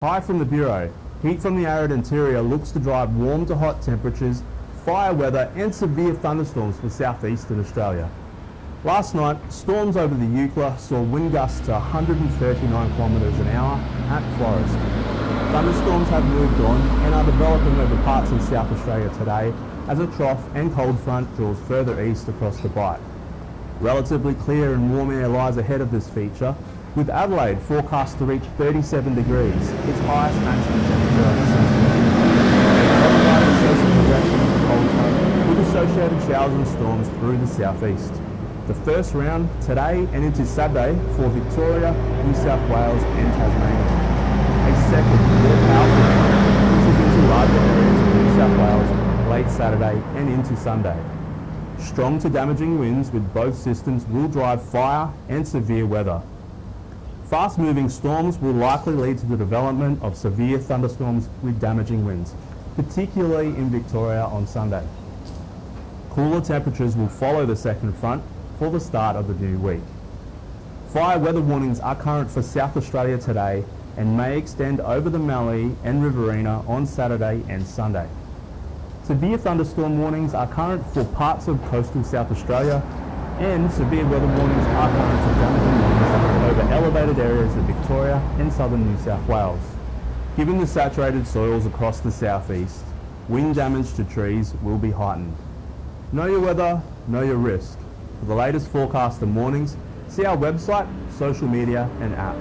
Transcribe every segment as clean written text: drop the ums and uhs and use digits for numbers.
Hi from the Bureau. Heat from the arid interior looks to drive warm to hot temperatures, fire weather and severe thunderstorms for southeastern Australia. Last night, storms over the Eucla saw wind gusts to 139 kilometres an hour at Forest. Thunderstorms have moved on and are developing over parts of South Australia today as a trough and cold front draws further east across the Bight. Relatively clear and warm air lies ahead of this feature, with Adelaide forecast to reach 37 degrees, its highest maximum temperature since progression of the cold front with associated showers and storms through the southeast. The first round today and into Saturday for Victoria, New South Wales and Tasmania. A second, more powerful round pushes into larger areas of New South Wales late Saturday and into Sunday. Strong to damaging winds with both systems will drive fire and severe weather. Fast-moving storms will likely lead to the development of severe thunderstorms with damaging winds, particularly in Victoria on Sunday. Cooler temperatures will follow the second front for the start of the new week. Fire weather warnings are current for South Australia today and may extend over the Mallee and Riverina on Saturday and Sunday. Severe thunderstorm warnings are current for parts of coastal South Australia, and severe weather warnings are current for damaging winds over elevated areas of Victoria and southern New South Wales. Given the saturated soils across the southeast, wind damage to trees will be heightened. Know your weather, know your risk. For the latest forecast and warnings, see our website, social media and app.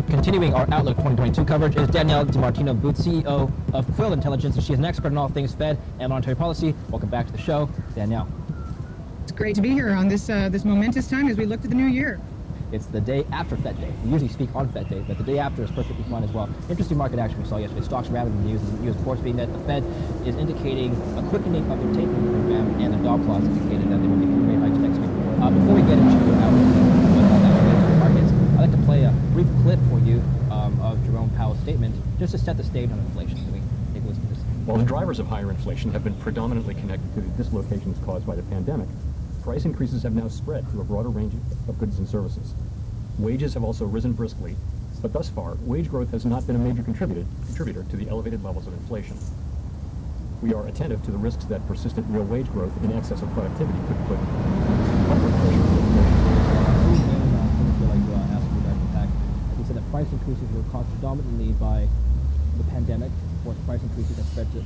Continuing our Outlook 2022 coverage is Danielle DiMartino Booth, CEO of Quill Intelligence, and she is an expert on all things Fed and monetary policy. Welcome back to the show, Danielle. It's great to be here on this momentous time as we look to the new year. It's the day after Fed Day. We usually speak on Fed Day, but the day after is perfectly fine as well. Interesting market action we saw yesterday. Stocks rallied in the news, and the news, of course, being that the Fed is indicating a quickening of their tapering program, and the dog clause indicated that there will be 3 rate hikes next week. Before we get into Outlook, what all that relates to the markets, I'd like to play a brief clip for you of Jerome Powell's statement, just to set the stage on inflation. Can we take a listen to this? While the drivers of higher inflation have been predominantly connected to the dislocations caused by the pandemic, price increases have now spread to a broader range of goods and services. Wages have also risen briskly, but thus far, wage growth has not been a major contributor to the elevated levels of inflation. We are attentive to the risks that persistent real wage growth in excess of productivity could put upward pressure on inflation. He said that price increases were caused predominantly by the pandemic. Of course, price increases have spread to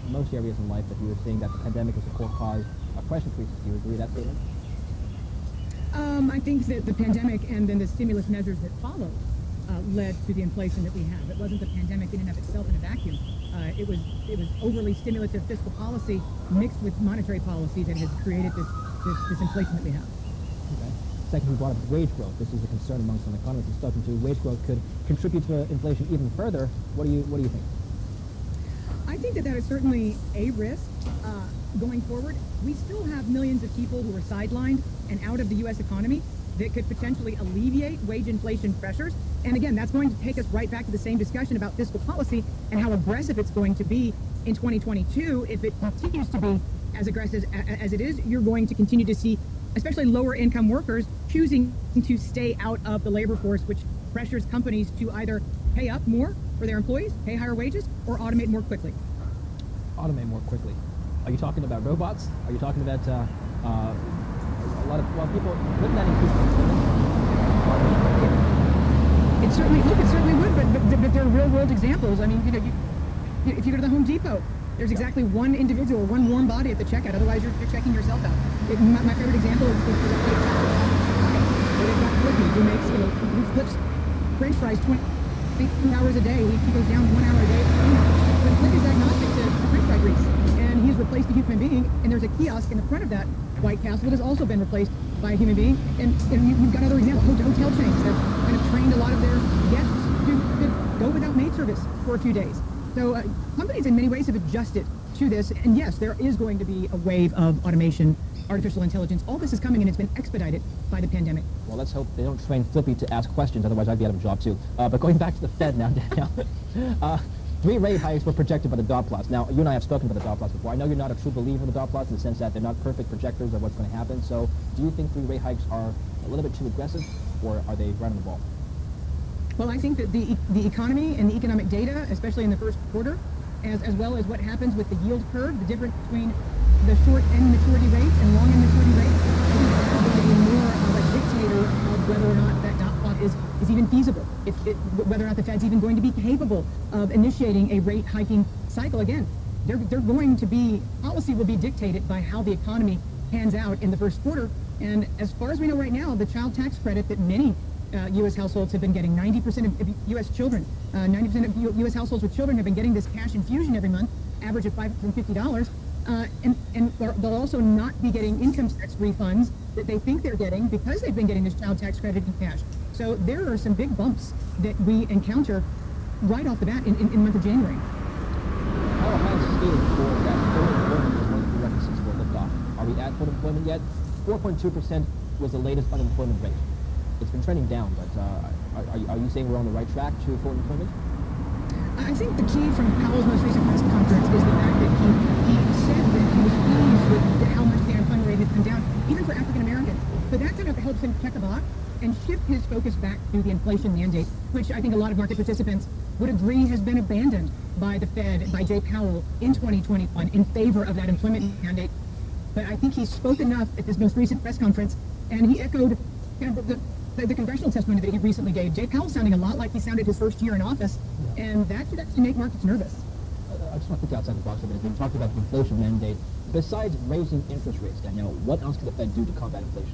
most areas in life, but he was saying that the pandemic is the core cause of price increases. Do you agree with that statement? I think that the pandemic and then the stimulus measures that followed led to the inflation that we have. It wasn't the pandemic in and of itself in a vacuum. It was overly stimulative fiscal policy mixed with monetary policy that has created this inflation that we have. Okay. Second, we brought up wage growth. This is a concern among some economists we've spoken to. Wage growth could contribute to inflation even further. What do you think? I think that is certainly a risk going forward. We still have millions of people who are sidelined and out of the U.S. economy that could potentially alleviate wage inflation pressures. And again, that's going to take us right back to the same discussion about fiscal policy and how aggressive it's going to be in 2022. If it continues to be as aggressive as it is, you're going to continue to see especially lower income workers choosing to stay out of the labor force, which pressures companies to either pay up more for their employees, pay higher wages, or automate more quickly. Automate more quickly. Are you talking about robots? Are you talking about a lot of people? Wouldn't that increase employment? It certainly would, but there are real world examples. I mean, if you go to the Home Depot, there's exactly one individual, one warm body at the checkout. Otherwise, you're checking yourself out. My favorite example is they've got Flippy, who flips French fries 20 hours a day. He goes down 1 hour a day. But Flippy's agnostic to French fry grease, and he's replaced a human being. And there's a kiosk in the front of that White Castle that has also been replaced by a human being. And you've got other examples. Hotel chains that have kind of trained a lot of their guests to go without maid service for a few days. So companies in many ways have adjusted to this, and yes, there is going to be a wave of automation, artificial intelligence. All this is coming, and it's been expedited by the pandemic. Well, let's hope they don't train Flippy to ask questions, otherwise I'd be out of a job too. But going back to the Fed now, Danielle. 3 rate hikes were projected by the dot plots. Now, you and I have spoken about the dot plots before. I know you're not a true believer in the dot plots in the sense that they're not perfect projectors of what's going to happen. So, do you think 3 rate hikes are a little bit too aggressive, or are they running the ball? Well, I think that the economy and the economic data, especially in the first quarter, as well as what happens with the yield curve, the difference between the short end maturity rates and long end maturity rates, I think that's going to be more of a dictator of whether or not that dot plot is even feasible, whether or not the Fed's even going to be capable of initiating a rate hiking cycle again. They're going to be, policy will be dictated by how the economy pans out in the first quarter. And as far as we know right now, the child tax credit that many U.S. households have been getting, 90% of U.S. children, 90% of U.S. households with children have been getting this cash infusion every month, average of $550. And they'll also not be getting income tax refunds that they think they're getting because they've been getting this child tax credit in cash. So there are some big bumps that we encounter right off the bat in the month of January. How high is the for that full employment is one of the references for liftoff? Are we at full employment yet? 4.2% was the latest unemployment rate. It's been trending down, but are you saying we're on the right track to full employment? I think the key from Powell's most recent press conference is the fact that he said that he was pleased with how much the unemployment rate had come down, even for African Americans. But that kind of helps him check a box and shift his focus back to the inflation mandate, which I think a lot of market participants would agree has been abandoned by the Fed, by Jay Powell in 2021 in favor of that employment mandate. But I think he spoke enough at this most recent press conference, and he echoed kind of the congressional testimony that he recently gave. Jay Powell sounding a lot like he sounded his first year in office, and that should actually make markets nervous. I just want to think outside the box a bit. We talked about the inflation mandate. Besides raising interest rates, Danielle, what else can the Fed do to combat inflation?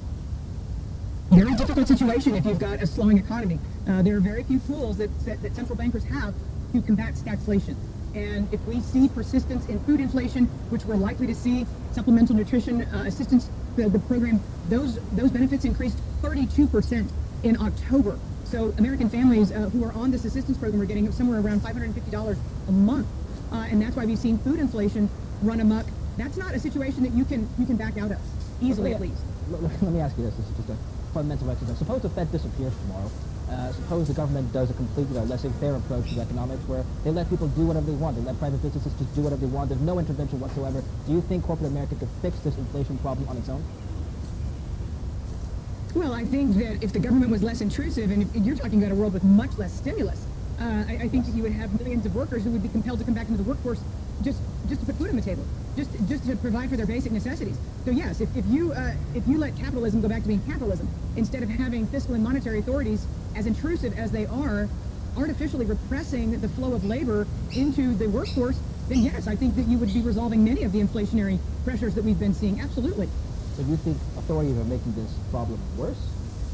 Very difficult situation if you've got a slowing economy. There are very few tools that central bankers have to combat stagflation. And if we see persistence in food inflation, which we're likely to see, supplemental nutrition assistance, the program, those benefits increased 32% in October. So American families who are on this assistance program are getting somewhere around $550 a month. And that's why we've seen food inflation run amok. That's not a situation that you can back out of, easily at least. Let me ask you this. This is just a fundamental exercise. Suppose the Fed disappears tomorrow. Suppose the government does a complete, let's say, fair approach to economics where they let people do whatever they want. They let private businesses just do whatever they want. There's no intervention whatsoever. Do you think corporate America could fix this inflation problem on its own? Well, I think that if the government was less intrusive, and if you're talking about a world with much less stimulus, I think that you would have millions of workers who would be compelled to come back into the workforce just to put food on the table, just to provide for their basic necessities. So yes, if you let capitalism go back to being capitalism, instead of having fiscal and monetary authorities as intrusive as they are, artificially repressing the flow of labor into the workforce, then yes, I think that you would be resolving many of the inflationary pressures that we've been seeing. Absolutely. So do you think authorities are making this problem worse,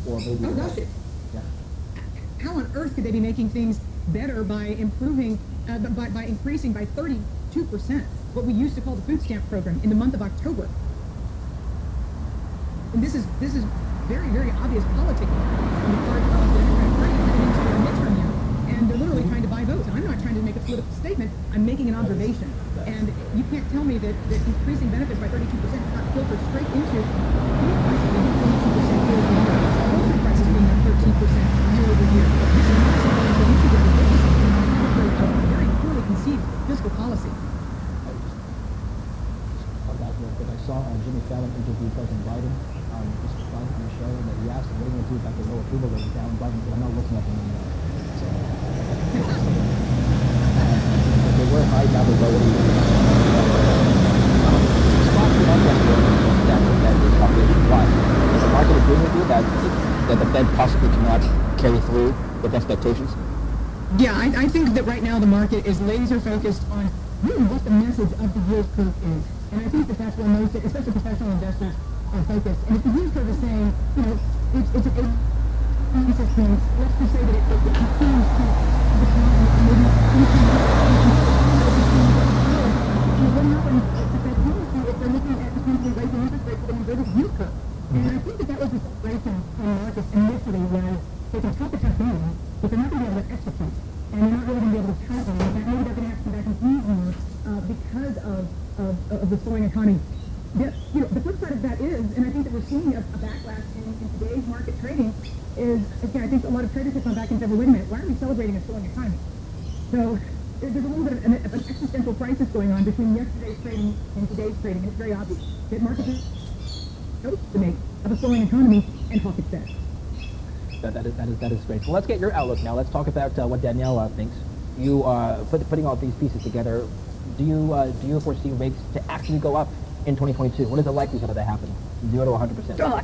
or maybe? Oh gosh, yeah. How on earth could they be making things better by improving, by increasing by 32% what we used to call the food stamp program in the month of October? And this is very, very obvious politicking on the part of the Democratic Party heading into a midterm year, and they're literally trying to buy votes. And I'm not trying to make a political statement. I'm making an observation. And you can't tell me that increasing benefits by 32% is not filtered straight into food prices being up 32% year over year, grocery prices being up 13% year over year. This is not something that you should get the business of a very poorly conceived fiscal policy. I saw Jimmy Fallon interview President Biden just on the show, and he asked him, what are you going to do about the low approval rating down? Biden said, I'm not looking at them anymore. So, they were high, now they're low. Stocks are up that the Fed is population wide. Is the market agreeing with you that the Fed possibly cannot carry through with expectations? Yeah, I think that right now the market is laser focused on really what the message of the yield curve is. And I think that that's where most, especially professional investors, are focused. And if the yield curve is saying, it's an 8 basis points, let's just say that it continues to decline and maybe what happens if the Fed policy if they're looking at potentially raising interest rates with an inverted yield curve? And I think that was the situation in markets initially where they can cut the tough down, but they're not going to be able to execute. And they're not really going to be able to count on it. That maybe they're going to have to come back and ease more because of the slowing economy. The flip side of that is, and I think that we're seeing a backlash in today's market trading, is, again, I think a lot of traders have come back and said, well, wait a minute, why are we celebrating a slowing economy? So there's a little bit of an existential crisis going on between yesterday's trading and today's trading. It's very obvious that markets notice to make of a slowing economy and hawkish debt. That is great. So let's get your outlook now. Let's talk about what Danielle thinks. You putting all these pieces together. Do you foresee rates to actually go up in 2022? What is the likelihood of that happening? 0 to 100%. Well,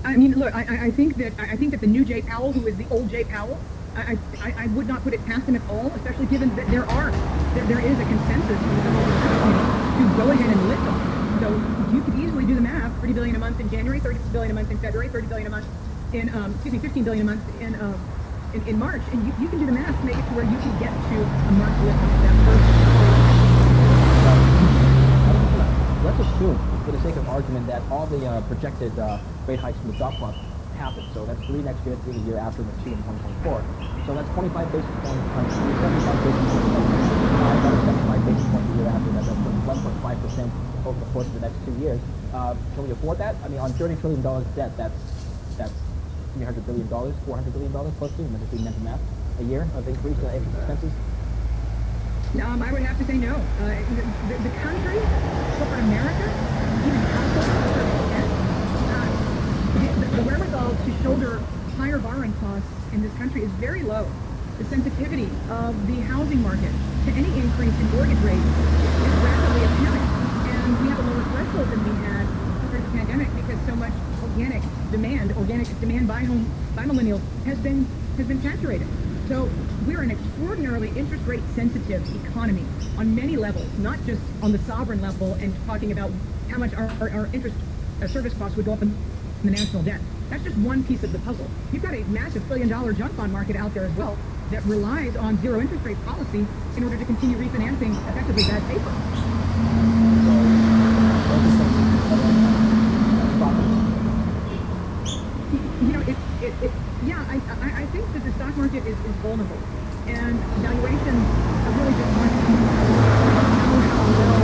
I mean, look, I think that the new Jay Powell, who is the old Jay Powell, I would not put it past him at all, especially given that there is a consensus to go ahead and lift off. So you could easily do the math: $30 billion a month in January, $30 billion a month in February, $30 billion a month in $15 billion a month in March, and you can do the math to make it to where you can get to a March lift off that first. Let's assume, for the sake of argument, that all the projected rate hikes from the dot plot happen. So that's 3 next year, 3 the year after, and 2 in 2024. So that's 25 basis points times 75 basis points. About 75 basis points a year after that. That's 1.5% over the course of the next 2 years. Can we afford that? I mean, on $30 trillion debt, that's $300 billion, $400 billion plus to, just doing mental math, a year of increase in interest expenses. I would have to say no. The country, corporate America, even households, the wherewithal to shoulder higher borrowing costs in this country is very low. The sensitivity of the housing market to any increase in mortgage rates is rapidly apparent. And we have a lower threshold than we had during the pandemic because so much organic demand by millennials has been saturated. So we're an extraordinarily interest rate sensitive economy on many levels, not just on the sovereign level and talking about how much our interest service costs would go up in the national debt. That's just one piece of the puzzle. You've got a massive $1 trillion junk bond market out there as well that relies on zero interest rate policy in order to continue refinancing effectively bad paper. I think that the stock market is vulnerable, and valuations are really just one know how well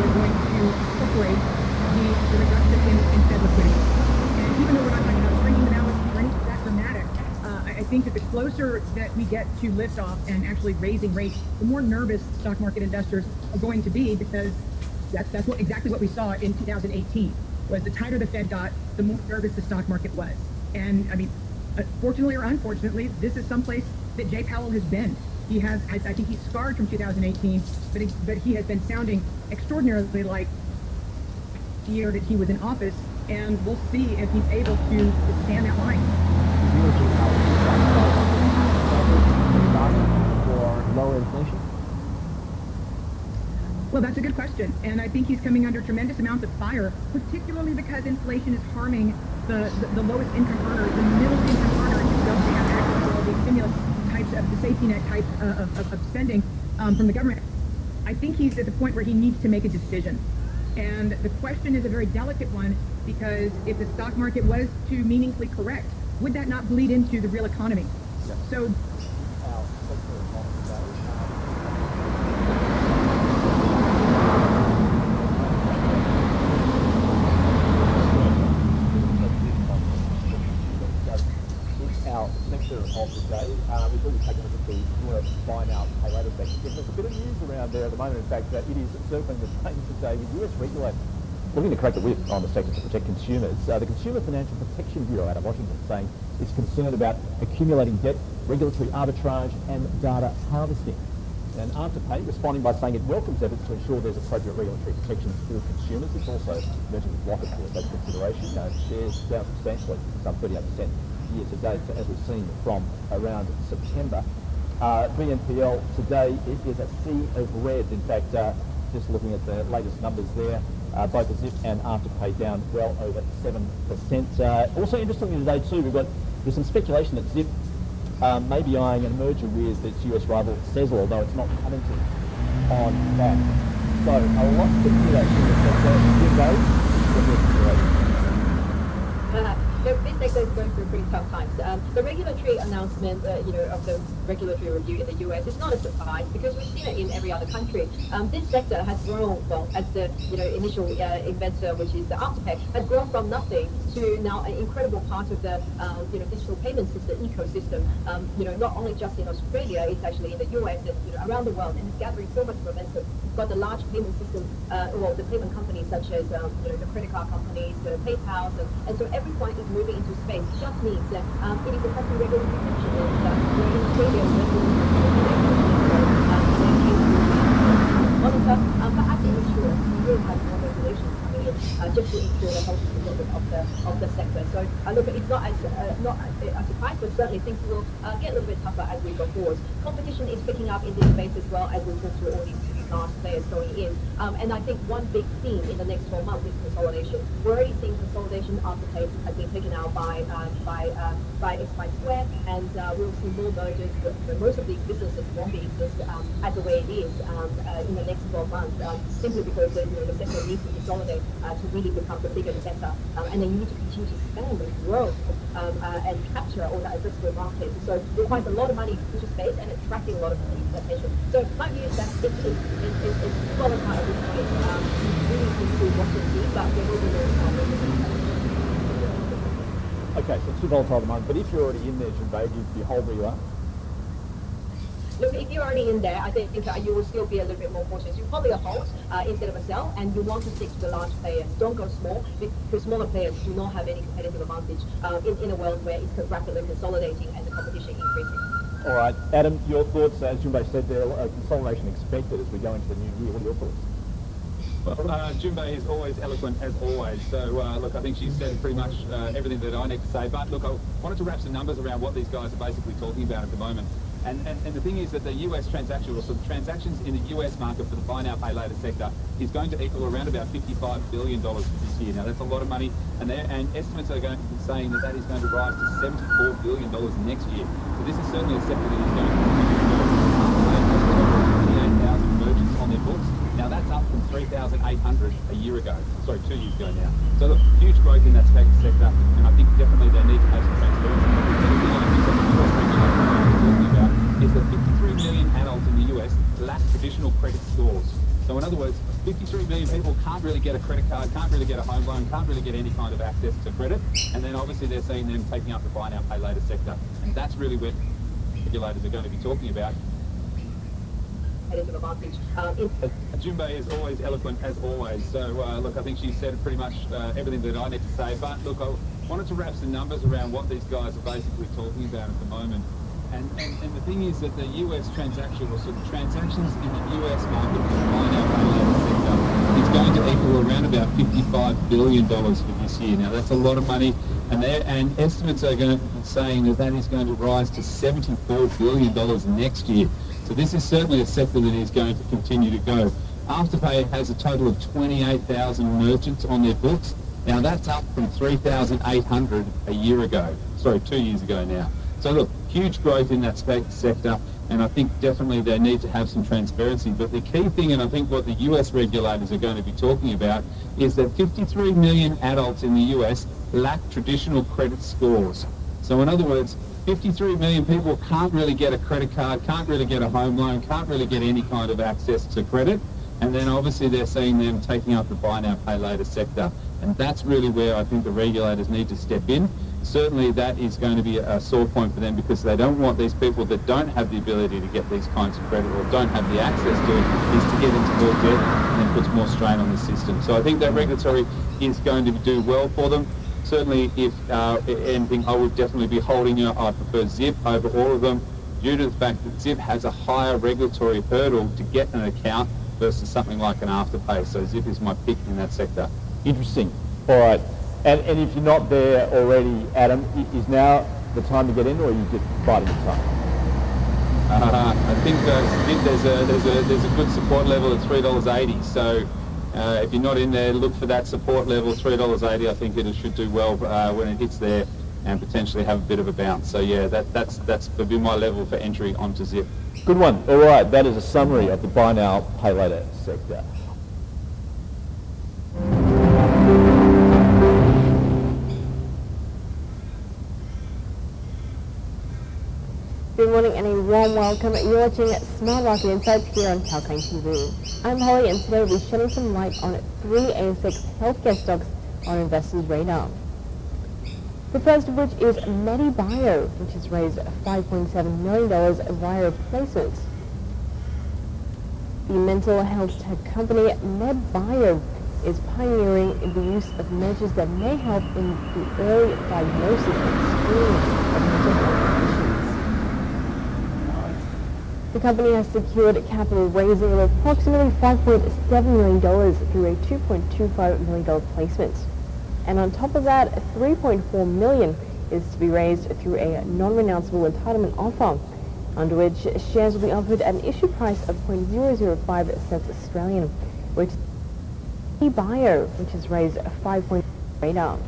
they're going to incorporate the reduction in Fed liquidity. And even though we're not talking about shrinking the balance or anything that dramatic, I think that the closer that we get to liftoff and actually raising rates, the more nervous stock market investors are going to be, because that's exactly what we saw in 2018. Was the tighter the Fed got, the more nervous the stock market was. And I mean, fortunately or unfortunately, this is someplace that Jay Powell has been. I think he's scarred from 2018, but he has been sounding extraordinarily like the year that he was in office, and we'll see if he's able to stand that line. For lower inflation? Well, that's a good question, and I think he's coming under tremendous amounts of fire, particularly because inflation is harming the lowest income earners, the middle income earners who don't have access to all the stimulus types of the safety net types of spending from the government. I think he's at the point where he needs to make a decision. And the question is a very delicate one, because if the stock market was to meaningfully correct, would that not bleed into the real economy? Yeah. So of the day. We've already taken a look at the buy now, pay later section. There's a bit of news around there at the moment. In fact, it is circling the train today with US regulators looking to crack the whip on the sector to protect consumers. The Consumer Financial Protection Bureau out of Washington saying it's concerned about accumulating debt, regulatory arbitrage and data harvesting. And Afterpay responding by saying it welcomes efforts to ensure there's appropriate regulatory protections for consumers. It's also merging with Block, of course, as consideration. Shares down substantially, some 38% year to date, as we've seen from around September. BNPL today, it is a sea of red. In fact, just looking at the latest numbers there, both Zip and Afterpay down well over 7%. Also interestingly today too, there's some speculation that Zip may be eyeing a merger with its US rival Sezzle, although it's not commented on that. So a lot to consider in the sector. this sector is going through pretty tough times. The regulatory announcement, of the regulatory review in the US is not a surprise because we've seen it in every other country. This sector has grown, well, as the initial inventor, which is the Afterpay, has grown from nothing to now an incredible part of the digital payment system ecosystem. Not only just in Australia, it's actually in the US and around the world, and it's gathering so much momentum. You've got the large payment system, the payment companies such as the credit card companies, the PayPal, and so everyone is moving into space. It just means that it is affecting regulatory protection. In Australia, monitor, but as an insurer, we will have more regulations coming in just to ensure the health of the sector. So look, it's not a surprise, but certainly things will get a little bit tougher as we go forward. Competition is picking up in this space as well as we talk through all these large players going in. And I think one big theme in the next 12 months is consolidation. We're already seeing consolidation Afterpay has been taken out by Square, and we'll see more mergers. Most of these businesses won't be exist as the way it is in the next 12 months, simply because the sector needs to consolidate to really become the bigger and better, and they need to continue to expand and grow and capture all that addressable market. So it requires a lot of money into space and attracting a lot of attention. So my view is that it's volatile at this point. We need to watch and see, but there will be more. Okay, so it's too volatile at the moment, but if you're already in there, Junbei, do you hold where you are? Look, if you're already in there, I think you will still be a little bit more cautious. You probably a hold instead of a sell, and you want to stick to the large players. Don't go small, because smaller players do not have any competitive advantage in a world where it's rapidly consolidating and the competition increasing. All right, Adam, your thoughts, as Junbei said there, consolidation expected as we go into the new year. What are your thoughts? Well, Junbei is always eloquent as always. So, look, I think she said pretty much everything that I need to say. But look, I wanted to wrap some numbers around what these guys are basically talking about at the moment. And the thing is that the US transactions in the US market for the buy now, pay later sector is going to equal around about $55 billion this year. Now, that's a lot of money. And estimates are going to be saying that is going to rise to $74 billion next year. So this is certainly a sector that is going to continue to grow. 28,000 merchants on their books. Now that's up from 3,800 a year ago. Sorry, 2 years ago now. So look, huge growth in that sector, and I think definitely they need to have some transparency. Is that 53 million adults in the US lack traditional credit scores. So in other words, 53 million people can't really get a credit card, can't really get a home loan, can't really get any kind of access to credit, and then obviously they're seeing them taking up the buy now, pay later sector. And that's really where regulators are going to be talking about. Junbei is always eloquent as always. So look, I think she said pretty much everything that I need to say. But look, I wanted to wrap some numbers around what these guys are basically talking about at the moment. And the thing is that the US transactions in the US market for the buy now, pay later sector is going to equal around about $55 billion for this year. Now that's a lot of money, and estimates are going to be saying that is going to rise to $74 billion next year. So this is certainly a sector that is going to continue to go. Afterpay has a total of 28,000 merchants on their books. Now that's up from 3,800 a year ago. Sorry, 2 years ago now. So look, huge growth in that sector, and I think definitely they need to have some transparency. But the key thing, and I think what the US regulators are going to be talking about, is that 53 million adults in the US lack traditional credit scores. So in other words, 53 million people can't really get a credit card, can't really get a home loan, can't really get any kind of access to credit. And then obviously they're seeing them taking up the buy now, pay later sector. And that's really where I think the regulators need to step in. Certainly that is going to be a sore point for them, because they don't want these people that don't have the ability to get these kinds of credit or don't have the access to it, is to get into more debt, and then puts more strain on the system. So I think that regulatory is going to do well for them. Certainly, if anything, I would definitely be holding I prefer Zip over all of them, due to the fact that Zip has a higher regulatory hurdle to get an account versus something like an Afterpay. So Zip is my pick in that sector. Interesting. All right. And if you're not there already, Adam, is now the time to get in, or are you just biding the time? I think there's a good support level at $3.80. So if you're not in there, look for that support level, $3.80. I think it should do well when it hits there, and potentially have a bit of a bounce. So yeah, that's would be my level for entry onto Zip. Good one. All right, that is a summary of the buy now, pay later sector. warm welcome. You're watching Smart Market Insights here on Kalkine TV. I'm Holly, and today we'll be shedding some light on 3 ASX healthcare stocks on investors' radar. The first of which is MediBio, which has raised $5.7 million via a placement. The mental health tech company MedBio is pioneering the use of measures that may help in the early diagnosis and screening of mental health conditions. The company has secured capital raising of approximately $5.7 million through a $2.25 million placement. And on top of that, $3.4 million is to be raised through a non-renounceable entitlement offer, under which shares will be offered at an issue price of 0.005 cents Australian, which MediBio, which has raised $5.7 million.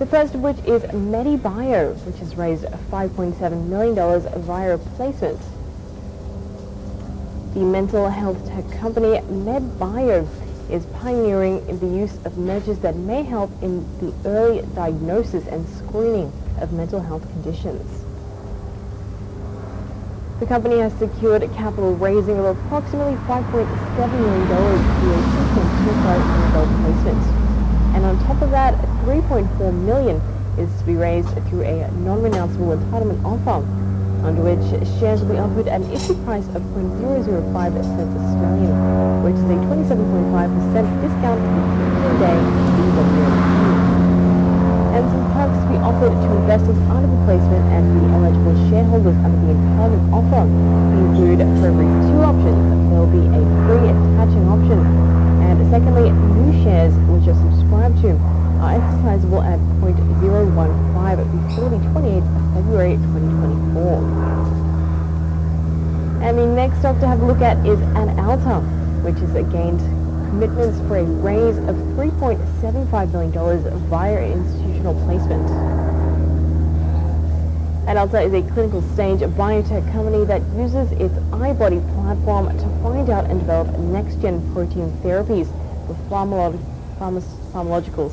The first of which is MediBio, which has raised $5.7 million via a placement. The mental health tech company MedBio is pioneering the use of measures that may help in the early diagnosis and screening of mental health conditions. The company has secured capital raising of approximately $5.7 million through a $2.25 million placement. And on top of that, $3.4 million is to be raised through a non-renounceable entitlement offer, under which shares will be offered at an issue price of 0.005 cents Australian, which is a 27.5% discount to the 15-day VWAP. And some perks to be offered to investors under the placement and the eligible shareholders under the entitlement offer include, for every 2 options, there will be a free attaching option. And secondly, new shares which are subscribed to are exercisable at 0.015 before the 28th of February 2024. And the next stock to have a look at is Analta, which has gained commitments for a raise of $3.75 million via institutional placement. Analta is a clinical stage biotech company that uses its iBody platform to find out and develop next-gen protein therapies for pharmacological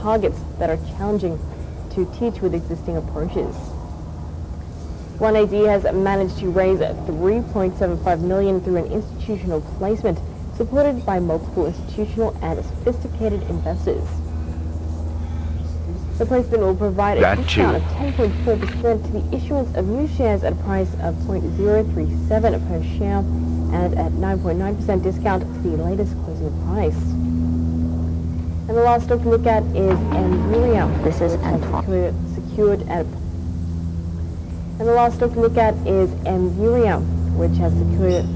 targets that are challenging to teach with existing approaches. 1AD has managed to raise $3.75 million through an institutional placement supported by multiple institutional and sophisticated investors. The placement will provide a discount of 10.4% to the issuance of new shares at a price of 0.037 per share and at 9.9% discount to the latest closing price. And the last stock to look at is Emburia. This is secured at And the last stock to look at is Emburia, which has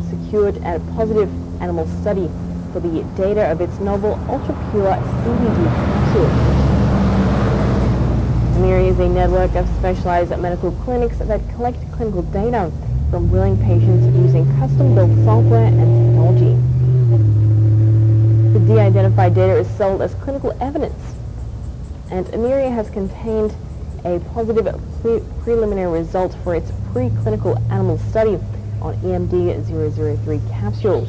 secured at a positive animal study for the data of its novel ultra-pure CBD capsule. Emburia is a network of specialized medical clinics that collect clinical data from willing patients using custom-built software and technology. The de-identified data is sold as clinical evidence, and Emburia has contained a positive preliminary result for its preclinical animal study on EMD-003 capsule,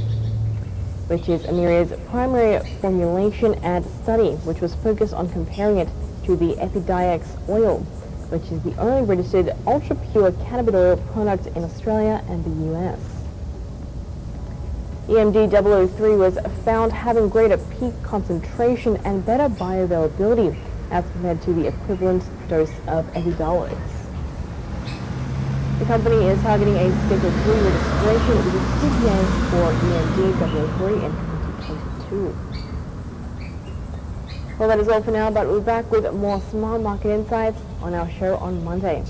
which is Emuria's primary formulation and study, which was focused on comparing it to the Epidiolex oil, which is the only registered ultra-pure cannabis oil product in Australia and the US. EMD-003 was found having greater peak concentration and better bioavailability as compared to the equivalent dose of Epidiolex. The company is targeting a Schedule 3 registration with a CPA for EMD-003 in 2022. Well, that is all for now, but we'll be back with more smart market insights on our show on Monday.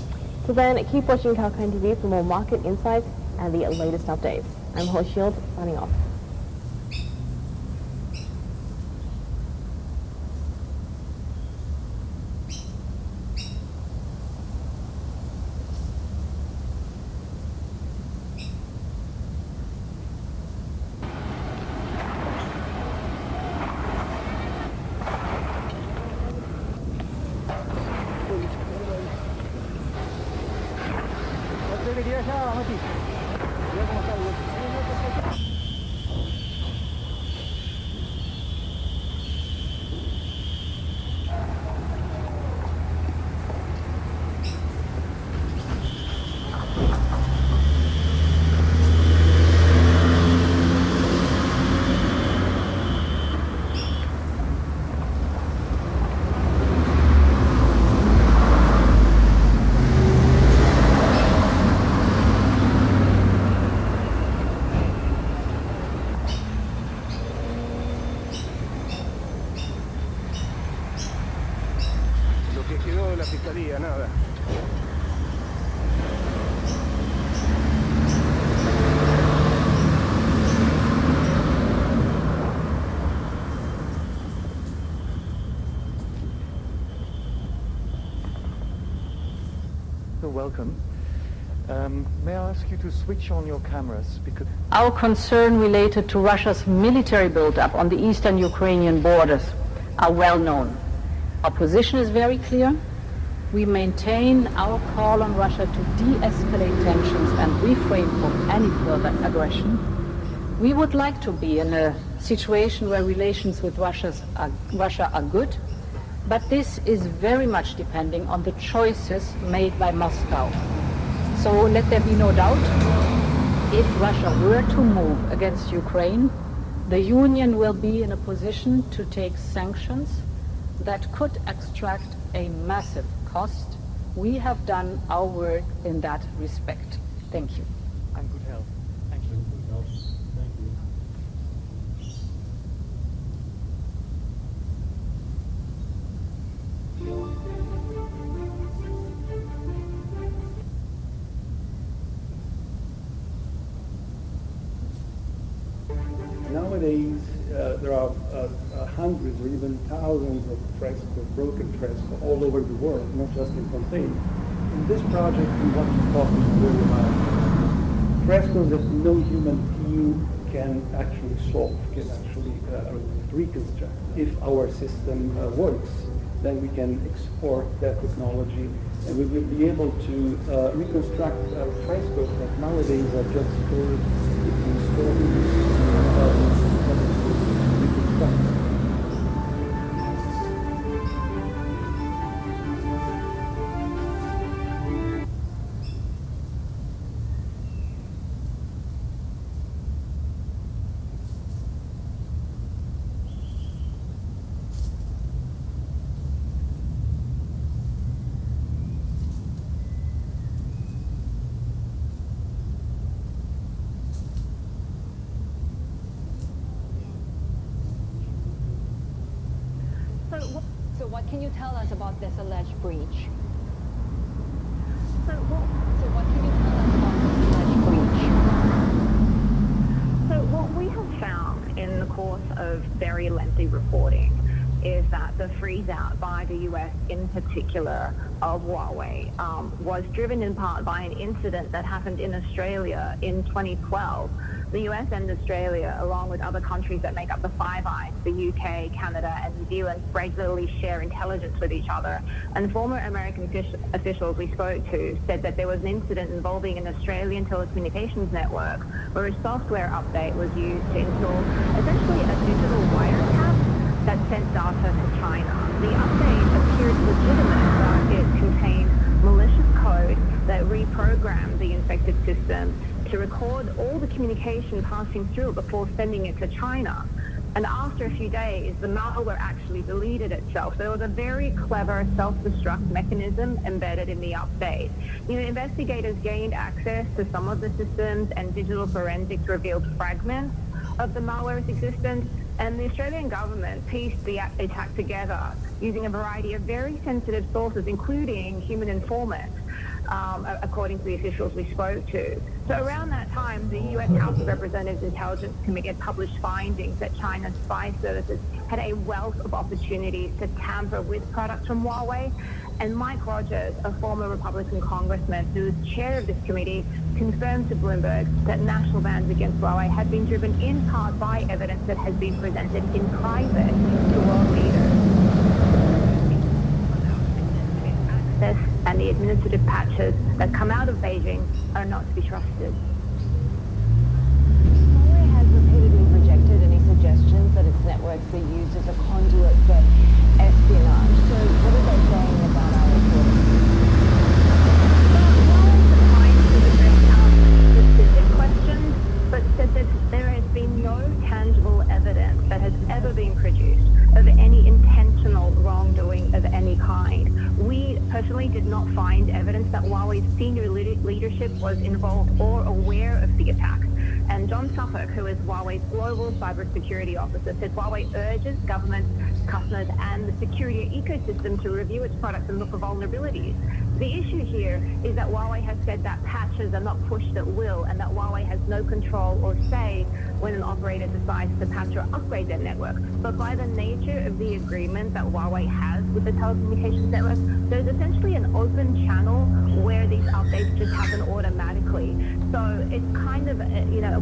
Till then, keep watching Kalkine TV for more market insights and the latest updates. I'm Holly Shields, signing off. que quedó la fiscalía, nada. Welcome. May I ask you to switch on your cameras because our concern related to Russia's military buildup on the eastern Ukrainian borders are well known. Our position is very clear. We maintain our call on Russia to de-escalate tensions and refrain from any further aggression. We would like to be in a situation where relations with Russia are good, but this is very much depending on the choices made by Moscow. So let there be no doubt, if Russia were to move against Ukraine, the Union will be in a position to take sanctions that could extract a massive cost. We have done our work in that respect. Thank you. and good health. Thank you. Thank you. Nowadays, there are hundreds or even thousands of frescoes, broken frescoes, all over the world, not just in Pompeii. In this project, we want to focus very much frescoes that no human being can actually solve, can actually reconstruct. If our system works, then we can export that technology, and we will be able to reconstruct frescoes that nowadays are just stored in storage. So what can you tell us about this alleged breach? So what can you tell us about this alleged breach? So what we have found in the course of very lengthy reporting is that the freeze out by the US in particular of Huawei was driven in part by an incident that happened in Australia in 2012. The US and Australia, along with other countries that make up the Five Eyes, the UK, Canada, and New Zealand, regularly share intelligence with each other. And former American officials we spoke to said that there was an incident involving an Australian telecommunications network where a software update was used to install essentially a digital wiretap that sent data to China. The update appeared legitimate, but it contained malicious code that reprogrammed the infected system to record all the communication passing through it before sending it to China. And after a few days, the malware actually deleted itself. So there was a very clever self-destruct mechanism embedded in the update. Investigators gained access to some of the systems, and digital forensics revealed fragments of the malware's existence. And the Australian government pieced the attack together using a variety of very sensitive sources, including human informants, according to the officials we spoke to. So around that time, the US House of Representatives Intelligence Committee had published findings that China's spy services had a wealth of opportunities to tamper with products from Huawei. And Mike Rogers, a former Republican congressman who is chair of this committee, confirmed to Bloomberg that national bans against Huawei had been driven in part by evidence that has been presented in private to world leaders. Access and the administrative patches that come out of Beijing are not to be trusted. Huawei has repeatedly rejected any suggestions that its networks be used as a conduit for espionage. So what are they saying about our reporting? Huawei declined to address our specific questions, but said that there has been no tangible evidence that has ever been produced of any intentional wrongdoing of any kind. We personally did not find evidence that Huawei's senior leadership was involved or aware of the attacks. And John Suffolk, who is Huawei's global cybersecurity officer, said Huawei urges governments, customers, and the security ecosystem to review its products and look for vulnerabilities. The issue here is that Huawei has said that patches are not pushed at will and that Huawei has no control or say when an operator decides to patch or upgrade their network. But by the nature of the agreement that Huawei has with the telecommunications network, there's essentially an open channel where these updates just happen automatically. So it's kind of,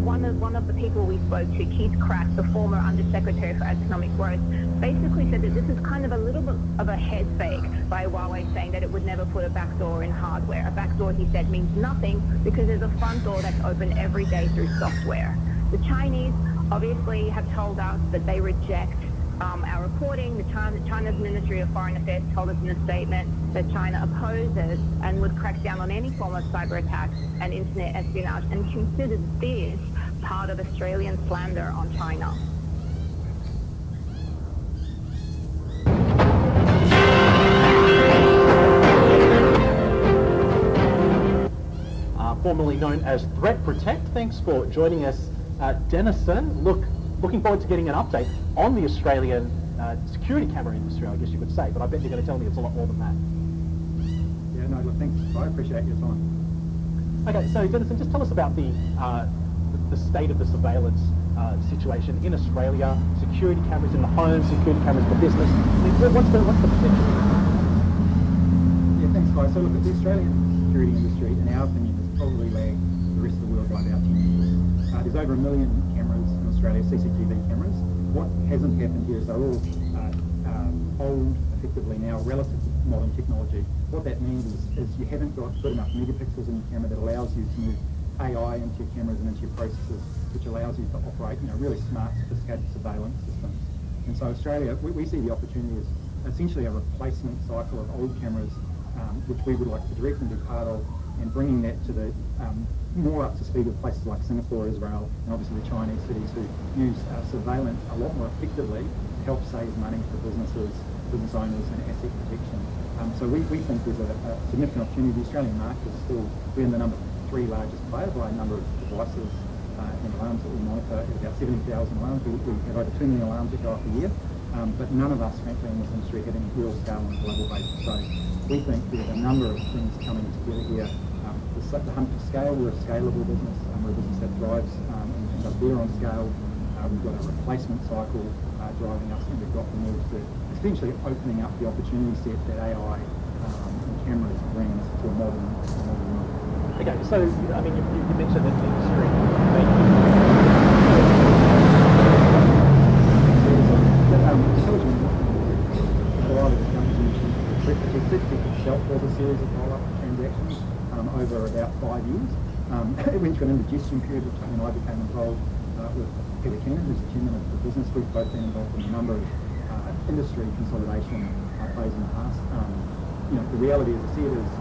one of the people we spoke to, Keith Crack, the former Undersecretary for Economic Growth, basically said that this is kind of a little bit of a head fake by Huawei saying that it would never put a backdoor in hardware. A backdoor, he said, means nothing because there's a front door that's open every day through software. The Chinese obviously have told us that they reject our reporting. China's Ministry of Foreign Affairs told us in a statement that China opposes and would crack down on any form of cyber attack and internet espionage and considers this part of Australian slander on China. Formerly known as Threat Protect. Thanks for joining us, Denison. Looking forward to getting an update on the Australian security camera industry, I guess you could say, but I bet you're going to tell me it's a lot more than that. Yeah, no, look, thanks. I appreciate your time. Okay, so Denison, just tell us about the state of the surveillance situation in Australia, security cameras in the home, security cameras for business. What's the potential? Yeah, thanks, guys. So look, the Australian security industry, in our opinion, has probably lagged the rest of the world by about 10 years. There's over 1 million cameras in Australia, CCTV cameras. What hasn't happened here is they're all old, effectively now, relative to modern technology. What that means is you haven't got good enough megapixels in your camera that allows you to move AI into your cameras and into your processors, which allows you to operate, really smart, sophisticated surveillance systems. And so Australia, we see the opportunity as essentially a replacement cycle of old cameras, which we would like to directly be part of, and bringing that to the more up to speed with places like Singapore, Israel, and obviously the Chinese cities who use surveillance a lot more effectively to help save money for businesses, business owners, and asset protection. So we think there's a significant opportunity. The Australian market is still, we're in the number 3 largest player by a number of devices and alarms that we monitor. About 70,000 alarms. We have over 2 million alarms that go off a year. But none of us, frankly, in this industry have any real scale on a global basis. So we think there's a number of things coming together here. The hunt for scale, we're a scalable business. We're a business that thrives and does better on scale. We've got a replacement cycle driving us, and we've got the move to essentially opening up the opportunity set that AI and cameras brings to a modern world. Okay, so I mean, you mentioned that the industry. Itself was a series of roll-up transactions over about 5 years. It went through an indigestion period, which when I became involved with Peter Keenan, who's the chairman of the business. We've both been involved in a number of industry consolidation plays in the past. The reality is, I see it as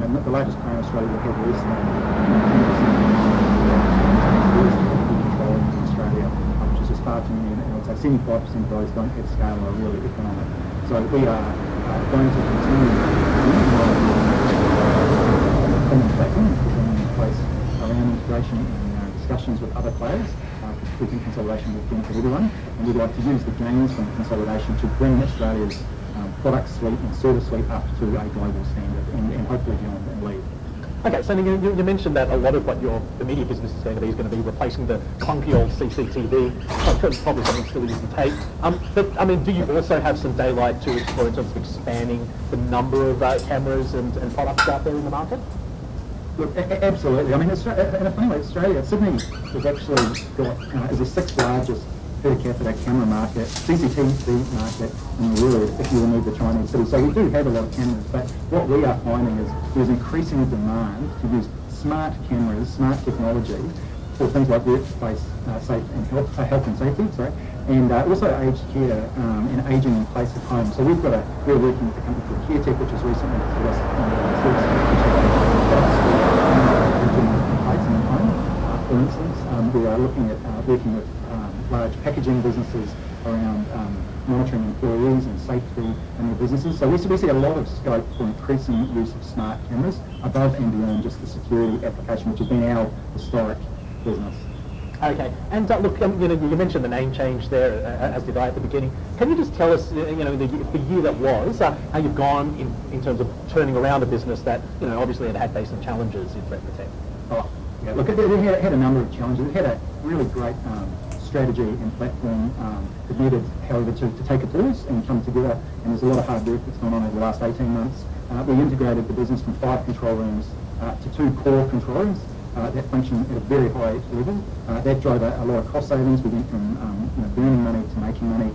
the largest player in Australia will have less than 10% in Australia, which is just far too many, and I would say 75% of those don't have scale or are really economic. So we are going to continue common platform in place around integration and discussions with other players. We think consolidation will benefit everyone, and we'd like to use the gains from consolidation to bring Australia's product suite and service suite up to a global standard and hopefully beyond and lead. Okay, so you mentioned that a lot of what the media business is going to be replacing the clunky old CCTV, probably something still using tape. But I mean, do you also have some daylight to explore in terms of expanding the number of cameras and products out there in the market? Look, absolutely. I mean, in a funny way, Sydney has actually got is the 6th largest per capita camera market, CCTV market in the world if you remove the Chinese cities. So we do have a lot of cameras, but what we are finding is there's increasing demand to use smart cameras, smart technology for things like workplace safe and health and safety, and also aged care and aging in place at home. So we're working with a company called CareTech, which has recently to us for instance, we are looking at working with large packaging businesses around monitoring employees and safety in their businesses. So we see a lot of scope for increasing use of smart cameras above and beyond just the security application, which has been our historic business. Okay, and look, you mentioned the name change there, as did I at the beginning. Can you just tell us, the year that was, how you've gone in terms of turning around a business that, obviously had faced some challenges in threat protect? Oh, yeah, look, it had a number of challenges. It had a really great strategy and platform that needed, however, to take a pause and come together, and there's a lot of hard work that's gone on over the last 18 months. We integrated the business from 5 control rooms to 2 core control rooms. That functioned at a very high level. That drove a lot of cost savings. We went from burning money to making money.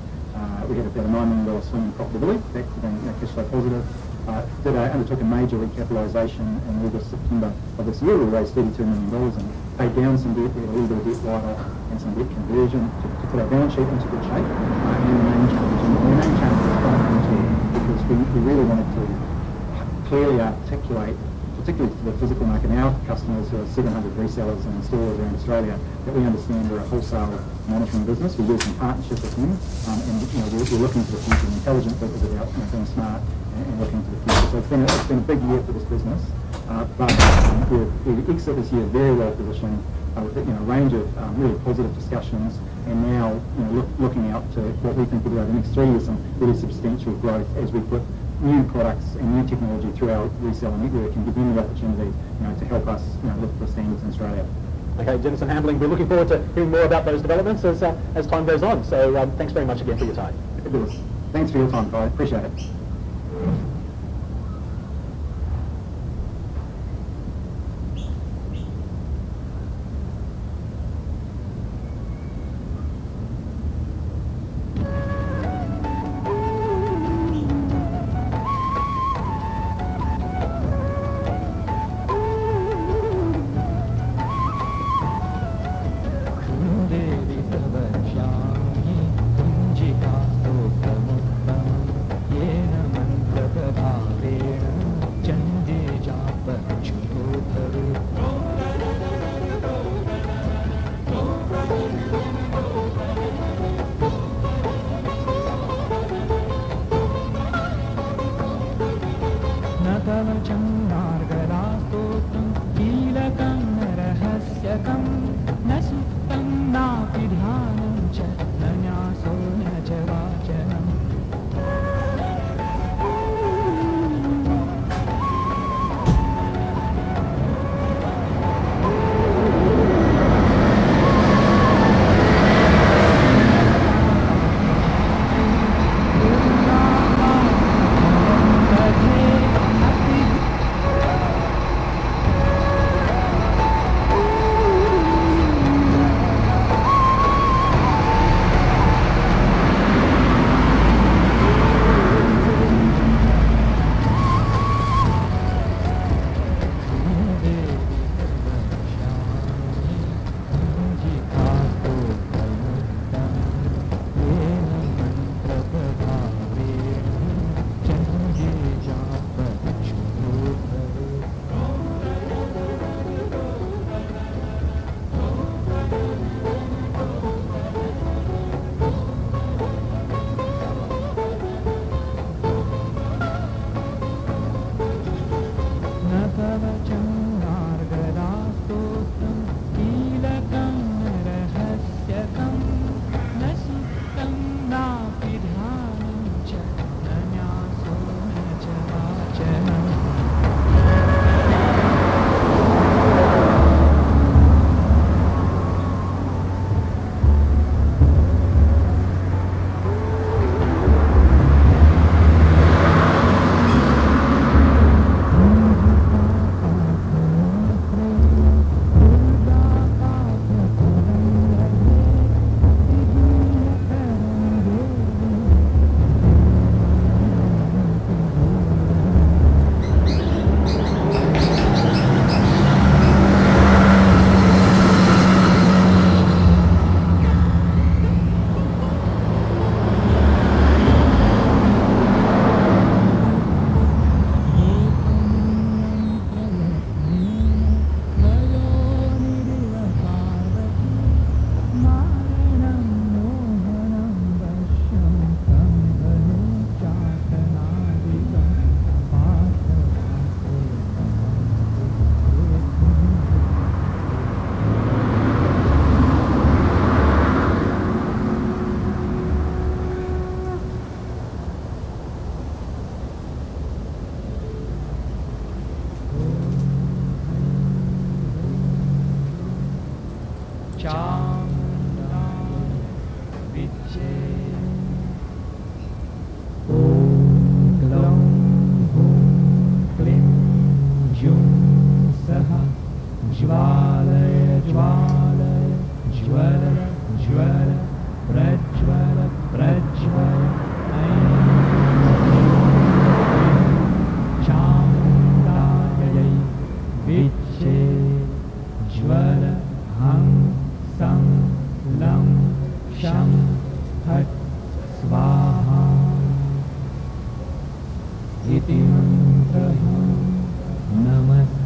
We had about a $9 million swing in profitability, back to being cash flow positive. Undertook a major recapitalisation in August, September of this year. We raised $32 million and paid down some debt. We had a little bit of debt write-off and some debt conversion to put our balance sheet into good shape. And the name change. And the name change was fundamental because we really wanted to clearly articulate, particularly to the physical market, our customers who are 700 resellers and installers around Australia, that we understand we're a wholesale monitoring business. We work in partnership with them, and we're looking to the future. The intelligent bit is about being smart and looking to the future. So it's been a big year for this business, but we exit this year very well positioned with a range of really positive discussions, and now looking out to what we think will be over the next 3 years, some really substantial growth as we put new products and new technology through our reseller network and give them the opportunity to help us lift the standards in Australia. Okay, Denison Hambling, we're looking forward to hearing more about those developments as time goes on. So thanks very much again for your time. Thanks for your time, Kai. Appreciate it.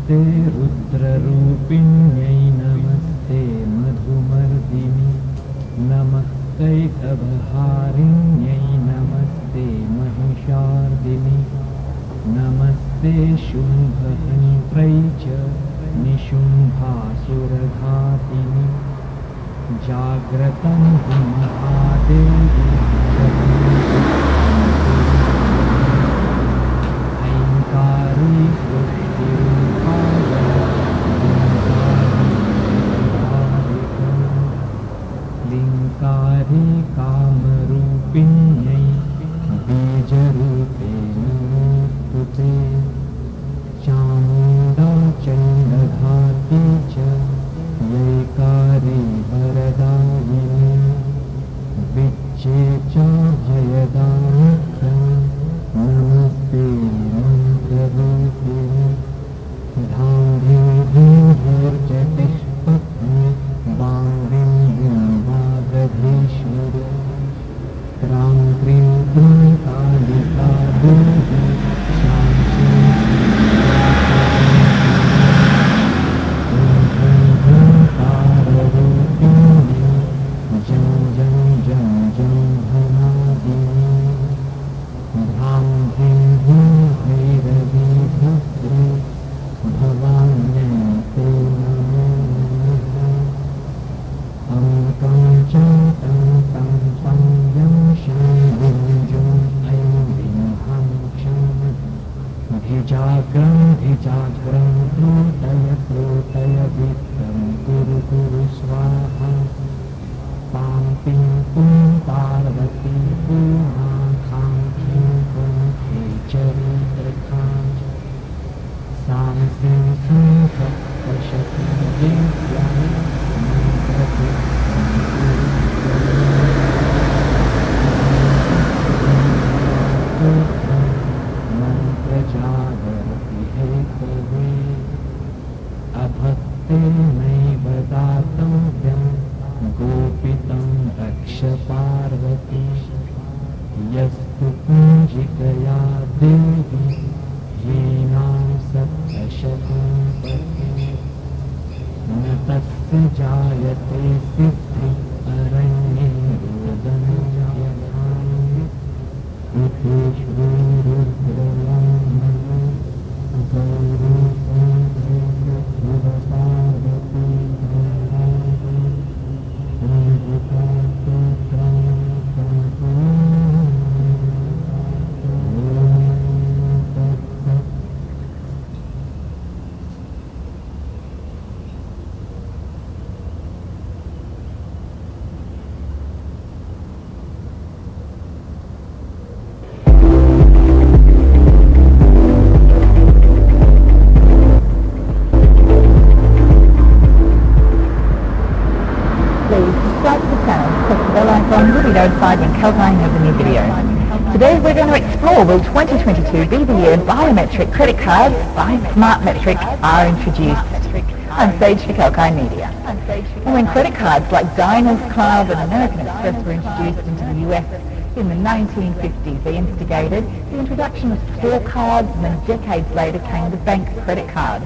नमस्ते रुद्ररूपिण्यै नमस्ते मधुमर्दिनि नमः कैटभहारिण्यै नमस्ते महिषार्दिनि नमस्ते शुम्भहन्त्रै च निशुम्भासुरघातिनि जाग्रतं हि महादेवी ऐङ्कारी सृष्टिरूपाय लिङ्कारी कामरूपिण्यै बीजरूपेण स्तुते चामुण्डा चण्डघाती च यैकारी वरदायिनी विच्चे च भयदानक्रं नमस्ते मन्त्ररूपिणी धाम्भीर्जटिष्पत्नी वाङ्गिं वागधीश्वरी क्रां क्रीं क्रूं कालिका देवी शान्तिं ताररूपिणी जं जं जं जं भनादिनी भ्रां ह्रीं ह्रीं भैरवी भद्रे भवान्यै ते नमो नमः अङ्कं च तं तं तं यं शं जुं ऐं ह्रीं हं क्षं धिजाग्रं प्लोटय वित्तं कुरु कुरु स्वाहा पां पिं पुं पार्वती पूर्णा खां खीं पुं खेचरीतखां सां सिं सं सप्तशती विद्यां मन्त्रजागरति हेतवे अभक्ते नैव दातव्यं गोपितं रक्ष पार्वती यस्तु कुञ्जिकया देवी हीनां सप्तशतं पठि न तस्य जायते सिद्धि अरण्ये रोदनं यथामि इति श्रीरुद्रयां नमो Gauri Parvati notified when Calpine has a new video. Today we're going to explore will 2022 be the year biometric credit cards by Smartmetrics are introduced. I'm Sage for Calpine Media. And when credit cards like Diners Club and American Express were introduced into the US in the 1950s, they instigated the introduction of store cards, and then decades later came the bank credit cards.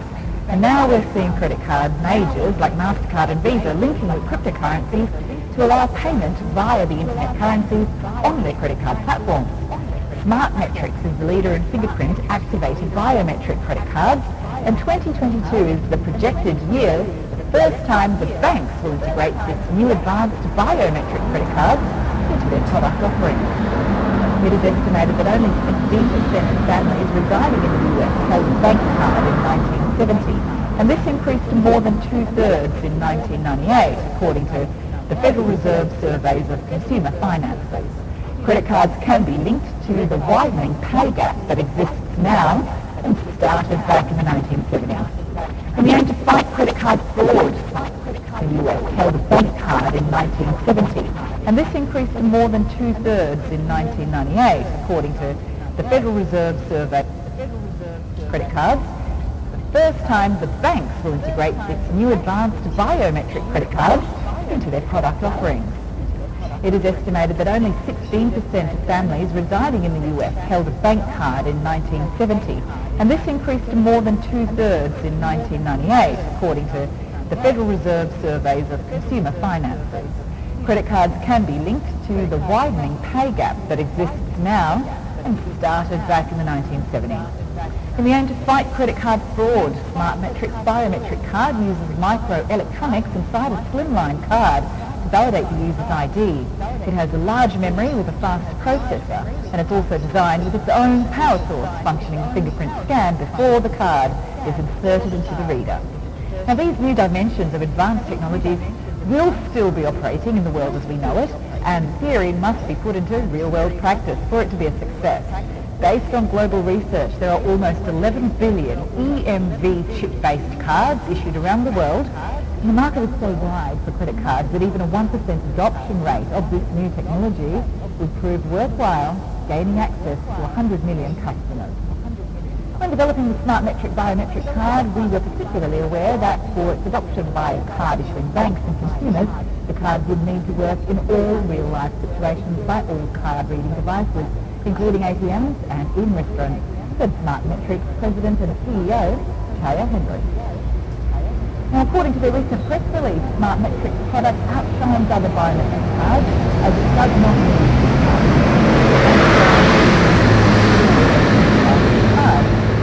And now we're seeing credit card majors like MasterCard and Visa linking with cryptocurrencies to allow payment via the internet currencies on their credit card platforms. Smartmetrics is the leader in fingerprint activated biometric credit cards, and 2022 is the projected year, the first time the banks will integrate this new advanced biometric credit cards into their product offerings. It is estimated that only 16% of families residing in the US held a bank card in 1970, and this increased to more than two-thirds in 1998, according to the Federal Reserve surveys of consumer finances. Credit cards can be linked to the widening pay gap that exists now and started back in the 1970s. And we aim to fight credit card fraud. The US held a bank card in 1970, and this increased to more than two-thirds in 1998, according to the Federal Reserve survey. Credit cards, the first time the banks will integrate this new advanced biometric credit cards into their product offerings. It is estimated that only 16% of families residing in the US held a bank card in 1970, and this increased to more than two-thirds in 1998, according to the Federal Reserve surveys of consumer finances. Credit cards can be linked to the widening pay gap that exists now and started back in the 1970s. In the aim to fight credit card fraud, Smartmetric's biometric card uses microelectronics inside a slimline card to validate the user's ID. It has a large memory with a fast processor, and it's also designed with its own power source functioning fingerprint scan before the card is inserted into the reader. Now, these new dimensions of advanced technologies will still be operating in the world as we know it, and theory must be put into real-world practice for it to be a success. Based on global research, there are almost 11 billion EMV chip-based cards issued around the world, and the market is so wide for credit cards that even a 1% adoption rate of this new technology would prove worthwhile, gaining access to 100 million customers. When developing the Smartmetric biometric card, we were particularly aware that for its adoption by card-issuing banks and consumers, the card would need to work in all real-life situations by all card-reading devices, including ATMs and in restaurants, said Smartmetric's President and CEO, Taya Henry. Now, according to their recent press release, Smartmetric's product outshines other biometric cards as it does not need card.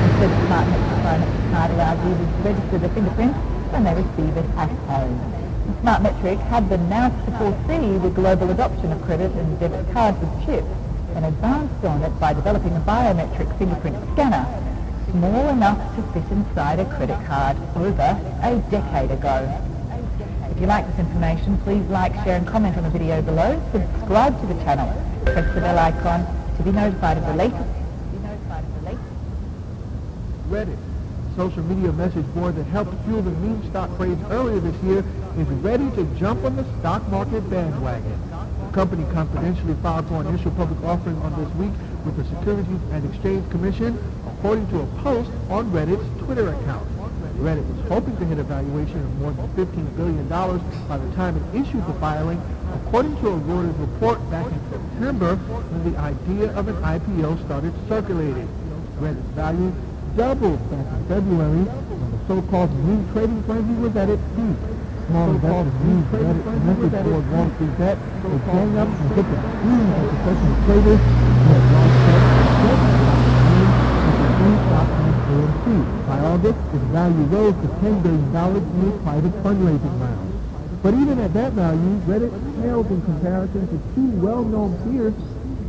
Instead, the Smartmetric biometric card allows users to register their fingerprints when they receive it at home. Smartmetric had been announced to foresee the global adoption of credit and debit cards with chips, and advanced on it by developing a biometric fingerprint scanner, small enough to fit inside a credit card over a decade ago. If you like this information, please like, share and comment on the video below. Subscribe to the channel. Press the bell icon to be notified of the latest. Reddit, a social media message board that helped fuel the meme stock craze earlier this year, is ready to jump on the stock market bandwagon. The company confidentially filed for an initial public offering on this week with the Securities and Exchange Commission, according to a post on Reddit's Twitter account. Reddit was hoping to hit a valuation of more than $15 billion by the time it issued the filing, according to a Reuters report back in September when the idea of an IPO started circulating. Reddit's value doubled back in February when the so-called meme trading frenzy was at its peak. Small investors used Reddit to message board Wall Street Bet was going up and get the screens of professional traders who had launched AMC. By August, its value rose to $10 billion in a private fundraising round. But even at that value, Reddit paled in comparison to two well-known peers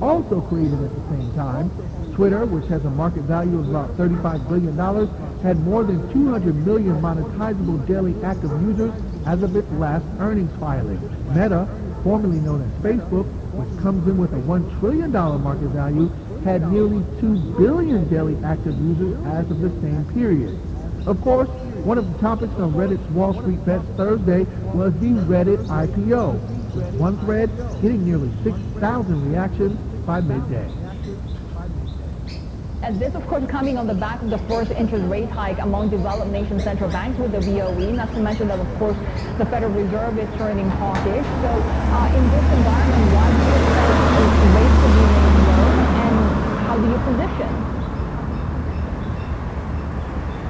also created at the same time. Twitter, which has a market value of about $35 billion, had more than 200 million monetizable daily active users as of its last earnings filing. Meta, formerly known as Facebook, which comes in with a $1 trillion market value, had nearly 2 billion daily active users as of the same period. Of course, one of the topics on Reddit's Wall Street Bets Thursday was the Reddit IPO, with one thread getting nearly 6,000 reactions by midday. And this, of course, coming on the back of the first interest rate hike among developed nation central banks with the BOE. Not to mention that, of course, the Federal Reserve is turning hawkish. So in this environment, why do you expect rates to be made low, and how do you position?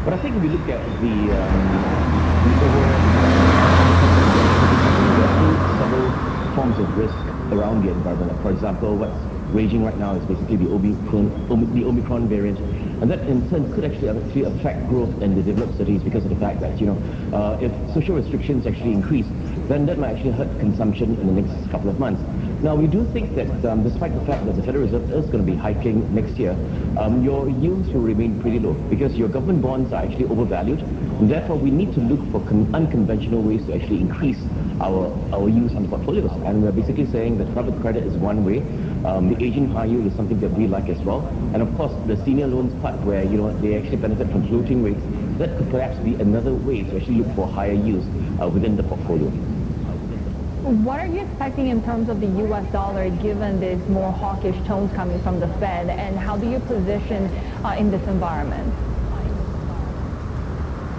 But I think if you look at the overall, there are several forms of risk around the environment. For example, what's raging right now is basically the Omicron variant, and that in turn could actually affect growth in the developed cities because of the fact that, if social restrictions actually increase, then that might actually hurt consumption in the next couple of months. Now, we do think that despite the fact that the Federal Reserve is going to be hiking next year, your yields will remain pretty low because your government bonds are actually overvalued, and therefore we need to look for unconventional ways to actually increase our use on the portfolios. And we're basically saying that private credit is one way. The Asian high yield is something that we like as well. And of course, the senior loans part where, they actually benefit from floating rates, that could perhaps be another way to actually look for higher yields within the portfolio. What are you expecting in terms of the U.S. dollar given these more hawkish tones coming from the Fed, and how do you position in this environment?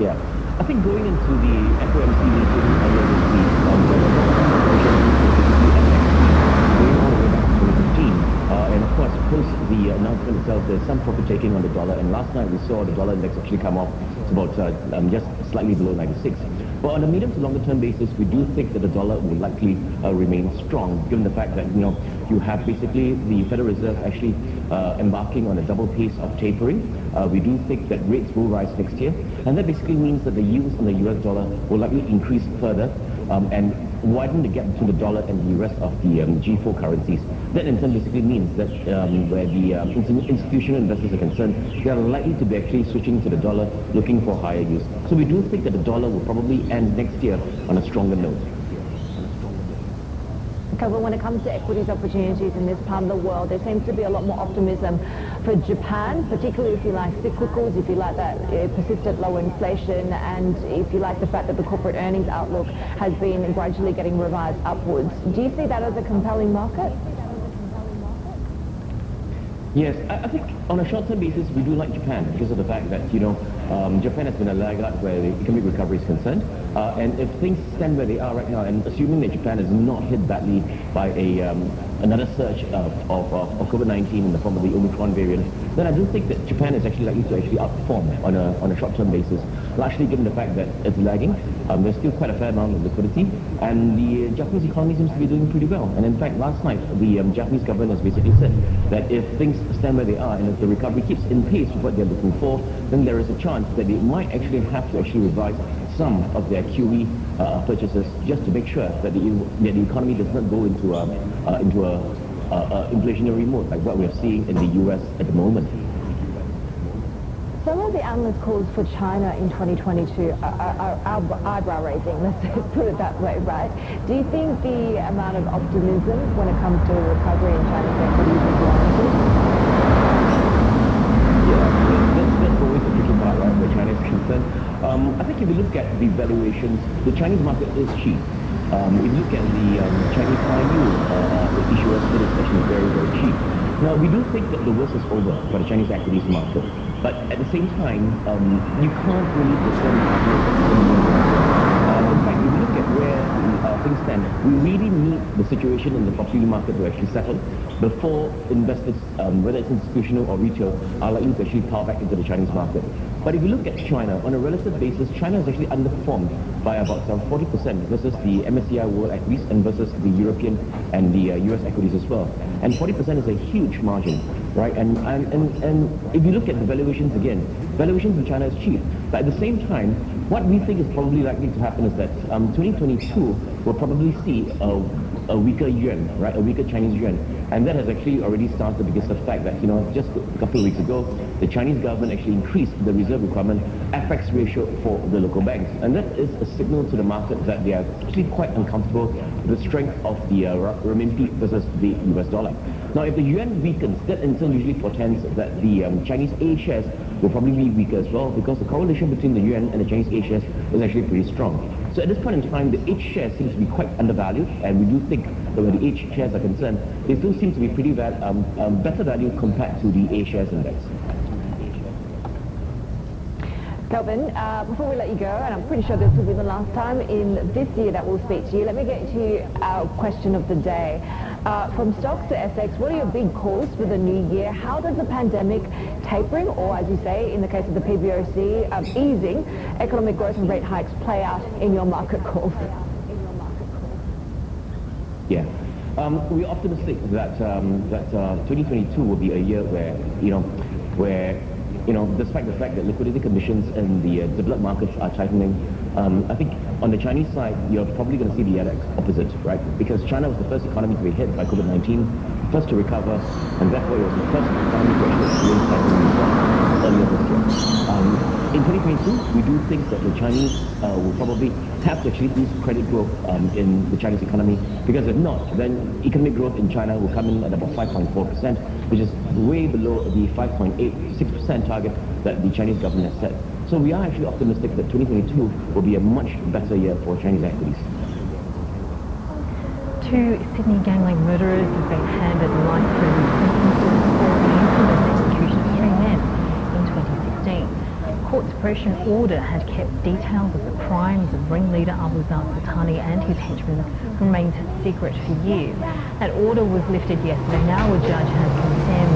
Yeah, I think going into the FOMC meeting earlier this week, post the announcement itself, there's some profit taking on the dollar, and last night we saw the dollar index actually come off to about just slightly below 96. But on a medium to longer term basis, we do think that the dollar will likely remain strong, given the fact that, you have basically the Federal Reserve actually embarking on a double pace of tapering. We do think that rates will rise next year, and that basically means that the yields on the US dollar will likely increase further and widen the gap between the dollar and the rest of the G4 currencies. That in turn basically means that where the institutional investors are concerned, they are likely to be actually switching to the dollar, looking for higher yields. So we do think that the dollar will probably end next year on a stronger note. Okay, well, when it comes to equities opportunities in this part of the world, there seems to be a lot more optimism for Japan, particularly if you like cyclicals, if you like that persistent low inflation, and if you like the fact that the corporate earnings outlook has been gradually getting revised upwards. Do you see that as a compelling market? Yes, I think on a short-term basis, we do like Japan because of the fact that, Japan has been a laggard where the economic recovery is concerned. And if things stand where they are right now, and assuming that Japan is not hit badly by another surge of COVID-19 in the form of the Omicron variant, then I do think that Japan is actually likely to actually outperform on a short-term basis, largely given the fact that it's lagging. There's still quite a fair amount of liquidity, and the Japanese economy seems to be doing pretty well. And in fact, last night, the Japanese government has basically said that if things stand where they are, and if the recovery keeps in pace with what they're looking for, then there is a chance that they might actually have to actually revise some of their QE purchases just to make sure that the economy does not go into a inflationary mode like what we are seeing in the US at the moment. Some of the analyst calls for China in 2022 are eyebrow raising, let's put it that way, right? Do you think the amount of optimism when it comes to recovery in China's equities is warranted? Yeah, that's always the tricky part, right, where China is concerned. I think if you look at the valuations, the Chinese market is cheap. If you look at the Chinese high yield issuers, it is actually very, very cheap. Now, we do think that the worst is over for the Chinese equities market, but at the same time, you can't really discern the in fact, if you look at where things stand, we really need the situation in the property market to actually settle before investors, whether it's institutional or retail, are likely to actually power back into the Chinese market. But if you look at China, on a relative basis, China has actually underperformed by about 40% versus the MSCI World Equities and versus the European and the US equities as well. And 40% is a huge margin, right? And if you look at the valuations again, valuations in China is cheap. But at the same time, what we think is probably likely to happen is that 2022 will probably see a weaker yuan, right? A weaker Chinese yuan. And that has actually already started because of the fact that, just a couple of weeks ago, the Chinese government actually increased the reserve requirement FX ratio for the local banks. And that is a signal to the market that they are actually quite uncomfortable with the strength of the renminbi versus the US dollar. Now, if the yuan weakens, that in turn usually portends that the Chinese A shares will probably be weaker as well, because the correlation between the yuan and the Chinese A shares is actually pretty strong. So at this point in time, the H shares seems to be quite undervalued, and we do think that where the H shares are concerned, they still seem to be pretty better value compared to the A shares index. Kelvin, before we let you go, and I'm pretty sure this will be the last time in this year that we'll speak to you, let me get to our question of the day. From stocks to FX, what are your big calls for the new year? How does the pandemic tapering, or as you say, in the case of the PBOC, easing economic growth and rate hikes play out in your market calls? Yeah. We're optimistic that 2022 will be a year where despite the fact that liquidity conditions in the developed markets are tightening, I think on the Chinese side, you're probably going to see the opposite, right? Because China was the first economy to be hit by COVID-19, first to recover, and therefore it was the first economy to actually experience tightening earlier this year. In 2022, we do think that the Chinese will probably have to actually ease credit growth in the Chinese economy, because if not, then economic growth in China will come in at about 5.4%, which is way below the 5.86% target that the Chinese government has set. So we are actually optimistic that 2022 will be a much better year for Chinese equities. Two Sydney gangland murderers have been handed life-threatening sentences for the infamous execution of 3 men in 2016. Court suppression order had kept details of the crimes of ringleader Abu Zar Bhutani and his henchmen remained secret for years. That order was lifted yesterday. Now a judge has condemned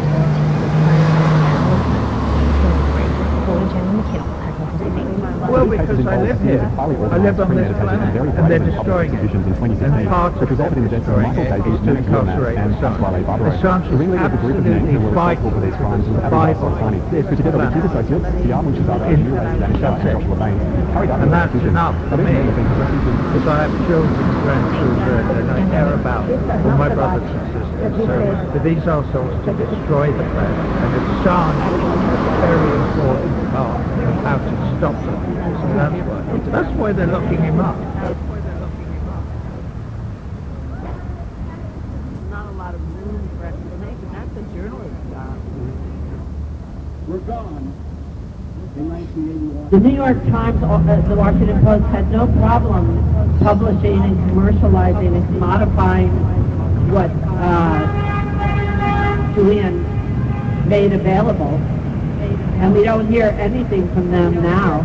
because I live here. I live on this planet, and they're destroying it. And parts of them destroying it is to incarcerate the Sun. The Sun should absolutely fight for this planet in subject. And that's enough for me, because I have children and grandchildren, and I care about all my brothers and sisters. So for these assholes to destroy the planet, and the Sun is a very important part of how to stop them. So that's why they're locking him up. Not a lot of room for explanation. That's a journalist's job. We're gone. In 1981. The New York Times, the Washington Post had no problem publishing and commercializing and commodifying what Julian made available. And we don't hear anything from them now.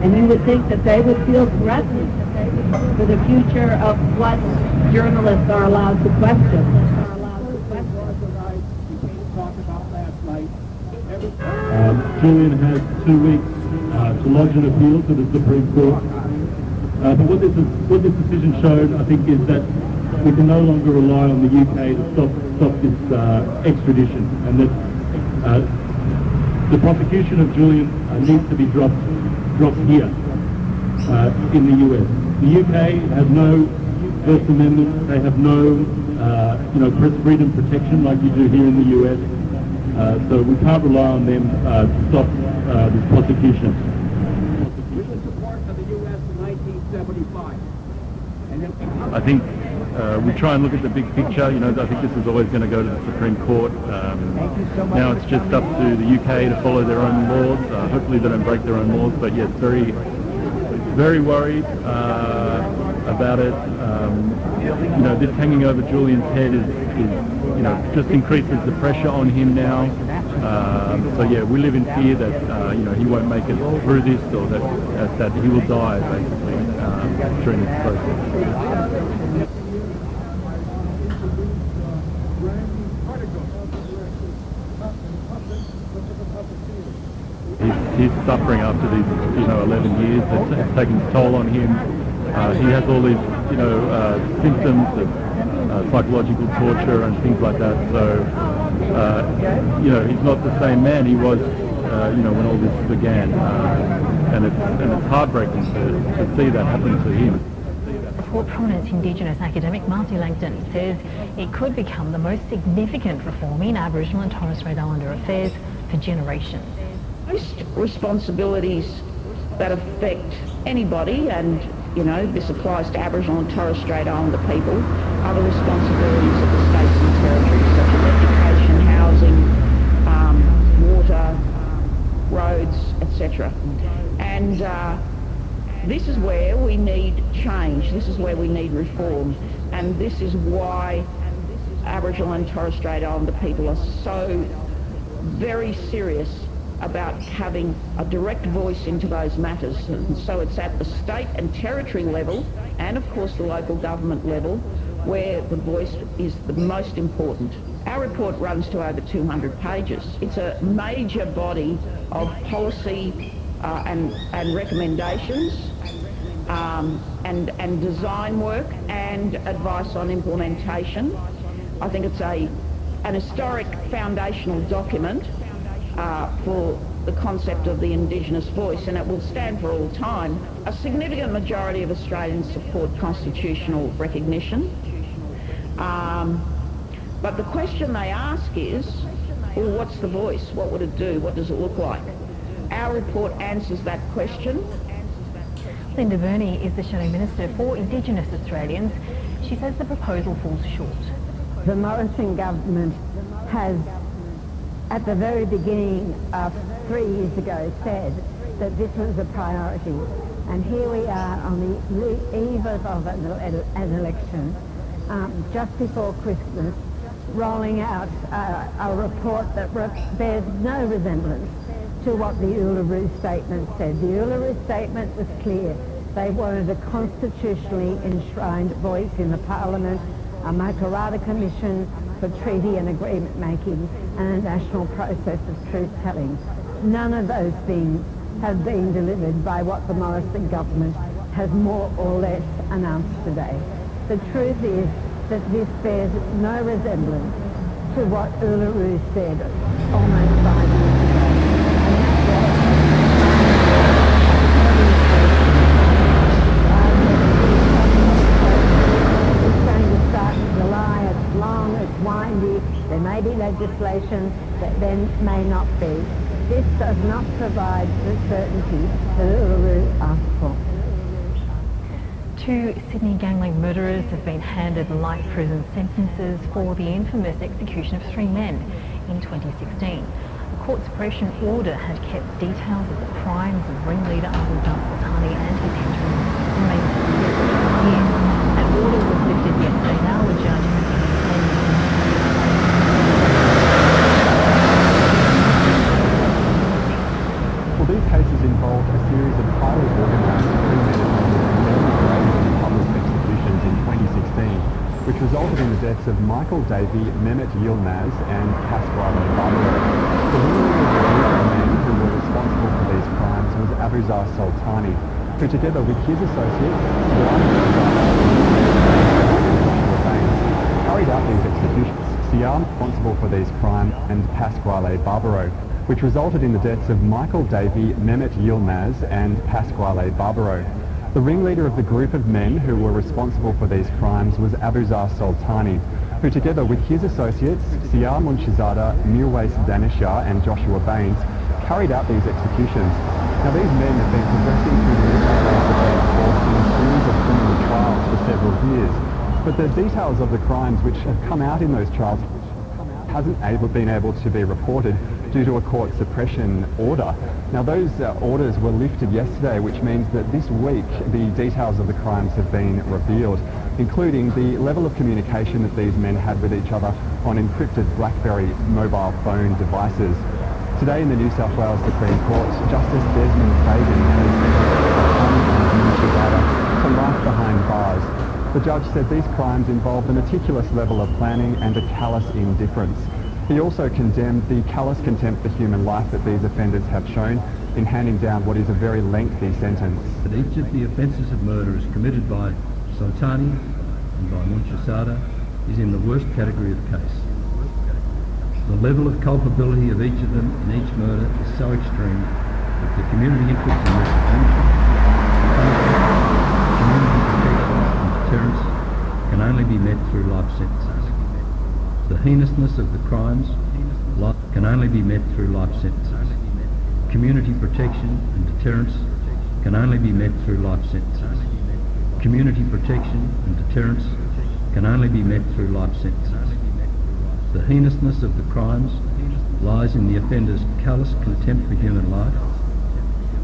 And you would think that they would feel threatened for the future of what journalists are allowed to question. Julian has 2 weeks to lodge an appeal to the Supreme Court. But what this decision showed, I think, is that we can no longer rely on the UK to stop this extradition, and that the prosecution of Julian needs to be dropped here in the US. The UK has no First Amendment. They have no press freedom protection like you do here in the US. So we can't rely on them to stop this prosecution. With the support of the U.S. in 1975. I think we try and look at the big picture. I think this is always going to go to the Supreme Court. Now it's just up to the UK to follow their own laws. Hopefully they don't break their own laws. But yes, very worried about it. This hanging over Julian's head is just increases the pressure on him now. So yeah, we live in fear that he won't make it through this, or that he will die basically during this process. He's suffering after these 11 years. It's taking its toll on him. He has all these symptoms of psychological torture and things like that. So, he's not the same man he was, when all this began. And it's heartbreaking to see that happen to him. For prominent Indigenous academic Marty Langton says it could become the most significant reform in Aboriginal and Torres Strait Islander affairs for generations. Most responsibilities that affect anybody, and this applies to Aboriginal and Torres Strait Islander people, are the responsibilities of the states and territories, such as education, housing, water, roads, etc. And this is where we need change, this is where we need reform, and this is why Aboriginal and Torres Strait Islander people are so very serious about having a direct voice into those matters. And so it's at the state and territory level, and of course the local government level, where the voice is the most important. Our report runs to over 200 pages. It's a major body of policy and recommendations, and design work and advice on implementation. I think it's an historic foundational document for the concept of the Indigenous voice, and it will stand for all time. A significant majority of Australians support constitutional recognition. But the question they ask is, well, what's the voice? What would it do? What does it look like? Our report answers that question. Linda Burney is the Shadow Minister for Indigenous Australians. She says the proposal falls short. The Morrison government has, at the very beginning, 3 years ago, said that this was a priority. And here we are on the eve of an election, just before Christmas, rolling out a report that bears no resemblance to what the Uluru Statement said. The Uluru Statement was clear. They wanted a constitutionally enshrined voice in the Parliament, a Makarrata Commission for treaty and agreement making, and a national process of truth-telling. None of those things have been delivered by what the Morrison government has more or less announced today. The truth is that this bears no resemblance to what Uluru said almost 5 years ago. It's going to start in July. It's long, it's windy. There may be legislation that then may not be. This does not provide the certainty that Uluru asked for. Two Sydney gangland murderers have been handed life prison sentences for the infamous execution of 3 men in 2016. A court suppression order had kept details of the crimes of ringleader Abu Sultani and his henchmen remained secret for years. That order was lifted yesterday. Now a judge has Well, these cases involved a series of highly organised public executions in 2016, which resulted in the deaths of Michael Davey, Mehmet Yilmaz and Pasquale Barbaro. The ringleader of the group of men who were responsible for these crimes was Abuzar Soltani, who together with his associates, carried out these executions. Siam responsible for these crimes and Pasquale Barbaro, which resulted in the deaths of Michael Davey, Mehmet Yilmaz and Pasquale Barbaro. The ringleader of the group of men who were responsible for these crimes was Abuzar Soltani, who together with his associates, Siam Munshizada, Mirwais Daneshah and Joshua Baines, carried out these executions. Now these men have been progressing through the New South Wales Supreme Court in a series of criminal trials for several years, but the details of the crimes which have come out in those trials hasn't been able to be reported due to a court suppression order. Now those orders were lifted yesterday, which means that this week the details of the crimes have been revealed, including the level of communication that these men had with each other on encrypted BlackBerry mobile phone devices. Today in the New South Wales Supreme Court, Justice Desmond Fagan has sentenced to life behind bars. The judge said these crimes involved a meticulous level of planning and a callous indifference. He also condemned the callous contempt for human life that these offenders have shown in handing down what is a very lengthy sentence. That each of the offences of murder is committed by Soltani and by Munshizada is in the worst category of case. The level of culpability of each of them in each murder is so extreme that the community interest in retribution, community protection and deterrence can only be met through life sentences. The heinousness of the crimes can only be met through life sentences. Community protection and deterrence can only be met through life sentences. Community protection and deterrence can only be met through life sentences. The heinousness of the crimes lies in the offender's callous contempt for human life,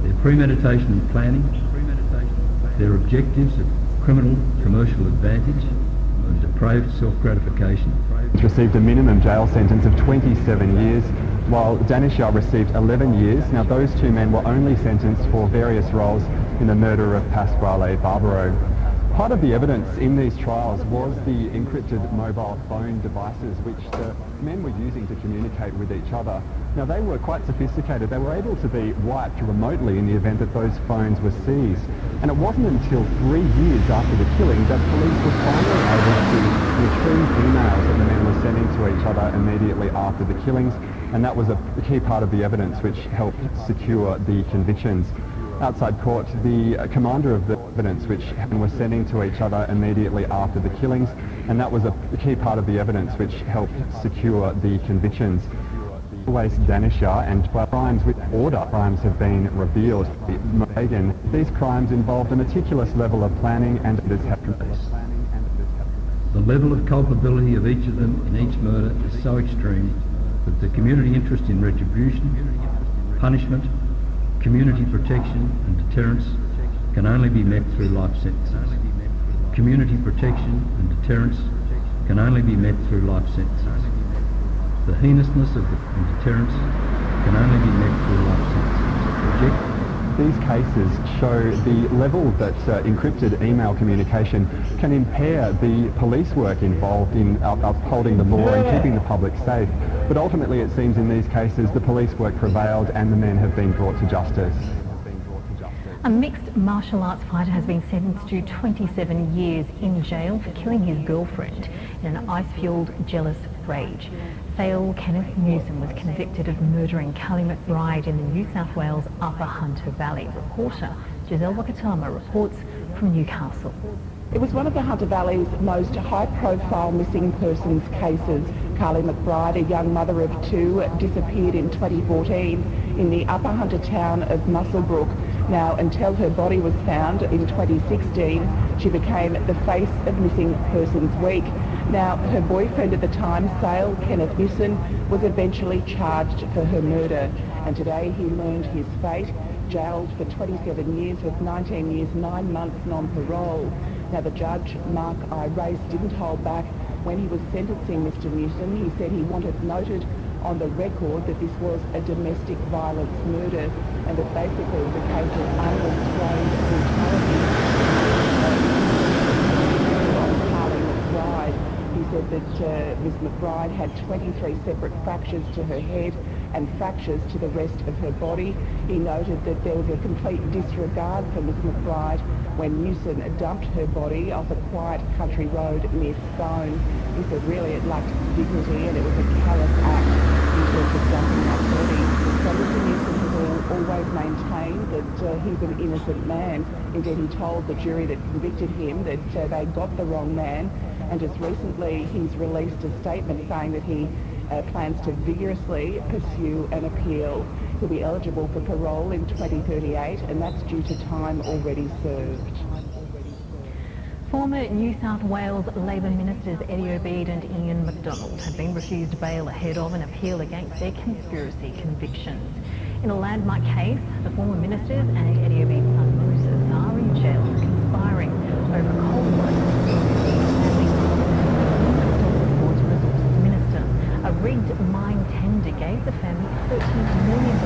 their premeditation and planning, their objectives of criminal commercial advantage and depraved self-gratification. Received a minimum jail sentence of 27 years, while Daneshah received 11 years. Now those two men were only sentenced for various roles in the murder of Pasquale Barbaro. Part of the evidence in these trials was the encrypted mobile phone devices which the men were using to communicate with each other. Now they were quite sophisticated. They were able to be wiped remotely in the event that those phones were seized. And it wasn't until 3 years after the killing that police were finally able to retrieve emails that the men were sending to each other immediately after the killings. And that was a key part of the evidence which helped secure the convictions. Outside court, the commander of the evidence which were sending to each other immediately after the killings, and that was a key part of the evidence which helped secure the convictions. Mirwais Daneshah and 12 crimes with order crimes have been revealed. Again, these crimes involved a meticulous level of planning and it has happened. The level of culpability of each of them in each murder is so extreme that the community interest in retribution, punishment, community protection and deterrence can only be met through life sentences. Community protection and deterrence can only be met through life sentences. The heinousness of the deterrence can only be met through life sentences. These cases show the level that encrypted email communication can impair the police work involved in upholding the law and keeping the public safe. But ultimately it seems in these cases the police work prevailed and the men have been brought to justice. A mixed martial arts fighter has been sentenced to 27 years in jail for killing his girlfriend in an ice-fueled jealous rage. Sale Kenneth Newsom was convicted of murdering Callie McBride in the New South Wales Upper Hunter Valley. Reporter Giselle Wakatama reports from Newcastle. It was one of the Hunter Valley's most high-profile missing persons cases. Callie McBride, a young mother of two, disappeared in 2014 in the Upper Hunter town of Muswellbrook. Now, until her body was found in 2016, she became the face of Missing Persons Week. Now, her boyfriend at the time, Sale Kenneth Newsom, was eventually charged for her murder. And today he learned his fate, jailed for 27 years with 19 years, 9 months non-parole. Now, the judge, Mark I. Race, didn't hold back when he was sentencing Mr. Newsom. He said he wanted noted on the record that this was a domestic violence murder and that basically it was a case of unrestrained brutality on Callie McBride. He said that Ms. McBride had 23 separate fractures to her head and fractures to the rest of her body. He noted that there was a complete disregard for Ms. McBride when Newsom dumped her body off a quiet country road near Stone. He said really it lacked dignity and it was a callous act in terms of dumping that body. So Mr. Newsom has always maintained that he's an innocent man. Indeed, he told the jury that convicted him that they got the wrong man, and just recently he's released a statement saying that he plans to vigorously pursue an appeal. He'll be eligible for parole in 2038, and that's due to time already served. Former New South Wales Labor Ministers Eddie Obeid and Ian McDonald have been refused bail ahead of an appeal against their conspiracy convictions. In a landmark case, the former ministers and Eddie Obeid's son Moses are in jail for conspiring over coal mining. A rigged mine tender gave the family $13 million.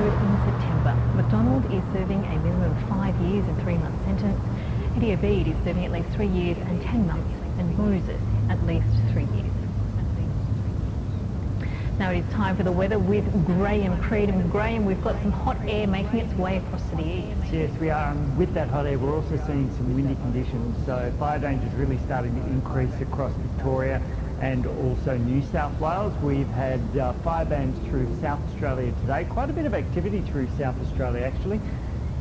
In September, McDonald is serving a minimum of 5 years and 3 month sentence. Eddie Obeid is serving at least 3 years and 10 months, and Moses at least 3 years. Now it is time for the weather with Graham Creed. And Graham, we've got some hot air making its way across to the east. Yes, we are. And with that hot air, we're also seeing some windy conditions. So fire danger is really starting to increase across Victoria and also New South Wales. We've had fire bans through South Australia today. Quite a bit of activity through South Australia, actually.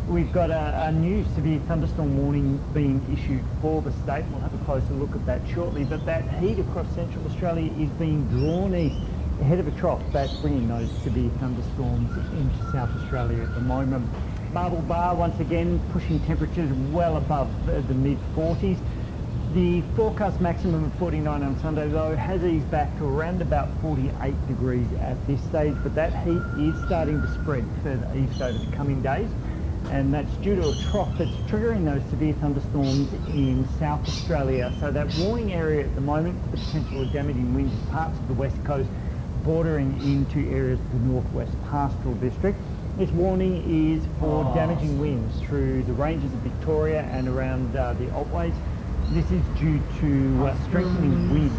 We've got a new severe thunderstorm warning being issued for the state. We'll have a closer look at that shortly. But that heat across Central Australia is being drawn east ahead of a trough that's bringing those severe thunderstorms into South Australia at the moment. Marble Bar once again pushing temperatures well above the mid-40s. The forecast maximum of 49 on Sunday though has eased back to around about 48 degrees at this stage, but that heat is starting to spread further east over the coming days, and that's due to a trough that's triggering those severe thunderstorms in South Australia. So that warning area at the moment for the potential of damaging winds in parts of the west coast bordering into areas of the northwest pastoral district. This warning is for damaging winds through the ranges of Victoria and around the Otways. This is due to strengthening winds,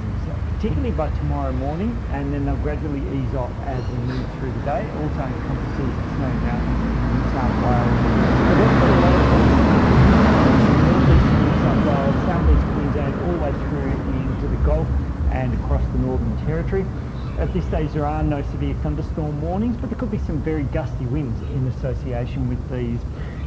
particularly by tomorrow morning, and then they'll gradually ease off as we move through the day. It also encompasses Snowy Mountains in South Wales. But there's been a lot of northeast New South Wales, southeast Queensland, all the way through into the Gulf and across the Northern Territory. At this stage there are no severe thunderstorm warnings, but there could be some very gusty winds in association with these.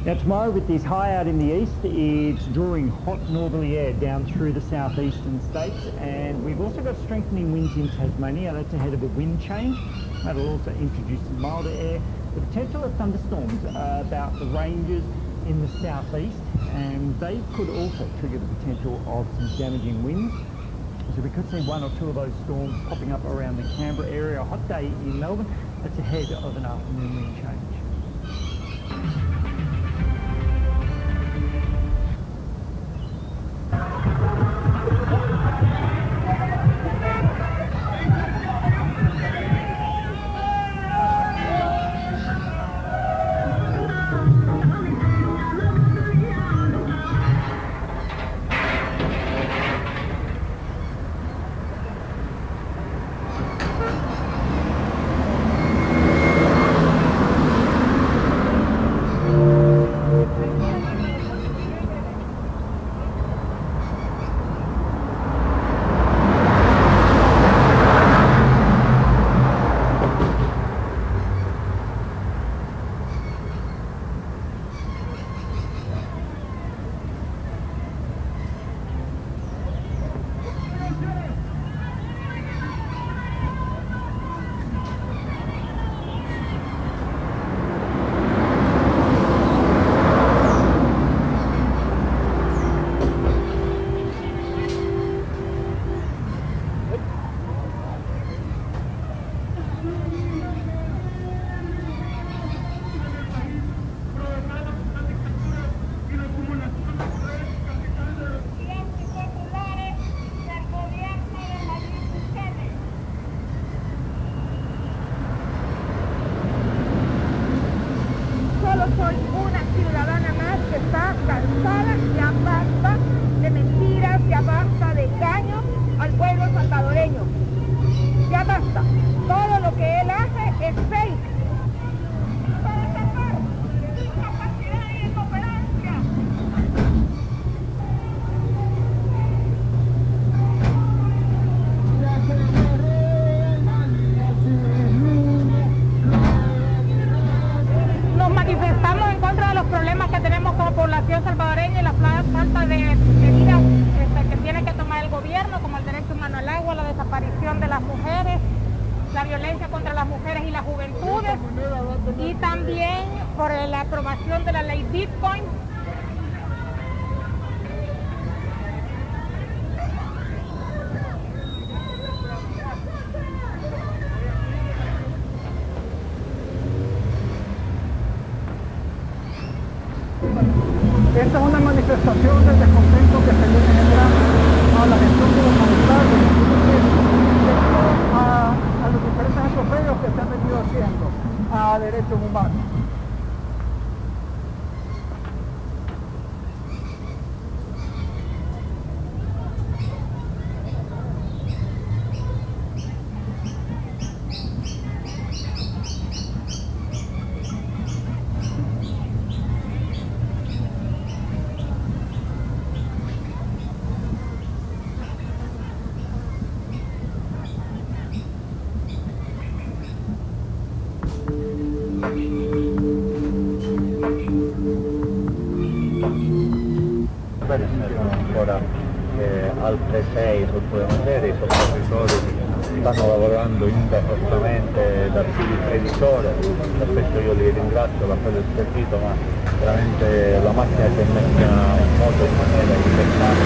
Now tomorrow, with this high out in the east, it's drawing hot northerly air down through the southeastern states, and we've also got strengthening winds in Tasmania. That's ahead of a wind change. That'll also introduce some milder air. The potential of thunderstorms about the ranges in the southeast, and they could also trigger the potential of some damaging winds. So we could see one or two of those storms popping up around the Canberra area. A hot day in Melbourne. That's ahead of an afternoon wind change. salvadoreño. Ya basta. Todo lo que él hace es fake. Nos manifestamos en contra de los problemas que tenemos como población salvadoreña y la falta de medidas que tiene que tomar el gobierno, como el derecho humano al agua, la desaparición de las mujeres, la violencia contra las mujeres y las juventudes, y también por la aprobación de la ley Bitcoin. Esta es una manifestación del descontento que se viene generando a la gestión de los magistrados debido a los diferentes atropellos que se han venido haciendo a derechos humanos. Ancora altre 6 sul quelle materie, i soppositori stanno lavorando ininterrottamente da più di 13 ore, per questo io li ringrazio per quello servito, ma veramente la macchina si è messa in moto in maniera importante.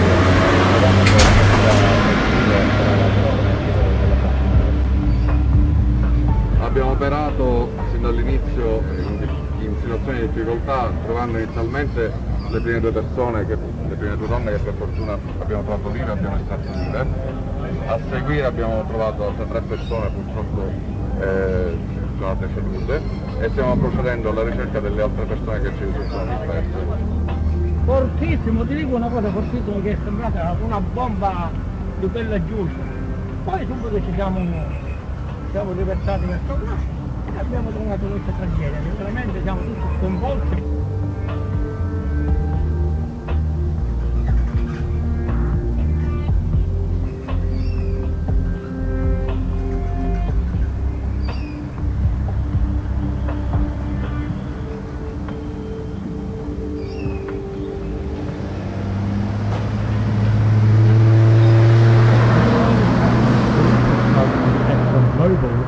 Abbiamo operato sin dall'inizio in situazioni di difficoltà, trovando inizialmente le prime due donne che per fortuna abbiamo trovato vive e abbiamo estratto vive. A seguire abbiamo trovato altre 3 persone, purtroppo sono decedute, e stiamo procedendo alla ricerca delle altre persone che ci risultano disperse. Fortissimo, ti dico una cosa fortissima che è sembrata una bomba di quella giusta. Poi subito ci siamo riversati verso qua e abbiamo trovato questa tragedia, veramente siamo tutti sconvolti.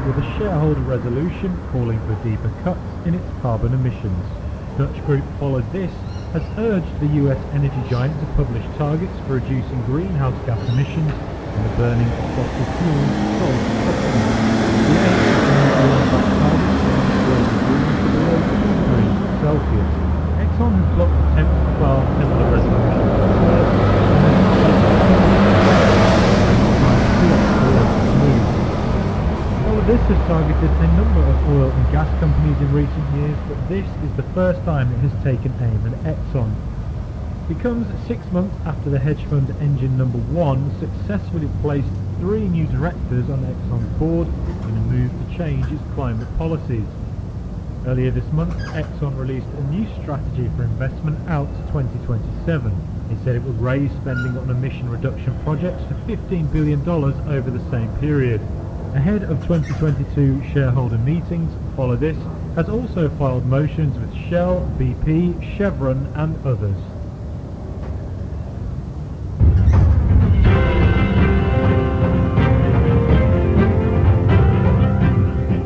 With a shareholder resolution calling for deeper cuts in its carbon emissions. Dutch Group followed this, has urged the US energy giant to publish targets for reducing greenhouse gas emissions and the burning of fossil fuels sold to customers. The aim is to meet targets for below 2 degrees Celsius. Exxon has blocked attempts to file similar resolutions. This has targeted a number of oil and gas companies in recent years, but this is the first time it has taken aim at Exxon. It comes 6 months after the hedge fund Engine No. 1 successfully placed 3 new directors on Exxon's board in a move to change its climate policies. Earlier this month, Exxon released a new strategy for investment out to 2027. It said it would raise spending on emission reduction projects to $15 billion over the same period. Ahead of 2022 shareholder meetings, Follow This has also filed motions with Shell, BP, Chevron and others.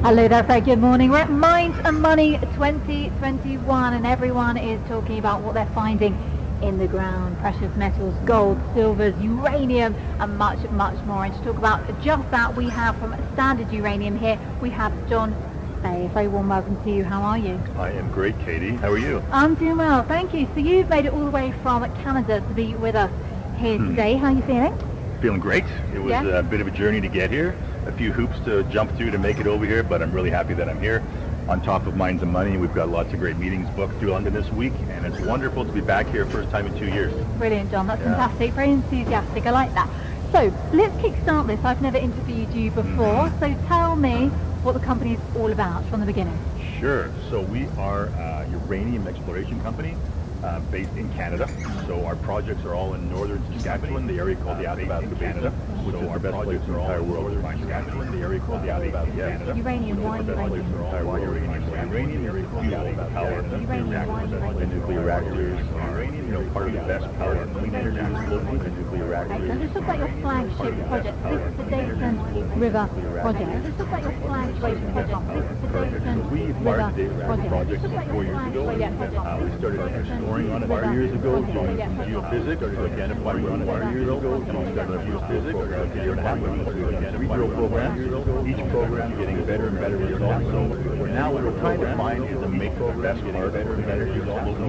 Hello there, very good morning. We're at Minds and Money 2021 and everyone is talking about what they're finding in the ground, precious metals, gold, silvers, uranium and much, much more. And to talk about just that, we have from Standard Uranium here, we have John Bay. A very warm welcome to you. How are you? I am great, Katie. How are you? I'm doing well, thank you. So you've made it all the way from Canada to be with us here today. How are you feeling? Feeling great. It was a bit of a journey to get here. A few hoops to jump through to make it over here, but I'm really happy that I'm here. On top of Minds and Money, we've got lots of great meetings booked through London this week, and it's wonderful to be back here first time in 2 years. Brilliant, John. That's fantastic. Very enthusiastic. I like that. So let's kickstart this. I've never interviewed you before, so tell me what the company is all about from the beginning. Sure. So we are a uranium exploration company based in Canada. So our projects are all in northern Saskatchewan, the area called the Athabasca Basin, which is the best place in the entire world to find Saskatchewan, the area called the Athabasca Basin. Uranium, why uranium? Uranium, fuel, power, nuclear reactors. The nuclear reactors are, part of the best power and clean energy globally. The nuclear reactors. Let's talk about your flagship project. This is the Davidson River Project. Let's talk about your flagship project. This is the Davidson We acquired the River Davidson project about 4 years ago. We started exploring on it 4 years ago, doing some geophysics to identify run 4 years ago, and we started geophysics a year and a half ago. We had 3 drill programs, each program getting better and better results. So now what we're trying to find is to make the best part better and better results.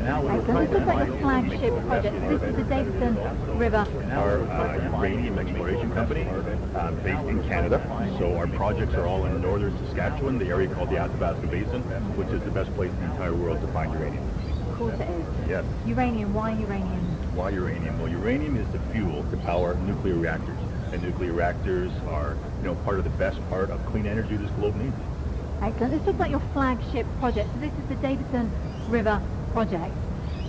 Now what we're trying to find is flagship project. This is the Davidson River. Our uranium exploration company based in Canada. So our projects are all in northern Saskatchewan, the area called the Athabasca Basin, which is the best place in the entire world to find uranium. Of course it is. Yes. Uranium, why uranium? Why uranium? Well, uranium is the fuel to power nuclear reactors. And nuclear reactors are, part of the best part of clean energy this globe needs. Excellent. Let's talk about your flagship project. So this is the Davidson River Project.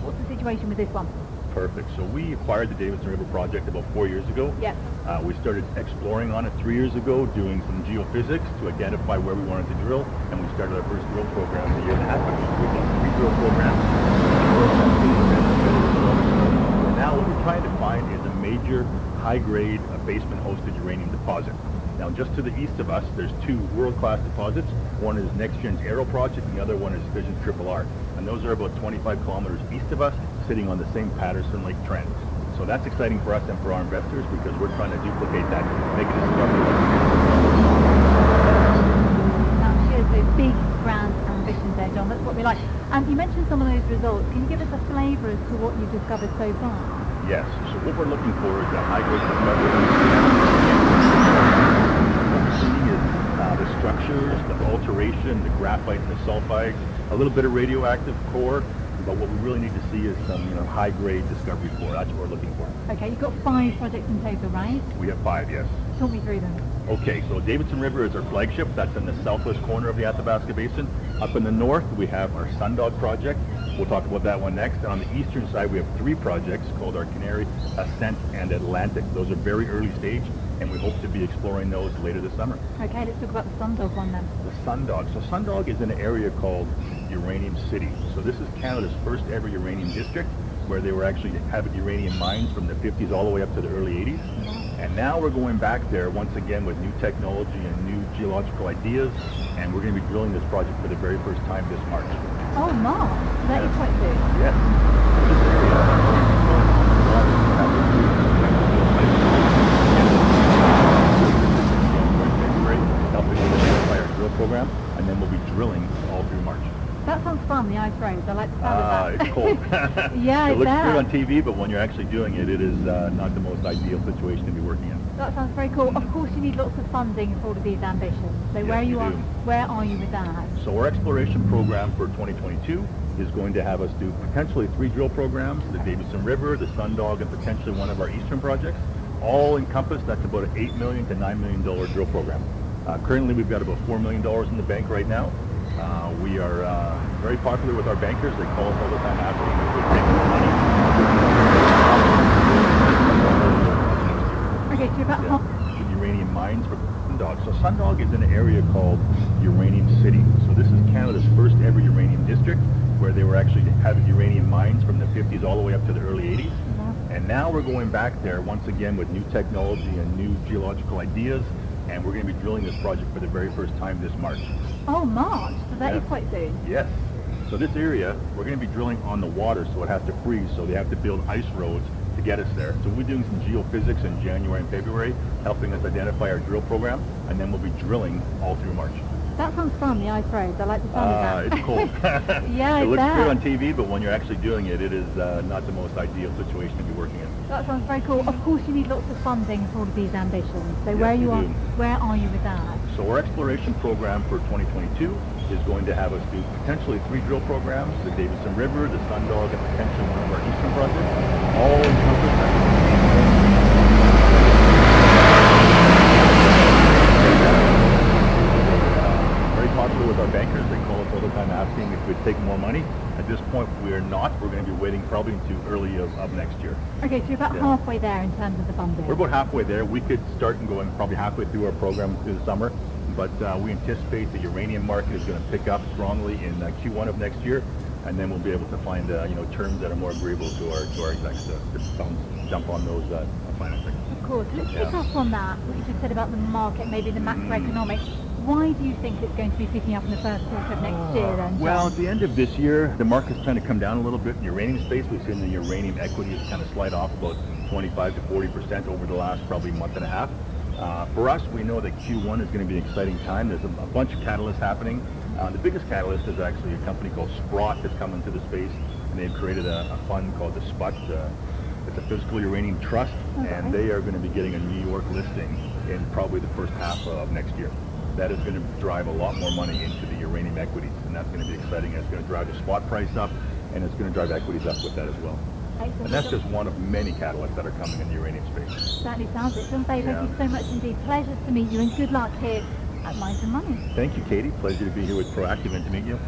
What's the situation with this one? Perfect. So we acquired the Davidson River Project about 4 years ago. Yes. We started exploring on it 3 years ago, doing some geophysics to identify where we wanted to drill, and we started our first drill program a year and a half ago. We've done 3 drill programs. Now what we're trying to find is a major high-grade basement-hosted uranium deposit. Now just to the east of us, there's 2 world-class deposits. One is NextGen's Arrow project, and the other one is Fission's Triple R. And those are about 25 kilometers east of us, sitting on the same Patterson Lake trend. So that's exciting for us and for our investors because we're trying to duplicate that, make it a discovery. Now, cheers, those big, grand ambitions there, John. That's what we like. You mentioned some of those results. Can you give us a flavour as to what you've discovered so far? Yes. So what we're looking for is a high-grade discovery. What we're seeing is the structures, the alteration, the graphite and the sulfides, a little bit of radioactive core. But what we really need to see is some, high-grade discovery core. That's what we're looking for. Okay, you've got 5 projects in total, right? We have 5, yes. Talk me through them. Okay, so Davidson River is our flagship. That's in the southwest corner of the Athabasca Basin. Up in the north, we have our Sundog project. We'll talk about that one next. And on the eastern side, we have 3 projects called our Canary, Ascent, and Atlantic. Those are very early stage, and we hope to be exploring those later this summer. Okay, let's talk about the Sundog one then. The Sundog. So Sundog is in an area called Uranium City. So this is Canada's first ever uranium district, where they were actually having uranium mines from the 50s all the way up to the early 80s. And now we're going back there once again with new technology and new geological ideas, and we're going to be drilling this project for the very first time this March. Oh, March. That is quite soon. Yes. Helping with the drill program, and then we'll be drilling all through March. That sounds fun, the ice rose. I like the sound of that. It's cold. Yeah, it looks bet. good on TV, but when you're actually doing it, it is not the most ideal situation to be working in. That sounds very cool. Of course, you need lots of funding for all of these ambitions. So Yes, where you are, do. where are you with that? So our exploration program for 2022 is going to have us do potentially 3 drill programs, the Davidson River, the Sundog, and potentially one of our eastern projects. All encompassed, that's about an $8 million to $9 million drill program. Currently, we've got about $4 million in the bank right now. We are very popular with our bankers. They call us all the time asking if we take Okay, more money. so about half. The uranium mines for Sundog. So Sundog is in an area called Uranium City. So this is Canada's first ever uranium district, where they were actually having uranium mines from the 50s all the way up to the early 80s. And now we're going back there once again with new technology and new geological ideas, and we're going to be drilling this project for the very first time this March. Oh, March. So that is Yes. quite soon. Yes. So this area, we're going to be drilling on the water, so it has to freeze, so they have to build ice roads to get us there. So we're doing some geophysics in January and February, helping us identify our drill program, and then we'll be drilling all through March. That sounds fun, the ice rose. I like the sound of that. It's cold. Yeah, it looks bet. good on TV, but when you're actually doing it, it is not the most ideal situation to be working in. That sounds very cool. Of course, you need lots of funding for all of these ambitions. So Yes, where we you are, do. where are you with that? So our exploration program for 2022 is going to have us do potentially 3 drill programs, the Davidson River, the Sundog, and potentially one of our eastern projects, all encompassed. at this point, we're not. We're going to be waiting probably into early of next year. Okay, so you're about halfway there in terms of the funding. We're about halfway there. We could start and going probably halfway through our program through the summer, but we anticipate the uranium market is going to pick up strongly in Q1 of next year, and then we'll be able to find terms that are more agreeable to our execs to jump on those financing. Of course. Let's pick up on that, what you just said about the market, maybe the macroeconomics. Why do you think it's going to be picking up in the first quarter of next year then? Well, at the end of this year, the market's kind of come down a little bit in the uranium space. We've seen the uranium equity has kind of slide off about 25 to 40% over the last probably month and a half. For us, we know that Q1 is going to be an exciting time. There's a bunch of catalysts happening. The biggest catalyst is actually a company called Sprott that's come into the space, and they've created a fund called the SPUT. It's a physical uranium trust, and they are going to be getting a New York listing in probably the first half of next year. That is going to drive a lot more money into the uranium equities, and that's going to be exciting. It's going to drive the spot price up, and it's going to drive equities up with that as well. And that's just one of many catalysts that are coming in the uranium space. Certainly sounds it. John Fay, thank you so much indeed. Pleasure to meet you, and good luck here at Mines and Money. Thank you, Katie. Pleasure to be here with Proactive and to meet you.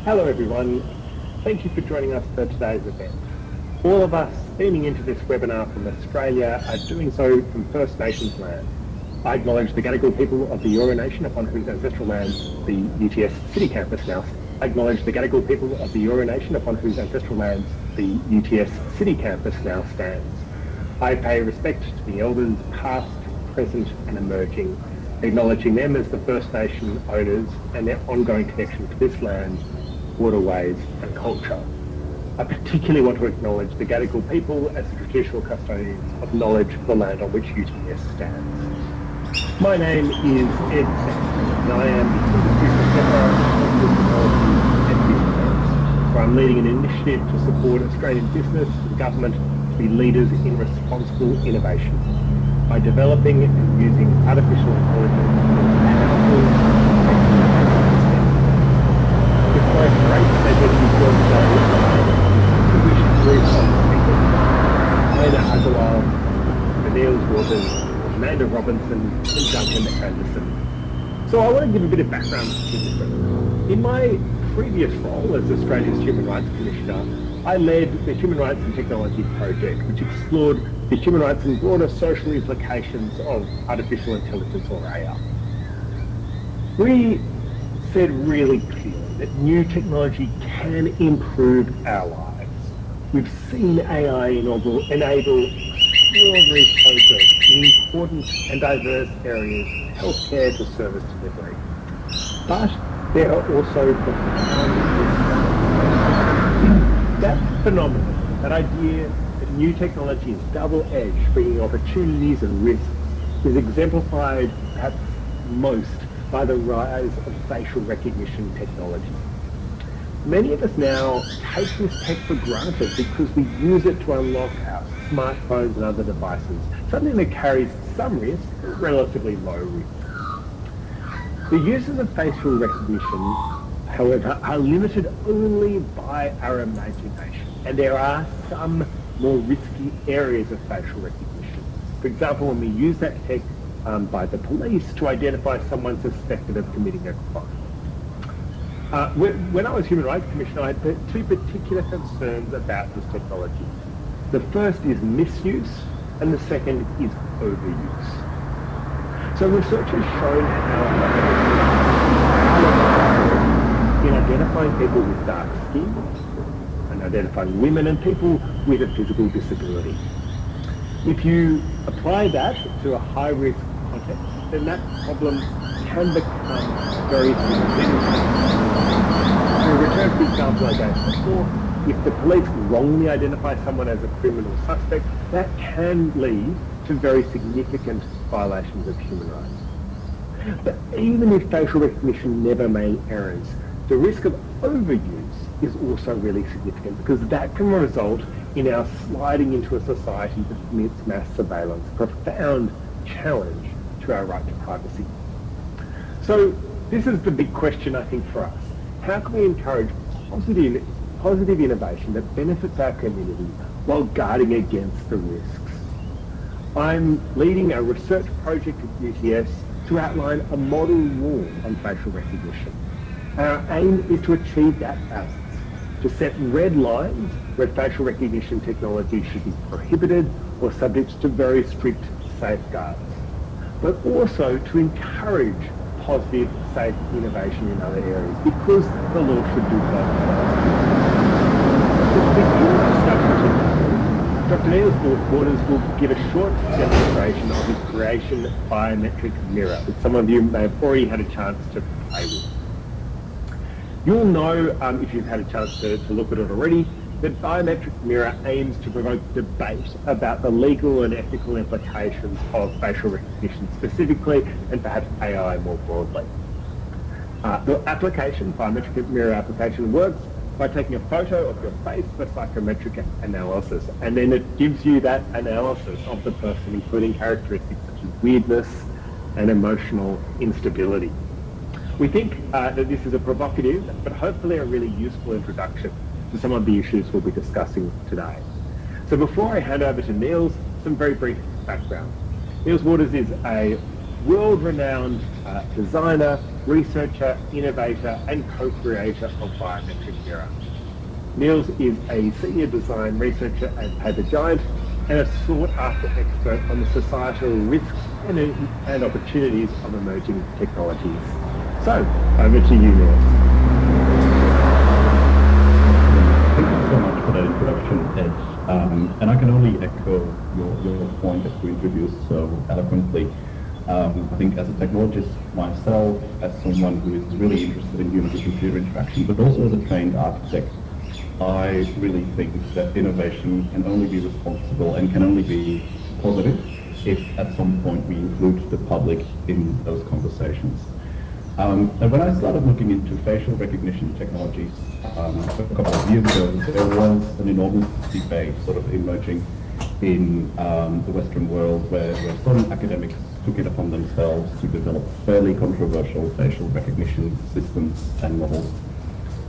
Hello everyone, thank you for joining us for today's event. All of us beaming into this webinar from Australia are doing so from First Nations land. I acknowledge the Gadigal people of the Eora Nation upon whose ancestral lands the UTS City Campus now stands. I acknowledge the Gadigal people of the Eora Nation upon whose ancestral lands the UTS City Campus now stands. I pay respect to the elders past, present and emerging, acknowledging them as the First Nation owners and their ongoing connection to this land, waterways and culture. I particularly want to acknowledge the Gadigal people as the traditional custodians of knowledge of the land on which UTS stands. My name is Ed Sampson and I am the Industry Professor of Technology and Business, where I'm leading an initiative to support Australian business and government to be leaders in responsible innovation by developing and using artificial intelligence as powerful It's my great pleasure to be joined today by distinguished group of speakers, Aina Agarwal, Vanille Warden, Amanda Robinson, and Duncan Anderson. So I want to give a bit of background to this webinar. In my previous role as Australia's Human Rights Commissioner, I led the Human Rights and Technology Project, which explored the human rights and broader social implications of artificial intelligence, or AI. We said really clearly that new technology can improve our lives. We've seen AI enable extraordinary progress in important and diverse areas of healthcare to service delivery. But there are also profound risks. That phenomenon, that idea that new technology is double-edged, bringing opportunities and risks, is exemplified perhaps most by the rise of facial recognition technology. Many of us now take this tech for granted because we use it to unlock our smartphones and other devices, something that carries some risk, but relatively low risk. The uses of facial recognition, however, are limited only by our imagination, and there are some more risky areas of facial recognition. For example, when we use that tech by the police to identify someone suspected of committing a crime. When I was Human Rights Commissioner, I had two particular concerns about this technology. The first is misuse, and the second is overuse. So research has shown how in identifying people with dark skin and identifying women and people with a physical disability. If you apply that to a high-risk context, then that problem can become very significant. To return to the example I gave before, if the police wrongly identify someone as a criminal suspect, that can lead to very significant violations of human rights. But even if facial recognition never made errors, the risk of overuse is also really significant because that can result in our sliding into a society that permits mass surveillance, a profound challenge to our right to privacy. So this is the big question, I think, for us. How can we encourage positive innovation that benefits our community while guarding against the risks? I'm leading a research project at UTS to outline a model law on facial recognition. Our aim is to achieve that balance, to set red lines where facial recognition technology should be prohibited or subject to very strict safeguards, but also to encourage positive, safe innovation in other areas because the law should do both. To begin the discussion today, Dr. Niels Waters will give a short demonstration of his creation biometric mirror, which some of you may have already had a chance to play with. You'll know, if you've had a chance to look at it already, that biometric mirror aims to provoke debate about the legal and ethical implications of facial recognition specifically, and perhaps AI more broadly. The application, biometric mirror application, works by taking a photo of your face for psychometric analysis, and then it gives you that analysis of the person, including characteristics such as weirdness and emotional instability. We think that this is a provocative, but hopefully a really useful introduction to some of the issues we'll be discussing today. So before I hand over to Niels, some very brief background. Niels Waters is a world-renowned designer, researcher, innovator, and co-creator of biometric mirror. Niels is a senior design researcher at Paper Giant and a sought-after expert on the societal risks and opportunities of emerging technologies. So, over to you, Niels. Thank you so much for that introduction, Ed. And I can only echo your point that you introduced so eloquently. I think as a technologist myself, as someone who is really interested in human-to-computer interaction, but also as a trained architect, I really think that innovation can only be responsible and can only be positive if at some point we include the public in those conversations. And when I started looking into facial recognition technologies a couple of years ago, there was an enormous debate sort of emerging in the Western world where some academics took it upon themselves to develop fairly controversial facial recognition systems and models.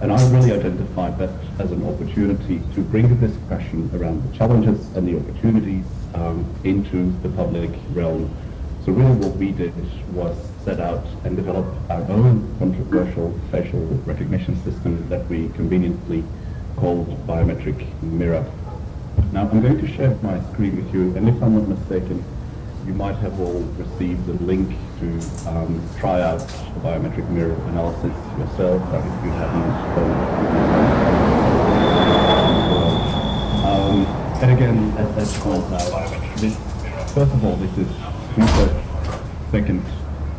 And I really identified that as an opportunity to bring the discussion around the challenges and the opportunities into the public realm. So really what we did was set out and develop our own controversial facial recognition system that we conveniently called biometric mirror. Now I'm going to share my screen with you, and if I'm not mistaken, you might have all received a link to try out the biometric mirror analysis yourself, if you haven't. And again, as called now, first of all, this is research. Second,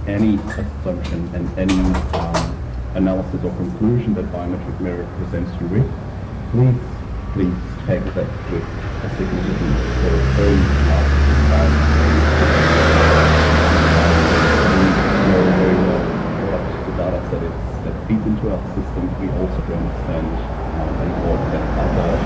any assumption and any analysis or conclusion that biometric mirror presents you with, please take that with a significant or very the data set that feeds into our system. We also understand and report that our data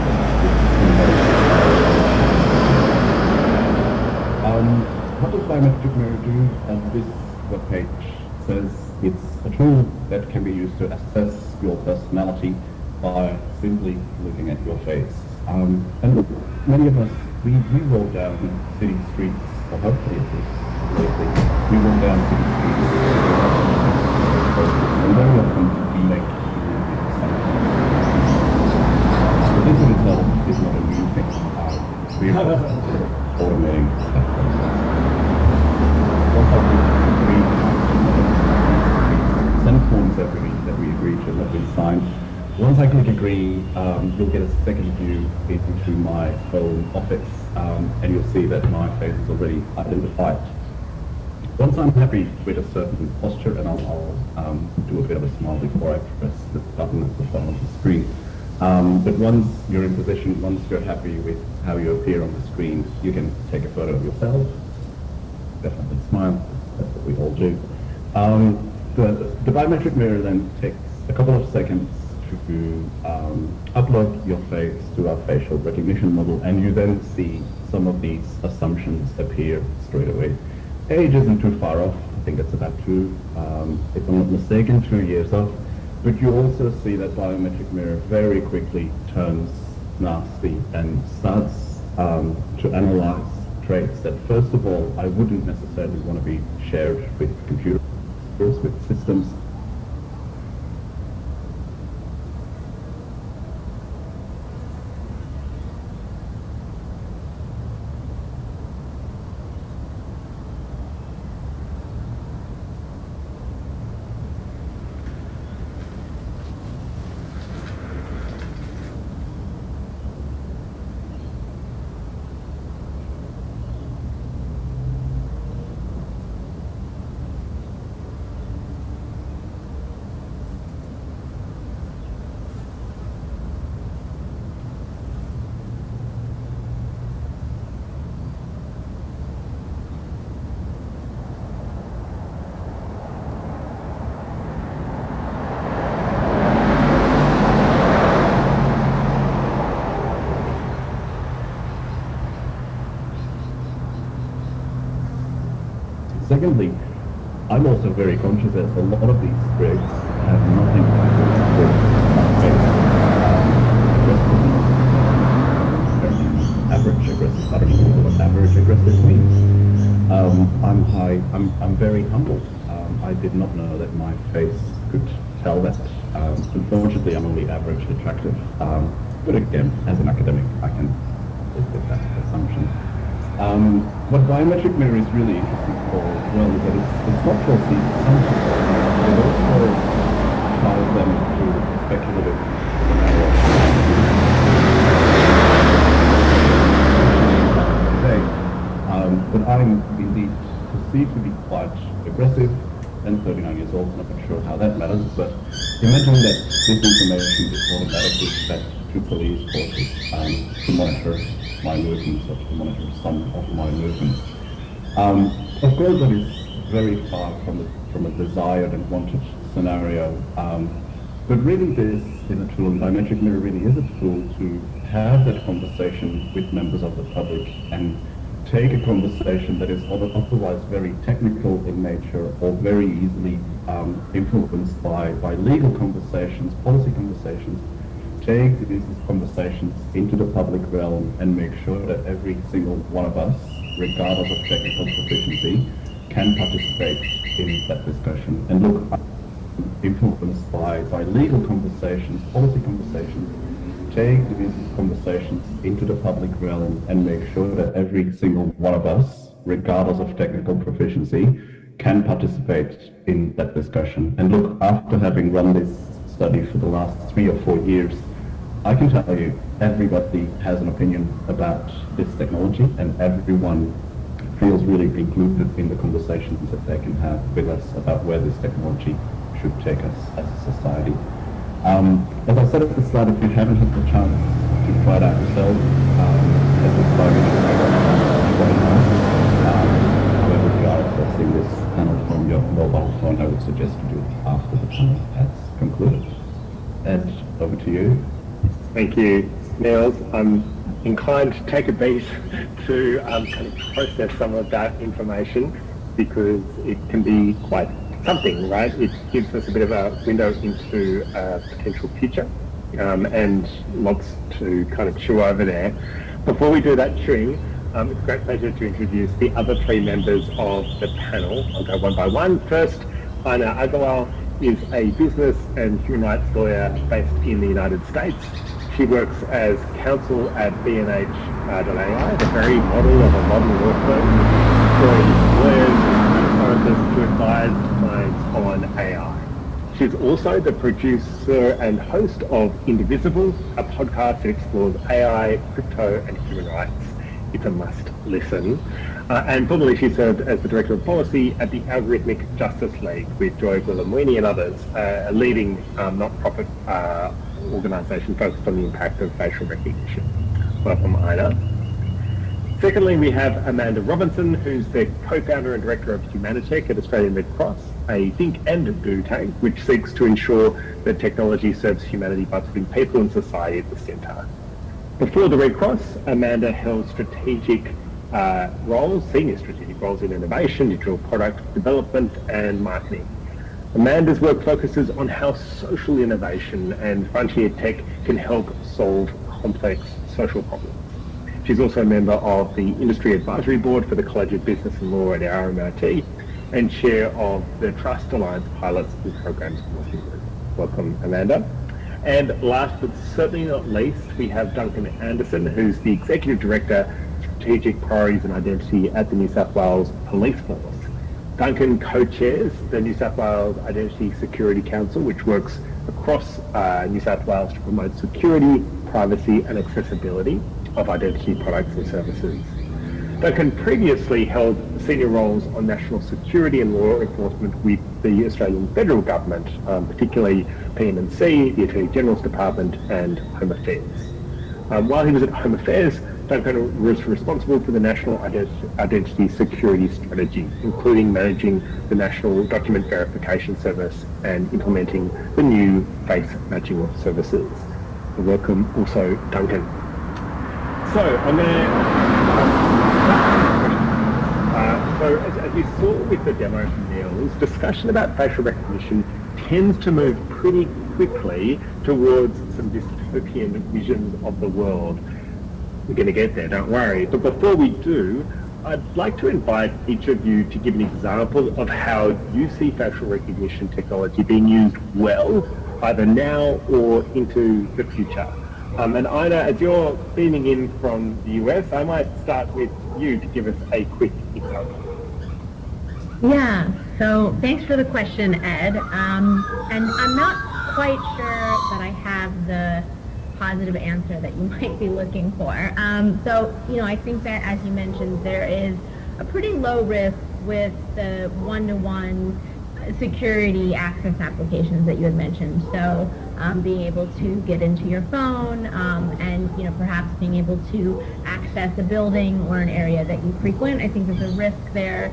what does biometric mirror do? As this webpage says, it's a tool that can be used to assess your personality by simply looking at your face. And look, many of us, we roll down city streets, or hopefully at least lately, we roll down city streets, and very often we make so this in itself is not a new thing. We are automating that process. What have we done? forms that we agreed to that we signed. Once I click agree, you'll get a second view into my home office, and you'll see that my face is already identified. Once I'm happy with a certain posture, and I'll do a bit of a smile before I press the button at the bottom of the screen. But once you're in position, once you're happy with how you appear on the screen, you can take a photo of yourself. Definitely smile. That's what we all do. The biometric mirror then takes a couple of seconds to upload your face to our facial recognition model, and you then see some of these assumptions appear straight away. Age isn't too far off. I think it's about if I'm not mistaken, 2 years off. But you also see that biometric mirror very quickly turns nasty and starts to analyze traits that, first of all, I wouldn't necessarily want to be shared with computers, with systems. Secondly, I'm also very conscious that a lot of these traits have nothing to do with average aggressive. I don't know what average aggressive means. I'm very humbled. I did not know that my face could tell that. Unfortunately, I'm only average attractive. But again, as an academic, I can live with that assumption. What biometric mirror is really interesting for as well is that it's not just these assumptions, it also ties them to speculative but I'm indeed perceived to be quite aggressive and 39 years old. I'm not sure how that matters, but imagine that this information is automatically fed to police forces to monitor my movements, or to monitor some of my movements. Of course, that is very far from a desired and wanted scenario. But really, this is a tool, and biometric mirror really is a tool to have that conversation with members of the public and take a conversation that is otherwise very technical in nature or very easily influenced by legal conversations, policy conversations. Take these conversations into the public realm and make sure that every single one of us, regardless of technical proficiency, can participate in that discussion. And look, influenced by legal conversations, policy conversations, take these conversations into the public realm and make sure that every single one of us, regardless of technical proficiency, can participate in that discussion. And look, after having run this study for the last 3 or 4 years, I can tell you everybody has an opinion about this technology, and everyone feels really included in the conversations that they can have with us about where this technology should take us as a society. As I said at the start, if you haven't had the chance to try it out yourself, at this time, however, if you are accessing this panel from your mobile phone, I would suggest you do it after the panel has concluded. Ed, over to you. Thank you, Niels. I'm inclined to take a beat to kind of process some of that information because it can be quite something, right? It gives us a bit of a window into a potential future and lots to kind of chew over there. Before we do that chewing, it's a great pleasure to introduce the other 3 members of the panel. I'll go one by one. First, Aina Agarwal is a business and human rights lawyer based in the United States. She works as counsel at B&H.AI, the very model of a modern law firm, employing lawyers and authorities to advise clients on AI. She She's also the producer and host of Indivisible, a podcast that explores AI, crypto and human rights. It's a must listen. And formerly she served as the Director of Policy at the Algorithmic Justice League with Joy Guillermoini and others, a leading not-profit organisation focused on the impact of facial recognition. Welcome, Ina. Secondly, we have Amanda Robinson, who's the co-founder and director of Humanitech at Australian Red Cross, a think and do tank which seeks to ensure that technology serves humanity by putting people and society at the centre. Before the Red Cross, Amanda held senior strategic roles in innovation, digital product development and marketing. Amanda's work focuses on how social innovation and frontier tech can help solve complex social problems. She's also a member of the Industry Advisory Board for the College of Business and Law at RMIT and chair of the Trust Alliance pilots and programs working group. Welcome, Amanda. And last but certainly not least, we have Duncan Anderson, who's the Executive Director, Strategic Priorities and Identity at the New South Wales Police Force. Duncan co-chairs the New South Wales Identity Security Council, which works across New South Wales to promote security, privacy and accessibility of identity products and services. Duncan previously held senior roles on national security and law enforcement with the Australian federal government, particularly PM&C, the Attorney General's Department and Home Affairs. While he was at Home Affairs, Duncan was responsible for the National Identity Security Strategy, including managing the National Document Verification Service and implementing the new face matching services. Welcome also, Duncan. So I'm going to so as you saw with the demo from Niels, discussion about facial recognition tends to move pretty quickly towards some dystopian visions of the world. We're going to get there, don't worry. But before we do, I'd like to invite each of you to give an example of how you see facial recognition technology being used well, either now or into the future. And Ina, as you're beaming in from the US, I might start with you to give us a quick example. Yeah, so thanks for the question, Ed. And I'm not quite sure that I have the positive answer that you might be looking for. So, I think that, as you mentioned, there is a pretty low risk with the one-to-one security access applications that you had mentioned. So being able to get into your phone and perhaps being able to access a building or an area that you frequent. I think that the risk there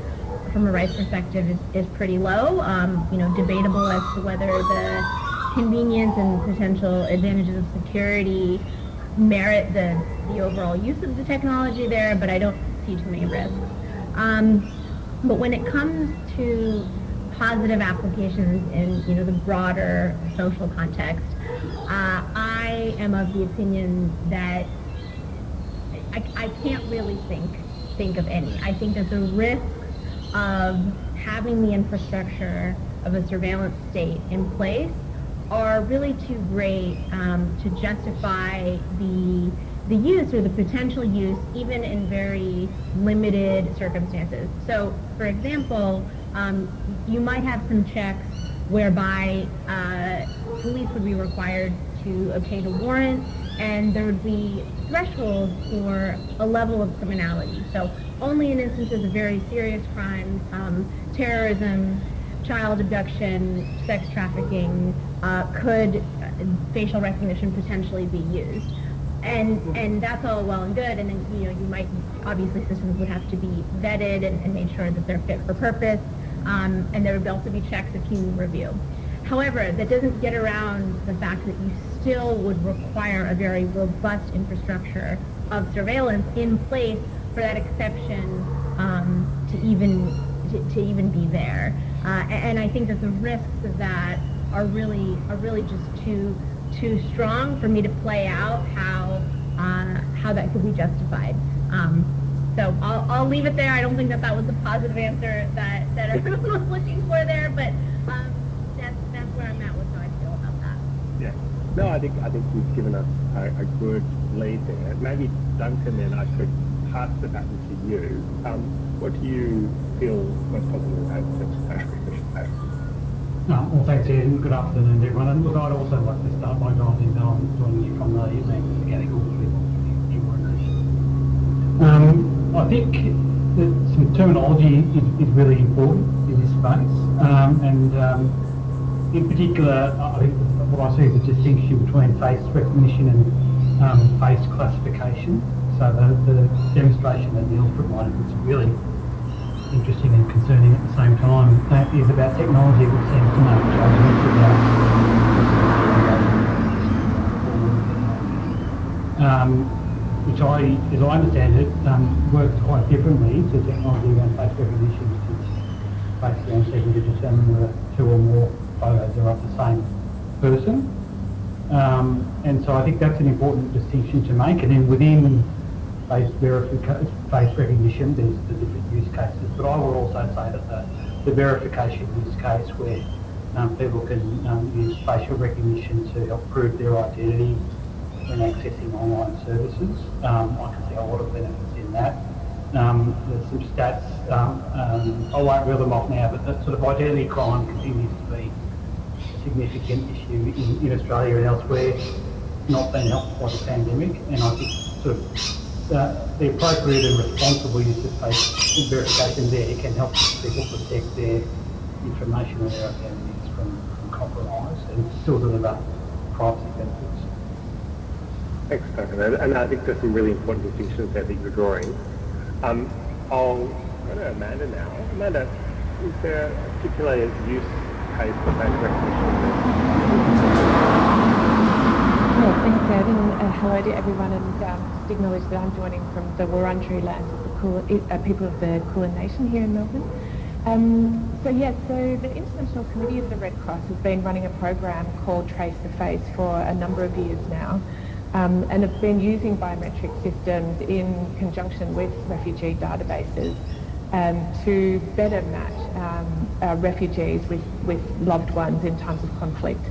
from a rights perspective is pretty low. Debatable as to whether the convenience and potential advantages of security merit the overall use of the technology there, but I don't see too many risks. But when it comes to positive applications in the broader social context, I am of the opinion that I can't really think of any. I think that the risks of having the infrastructure of a surveillance state in place are really too great to justify the use or the potential use even in very limited circumstances. So, for example, you might have some checks whereby police would be required to obtain a warrant, and there would be thresholds for a level of criminality. So only in instances of very serious crimes, terrorism, child abduction, sex trafficking, could facial recognition potentially be used. And that's all well and good, and then you might, obviously systems would have to be vetted and made sure that they're fit for purpose, and there would also be checks of human review. However, that doesn't get around the fact that you still would require a very robust infrastructure of surveillance in place for that exception to even be there. And I think that the risks of that are really just too strong for me to play out how that could be justified. So I'll leave it there. I don't think that was the positive answer that everyone was looking for there, but that's where I'm at with how I feel about that. Yeah. No, I think you've given us a good lead there. Maybe Duncan, then I could pass the baton to you. What do you feel most positive about in terms of facial recognition? Well, thanks, Ian. Good afternoon, everyone. And look, I'd also like to start by acknowledging that I'm joining you from the Gadigal I think that some terminology is really important in this space, and in particular, I think what I see is a distinction between face recognition and face classification. So the demonstration that Neil's provided was really interesting and concerning at the same time. That is about technology which seems to make judgments about which as I understand it, works quite differently to technology around face recognition, which is basically seeking to determine whether two or more photos are of the same person. And so I think that's an important distinction to make. And then within face recognition, there's the different use cases. But I would also say that the verification use case where people can use facial recognition to help prove their identity when accessing online services. I can see a lot of benefits in that. There's some stats, I won't reel them off now, but that sort of identity crime continues to be a significant issue in Australia and elsewhere, not being helped by the pandemic. And I think sort of the appropriate and responsible use of face verification there can help people protect their information or their identities from compromise and still deliver privacy benefits. Thanks, Duncan. And I think there's some really important distinctions there that you're drawing. I'll go to Amanda now. Amanda, is there a particular use case for face recognition? Yeah, thanks, Ed, and hello to everyone, and just acknowledge that I'm joining from the Wurundjeri land of the people of the Kulin Nation here in Melbourne. So the International Committee of the Red Cross has been running a program called Trace the Face for a number of years now. And have been using biometric systems in conjunction with refugee databases to better match refugees with loved ones in times of conflict.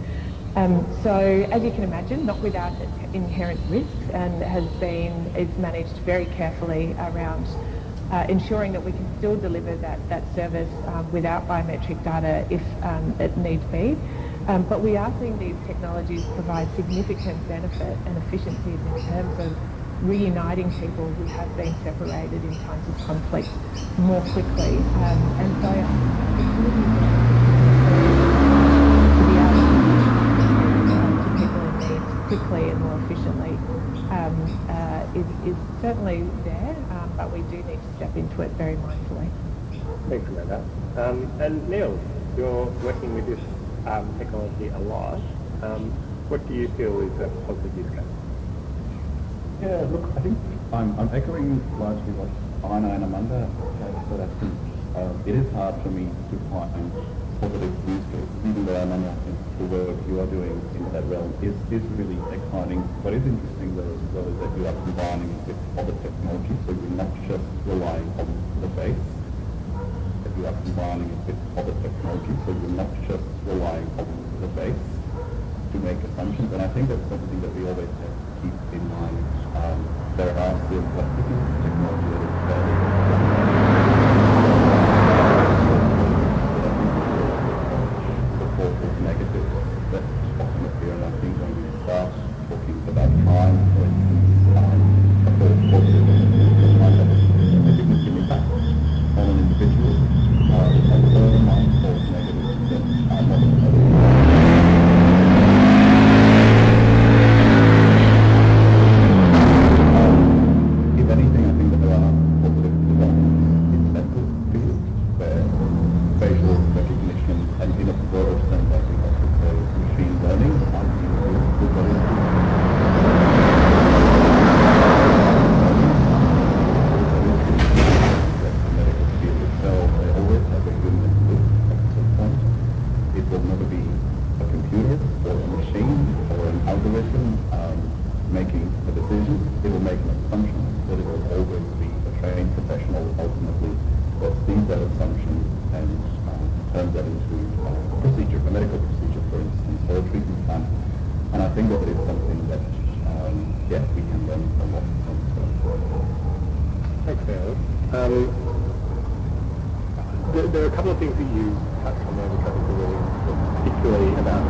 So as you can imagine, not without inherent risks, and is managed very carefully around ensuring that we can still deliver that service without biometric data if it needs be. But we are seeing these technologies provide significant benefit and efficiencies in terms of reuniting people who have been separated in times of conflict more quickly. And so to be able to people in need quickly and more efficiently is certainly there, but we do need to step into it very mindfully. Thanks, Amanda. And Neil, you're working with this technology a lot. What do you feel is a positive use case? Yeah, look, I think I'm echoing largely what Ina and Amanda said, so that it is hard for me to find positive use cases, even though Amanda, I think the work you are doing in that realm is really exciting. What is interesting though as well is that you are combining it with other technology, so you're not just relying on the face, you are combining it with other technology, so you're not just relying on the face to make assumptions, and I think that's something that we always have to keep in mind. There are still pieces of technology that is fairly supportive negatives that often appear, and I think when we start talking about crime, for instance, a false positive might have a significant impact on an individual. If anything, I think that there are positive developments in central fields where facial recognition and in a broader sense, I think I could say machine learning are being used to go into making a decision. It will make an assumption, but it will always be a trained professional ultimately that sees that assumption and turns that into a procedure, a medical procedure, for instance, or a treatment plan. And I think that is something that, we can learn a lot from. Thanks, Neil. There are a couple of things that you touched on there which I think are really important, particularly about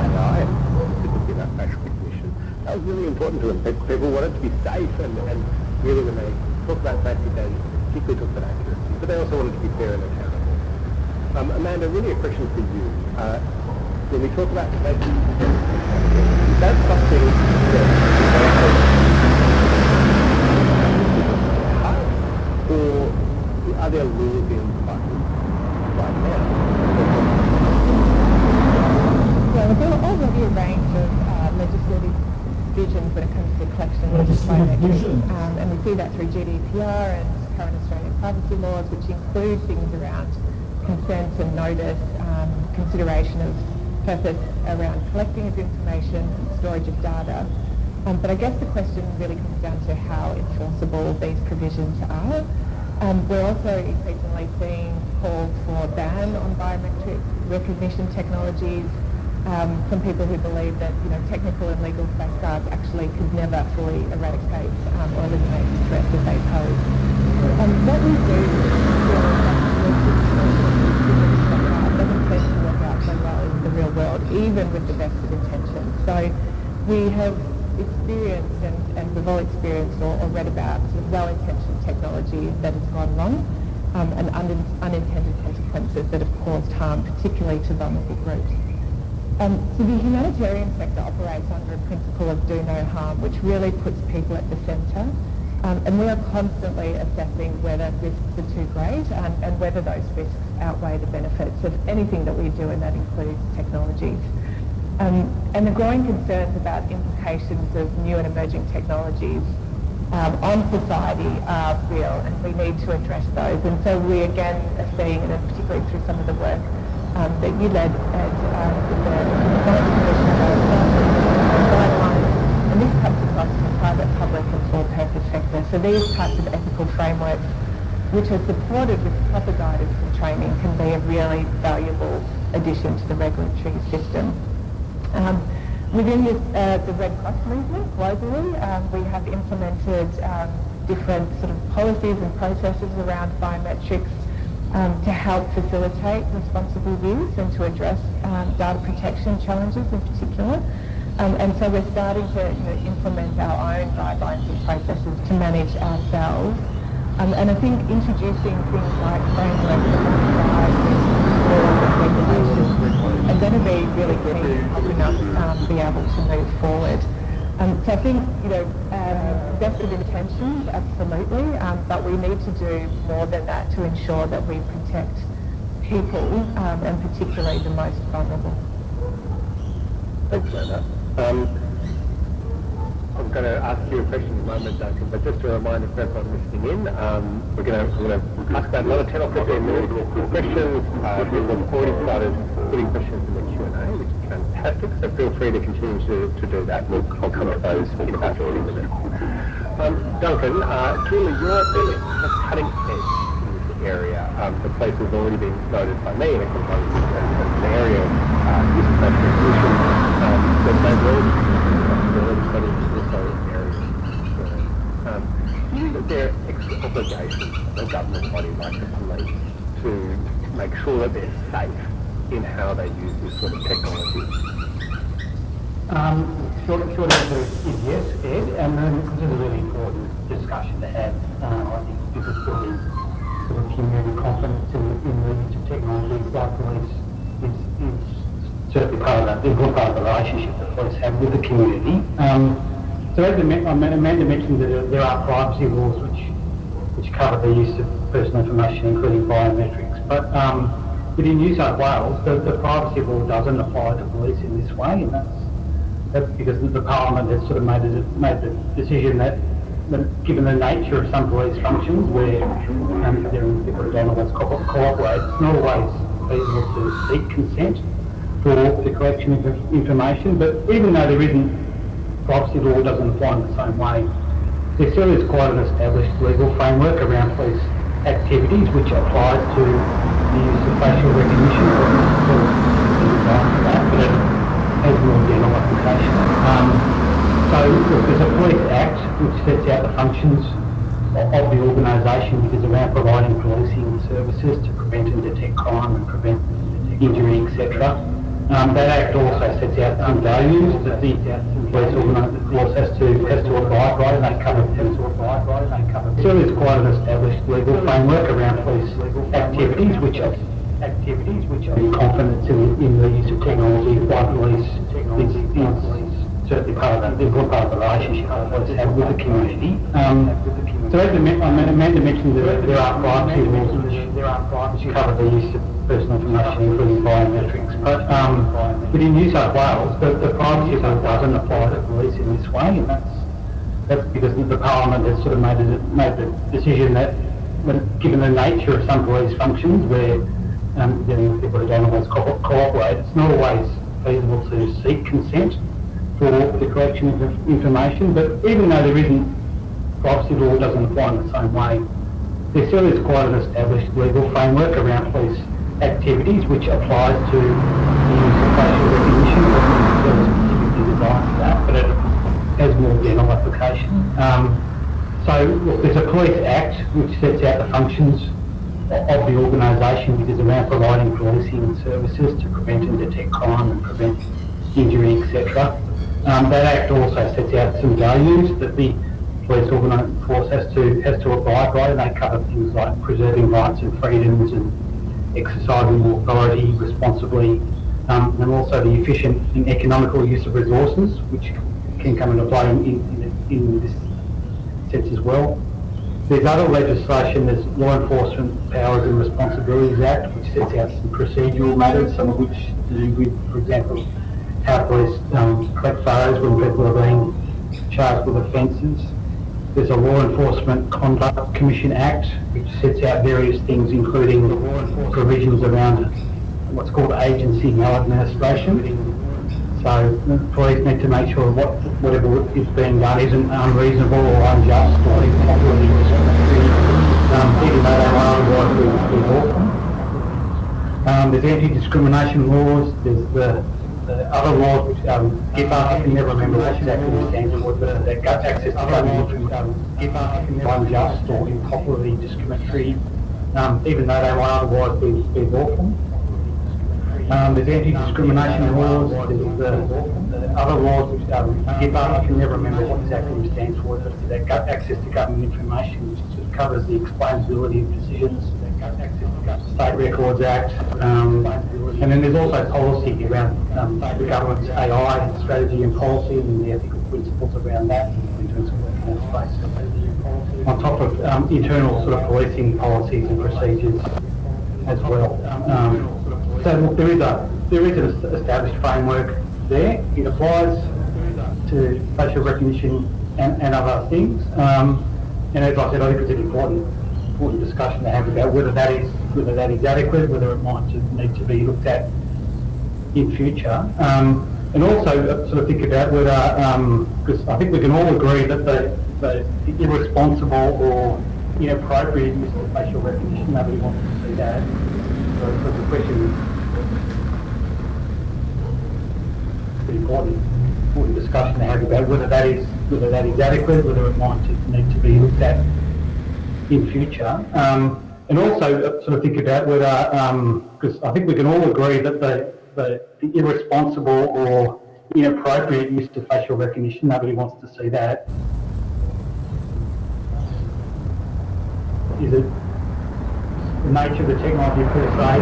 AI and specifically about facial recognition. That was really important to them. People wanted to be safe and really when they talk about safety, they particularly talk about accuracy, but they also wanted to be fair and accountable. Amanda, really a question for you. When we talk about safety, that's something that or are there laws in place right now? Well, there are already a range of legislative visions when it comes to the collection of biometrics, and we see that through GDPR and current Australian privacy laws, which include things around consent and notice, consideration of purpose around collecting of information and storage of data. But I guess the question really comes down to how enforceable these provisions are. We're also increasingly seeing calls for a ban on biometric recognition technologies from people who believe that technical and legal safeguards actually could never fully eradicate or eliminate the threat that they pose. What we do doesn't seem to work out so well in the real world, even with the best of intentions. So we have experienced and we've all experienced or read about sort of well-intentioned technology that has gone wrong and unintended consequences that have caused harm, particularly to vulnerable groups. So the humanitarian sector operates under a principle of do no harm, which really puts people at the centre. And we are constantly assessing whether risks are too great and whether those risks outweigh the benefits of anything that we do, and that includes technologies. And the growing concerns about implications of new and emerging technologies on society are real, and we need to address those. And so we again are seeing, and particularly through some of the work that you led at the Science Commission guidelines, and this cuts across the private, public and for-purpose sector. So these types of ethical frameworks, which are supported with proper guidance and training, can be a really valuable addition to the regulatory system. Within the Red Cross movement globally, we have implemented different sort of policies and processes around biometrics to help facilitate responsible use and to address data protection challenges in particular. And so we're starting to implement our own guidelines and processes to manage ourselves. And I think introducing things like frameworks and regulations are going to be really key to helping us be able to move forward. So I think, best of intentions, absolutely, but we need to do more than that to ensure that we protect people, and particularly the most vulnerable. Thanks, Amanda. I'm going to ask you a question in a moment, Duncan, but just a reminder for everyone listening in, I'm going to ask about another 10 or 15 minutes of questions. We've already started putting questions in the Q&A, which is fantastic, so feel free to continue to do that. I'll come to those in about 30 minutes. Duncan, clearly you're really a cutting edge in this area. The place has already been noted by me in a component as an area of use of facial recognition that they've already studied also areas of concern. Is there extra obligations of a government body like the police to make sure that they're safe in how they use this sort of technology? Short answer is yes, Ed, and this is a really important discussion to have. I think because building sort of community confidence in the use of technology like police is certainly part of that, a good part of the relationship that police have with the community. So as Amanda mentioned, that there are privacy laws which cover the use of personal information, including biometrics. But within New South Wales, the privacy law doesn't apply to police in this way, and that's because the Parliament has sort of made the decision that given the nature of some police functions where they're in different animals cooperate, it's not always feasible to seek consent for the collection of information. But even though there isn't, privacy law doesn't apply in the same way, there still is quite an established legal framework around police activities which applies to the use of facial recognition, but it has more general application. So look, there's a Police Act which sets out the functions of the organisation, which is around providing policing services to prevent and detect crime and prevent injury, etc. That Act also sets out some values that the police force has to abide by, and they cover So there's quite an established legal framework around police activities, which are confidence in the use of technology by police is certainly part of the important part of the relationship that police have with the community. So as Amanda mentioned, there are privacy laws which cover the use of personal information, including biometrics. But in New South Wales, the privacy law doesn't apply to police in this way, and that's because the Parliament has sort of made the decision that, given the nature of some police functions, where dealing with people who don't always cooperate, it's not always feasible to seek consent for the collection of information. But even though there isn't, privacy law doesn't apply in the same way, there still is quite an established legal framework around police activities which applies to the use of facial recognition. It's not specifically designed for that, but it has more general application. So look, there's a Police Act which sets out the functions of the organisation, which is around providing policing services to prevent and detect crime and prevent injury, etc. That Act also sets out some values that the police force has to abide by, and they cover things like preserving rights and freedoms and exercising authority responsibly, and also the efficient and economical use of resources, which can come into play in this sense as well. There's other legislation, there's Law Enforcement Powers and Responsibilities Act, which sets out some procedural matters, some of which to do with, for example, how police collect photos when people are being charged with offences. There's a Law Enforcement Conduct Commission Act, which sets out various things, including provisions around what's called agency maladministration. So the police need to make sure whatever is being done isn't unreasonable or unjust or improperly discriminatory, even though they might otherwise be lawful. There's anti-discrimination laws. There's the other laws which GIPA, I can never remember what exactly it stands for, but that got access to government from unjust or improperly discriminatory, even though they might otherwise be lawful. There's anti-discrimination laws. There's the other laws which GIPA, I can never remember what exactly it stands for, but that got access to government information, which sort of covers the explainability of decisions. State Records Act, and then there's also policy around the government's AI strategy and policy and the ethical principles around that in terms of working in that space. On top of internal sort of policing policies and procedures as well. So look, there is an established framework there. It applies to facial recognition and other things. And as I said, I think it's an important discussion to have about whether that is adequate, whether it might need to be looked at in future, and also sort of think about whether, because I think we can all agree that the irresponsible or inappropriate use of facial recognition, nobody wants to see that. So the question is an important discussion to have about whether that is adequate, whether it might need to be looked at in future, and also sort of think about whether, because I think we can all agree that the irresponsible or inappropriate use of facial recognition, nobody wants to see that. Is it the nature of the technology per se,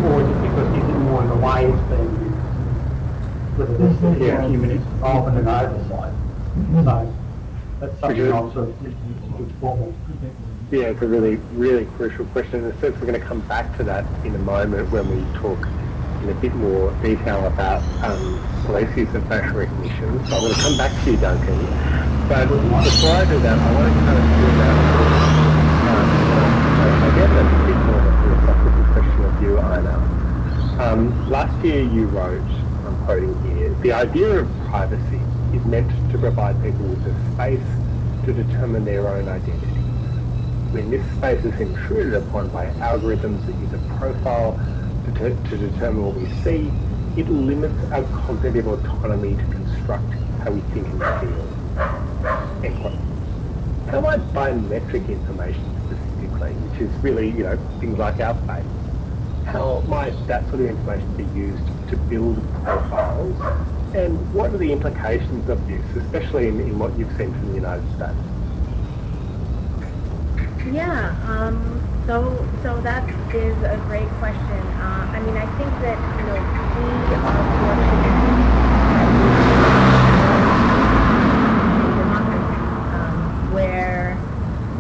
or is it because is it more in the way it's being used? Whether there's human involvement and oversight. So that's something also formal. Yeah, it's a really, really crucial question. In a sense, we're going to come back to that in a moment when we talk in a bit more detail about police use of facial recognition. So I'm going to come back to you, Duncan. But before I do that, I want to kind of do that. I guess that's a bit more of a philosophical question of you, Ina. Last year you wrote, I'm quoting here, the idea of privacy is meant to provide people with a space to determine their own identity. When this space is intruded upon by algorithms that use a profile to determine what we see, it limits our cognitive autonomy to construct how we think and feel. End quote. How might biometric information specifically, which is really, things like our face, how might that sort of information be used to build profiles? And what are the implications of this, especially in what you've seen from the United States? Yeah, so that is a great question. I mean, I think that, we are fortunate where,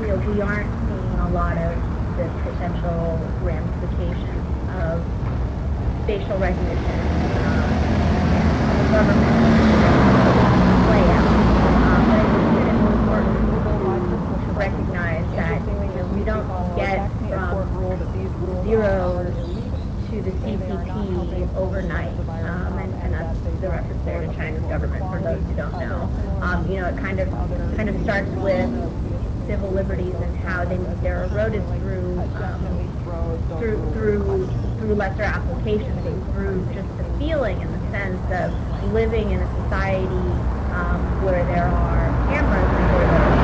we aren't seeing a lot of the potential ramifications of facial recognition and government play out. But I think that it's important to recognize that we don't get from zeros to the CCP overnight, and that's the reference there to China's government for those who don't know. It kind of starts with civil liberties and how they're eroded through lesser applications, through just the feeling and the sense of living in a society where there are cameras and where there are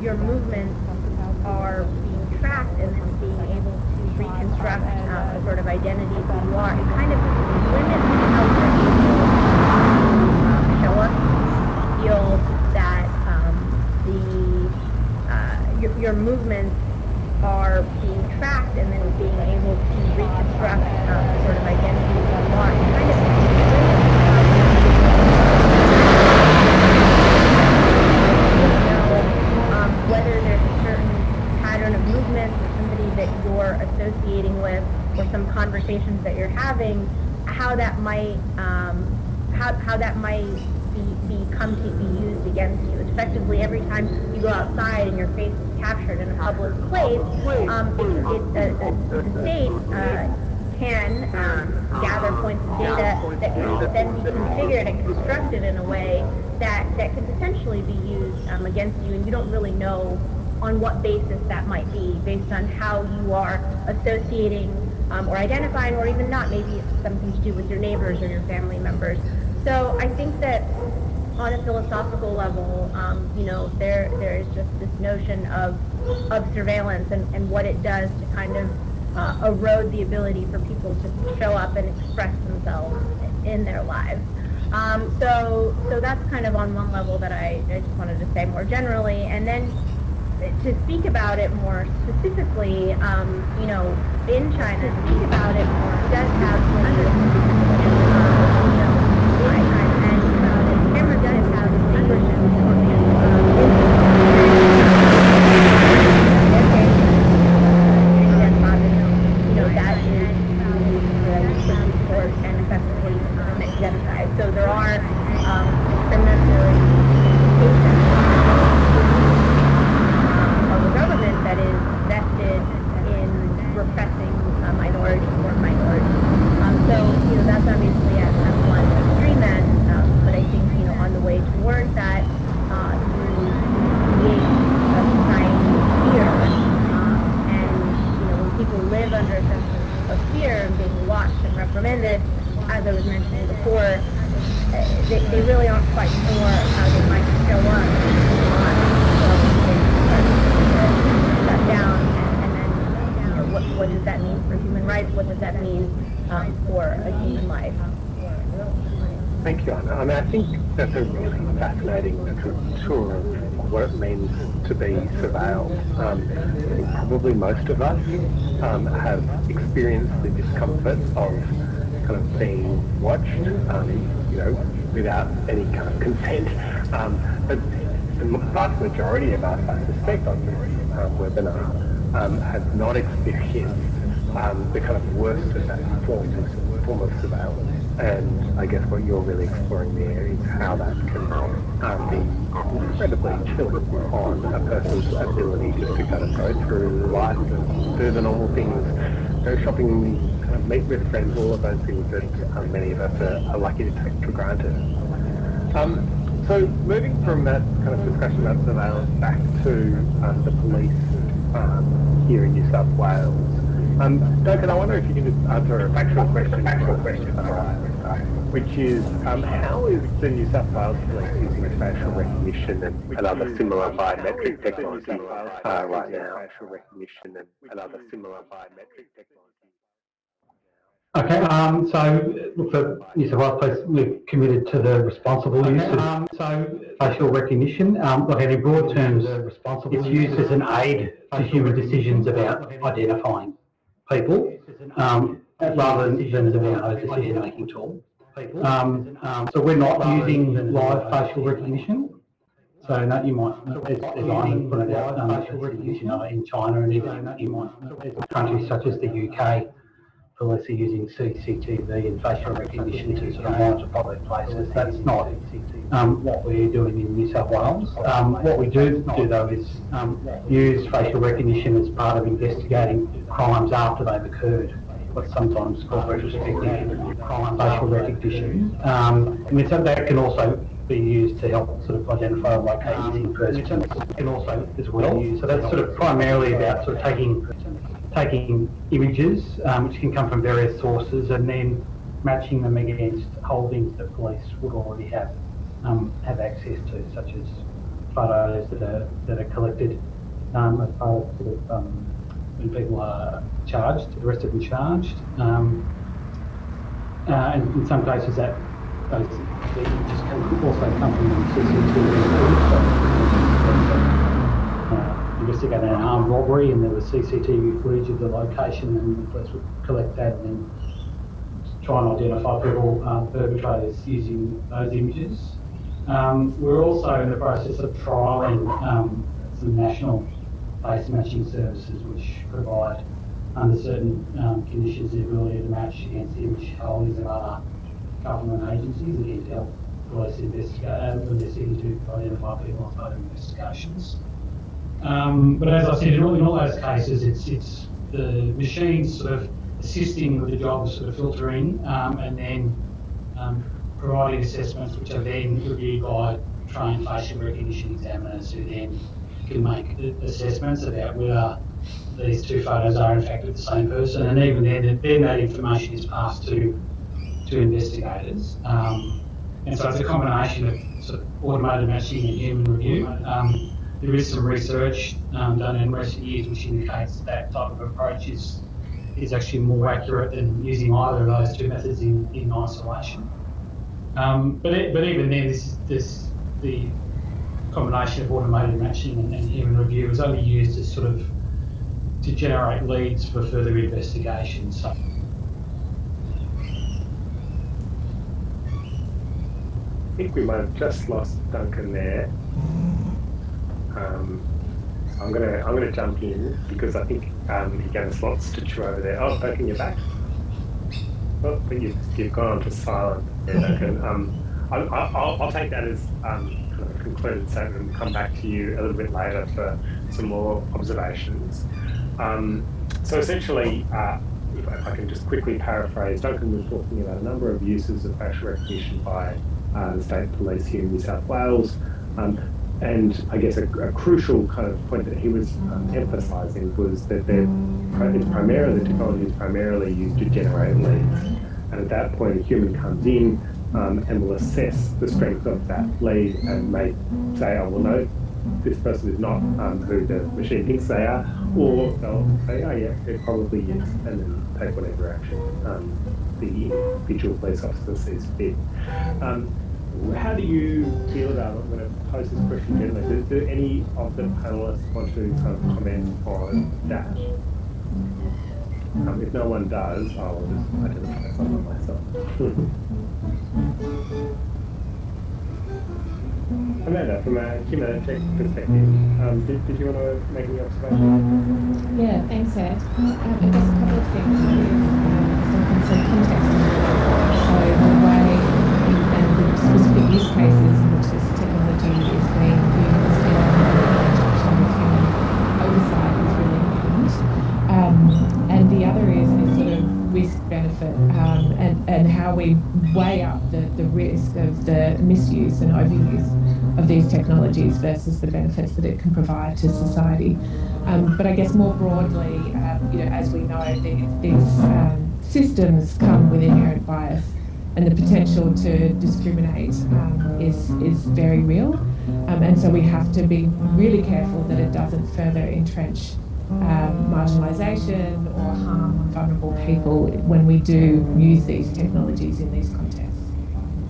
your movements are being tracked and then being able to reconstruct a sort of identity who you are. It kind of limits how you're able to show up, feel that your movements are being tracked and then being able to reconstruct a sort of identity who you are. It kind of whether there's a certain pattern of movements or somebody that you're associating with or some conversations that you're having, how that might come to be used against you. Effectively, every time you go outside and your face is captured in a public place, the state can gather points of data that can then be configured and constructed in a way that can potentially be used against you, and you don't really know on what basis that might be, based on how you are associating or identifying, or even not. Maybe it's something to do with your neighbors or your family members. So I think that on a philosophical level, there is just this notion of surveillance and what it does to kind of erode the ability for people to show up and express themselves in their lives. So that's kind of on one level that I just wanted to say more generally. And then to speak about it more specifically, in China, speak about it more does have and the camera does have distinguishing that is support and effectively genocide. So there are criminal implications of a government that is vested in repressing a minority or minorities. So that's obviously at one extreme end, but I think on the way towards that, you create a society of fear, and when people live under a sense of fear and being watched and reprimanded, as I was mentioning before, they really aren't quite sure how they might show up shut down, and then what does that mean for human rights? What does that mean for a human life? Thank you, Anna. I mean, I think that's a really fascinating tour of what it means to be surveilled. I think probably most of us have experienced the discomfort of kind of being watched, without any kind of consent. But the vast majority of us, I suspect, on this webinar have not experienced the kind of worst of that form of surveillance. And I guess what you're really exploring there is how that can be incredibly chilling on a person's ability just to kind of go through life and do the normal things, go shopping, kind of meet with friends, all of those things that many of us are lucky to take for granted. So moving from that kind of discussion about surveillance back to the police here in New South Wales. Duncan, I wonder if you can just answer a factual question, which is how is the New South Wales police using facial recognition and other similar biometric technology right now? Facial recognition and other similar biometric technology. Okay, so look, for New South Wales Police, we're committed to the responsible use of facial recognition. Look, in broad terms, it's used as an aid to human decisions about identifying people, rather than a decision-making tool. So we're not using live facial recognition. So no, you might, as I pointed out, facial recognition in China and even in countries such as the UK. Police are using CCTV and facial recognition to sort of monitor public places. That's not what we're doing in New South Wales. What we do though is use facial recognition as part of investigating crimes after they've occurred. What's sometimes called retrospective facial recognition. And so that can also be used to help sort of identify or locate missing persons. Can also as well. So that's sort of primarily about sort of taking images, which can come from various sources, and then matching them against holdings that police would already have access to, such as photos that are collected as part of sort of when people are charged, arrested and charged, and in some cases that those images can also come from CCTV. Investigating an armed robbery, and there was CCTV footage of the location, and the police would collect that and then try and identify people, perpetrators, using those images. We're also in the process of trialling some national face matching services which provide, under certain conditions, the ability to match against image holdings of other government agencies, again to help police investigate when they're seeking to identify people on photo investigations. But as I said, in all those cases, it's the machines sort of assisting with the job of sort of filtering and then providing assessments which are then reviewed by trained facial recognition examiners who then can make assessments about whether these two photos are in fact of the same person, and even then that information is passed to investigators. And so it's a combination of sort of automated matching and human review. There is some research done in recent years which indicates that type of approach is actually more accurate than using either of those two methods in isolation. But even then, the combination of automated matching and human review is only used as sort of to generate leads for further investigation. So. I think we might have just lost Duncan there. I'm gonna jump in because I think he gave us lots to chew over there. Oh, Duncan, you're back. Oh, but you've gone on to silent there, Duncan. I'll take that as kind of a concluded statement and come back to you a little bit later for some more observations. So essentially, if I can just quickly paraphrase, Duncan was talking about a number of uses of facial recognition by the state police here in New South Wales. And I guess a crucial kind of point that he was emphasising was that the technology is primarily used to generate leads. And at that point, a human comes in and will assess the strength of that lead and may say, oh, well, no, this person is not who the machine thinks they are, or they'll say, oh, yeah, it probably is, and then take whatever action the individual police officer sees fit. How do you feel about it? I'm going to pose this question generally. Do any of the panelists want to kind of comment on that? If no one does, I'll just identify something myself. Amanda, from a humanitarian perspective, did you want to make any observations? Yeah, thanks, Ed. I guess a couple of things. Some context. So the way and the specific use cases in which this technology is being used in human oversight is really important. And the other is sort of risk benefit and how we weigh up the the risk of the misuse and overuse of these technologies versus the benefits that it can provide to society. But I guess more broadly, as we know, these systems come with inherent bias, and the potential to discriminate is very real. And so we have to be really careful that it doesn't further entrench marginalisation or harm vulnerable people when we do use these technologies in these contexts.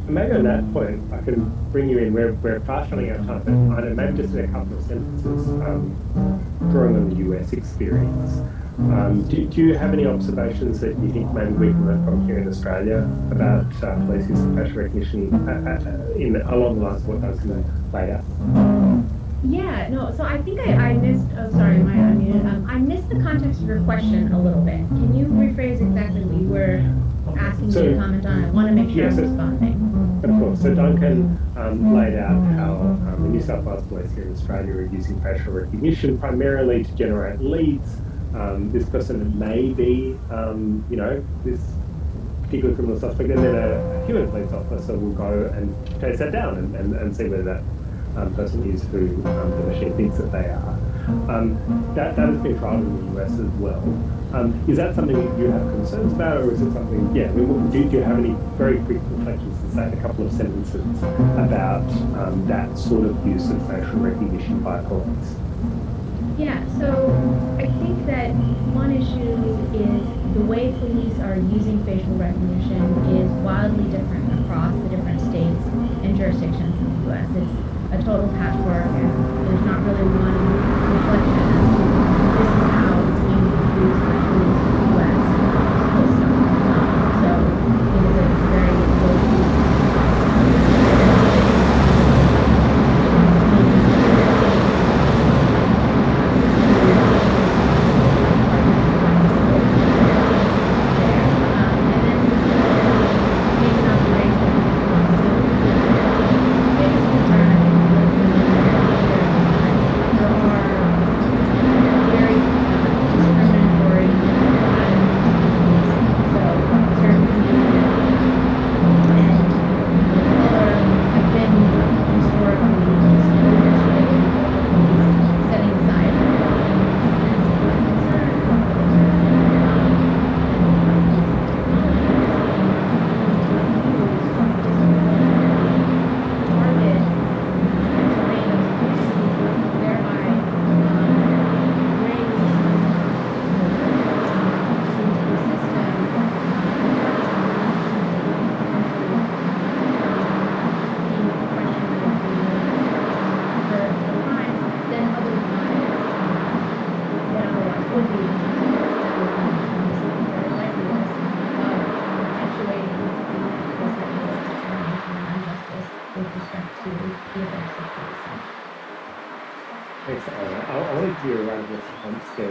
And maybe on that point, I can bring you in. We're fast running out of time, but I know maybe just in a couple of sentences, drawing on the US experience. Do you have any observations that you think maybe we can learn from here in Australia about police use of facial recognition along the lines of what Duncan laid out? Yeah, no, so I think I missed, oh sorry, my unmuted. I missed the context of your question a little bit. Can you rephrase exactly what you were asking me to comment on? I want to make sure I'm responding. Of course. So Duncan laid out how the New South Wales Police here in Australia are using facial recognition primarily to generate leads. This person may be, this particular criminal suspect, and then a human police officer will go and chase that down and see whether that person is who the machine thinks that they are. That has been trialled in the US as well. Is that something that you have concerns about, or is it something, do you have any very quick reflections to say in a couple of sentences about that sort of use of facial recognition by police? Yeah, so I think that one issue is the way police are using facial recognition is wildly different across the different states and jurisdictions in the US. It's a total patchwork, and there's not really one reflection as to this is how it's being used by police in the US. So it is a very low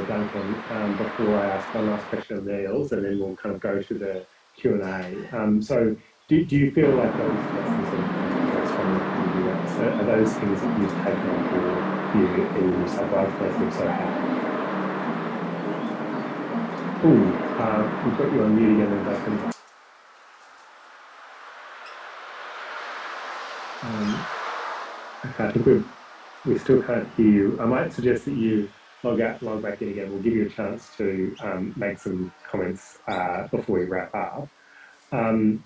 Duncan, before I ask one last question of Niels, and then we'll kind of go to the Q&A. So do you feel like those lessons from the US, are those things that you've taken on board here in New South Wales Police, if so how? We've got you on mute again, Duncan. Okay, I think we still can't hear you. I might suggest that you log back in again. We'll give you a chance to make some comments before we wrap up. I'm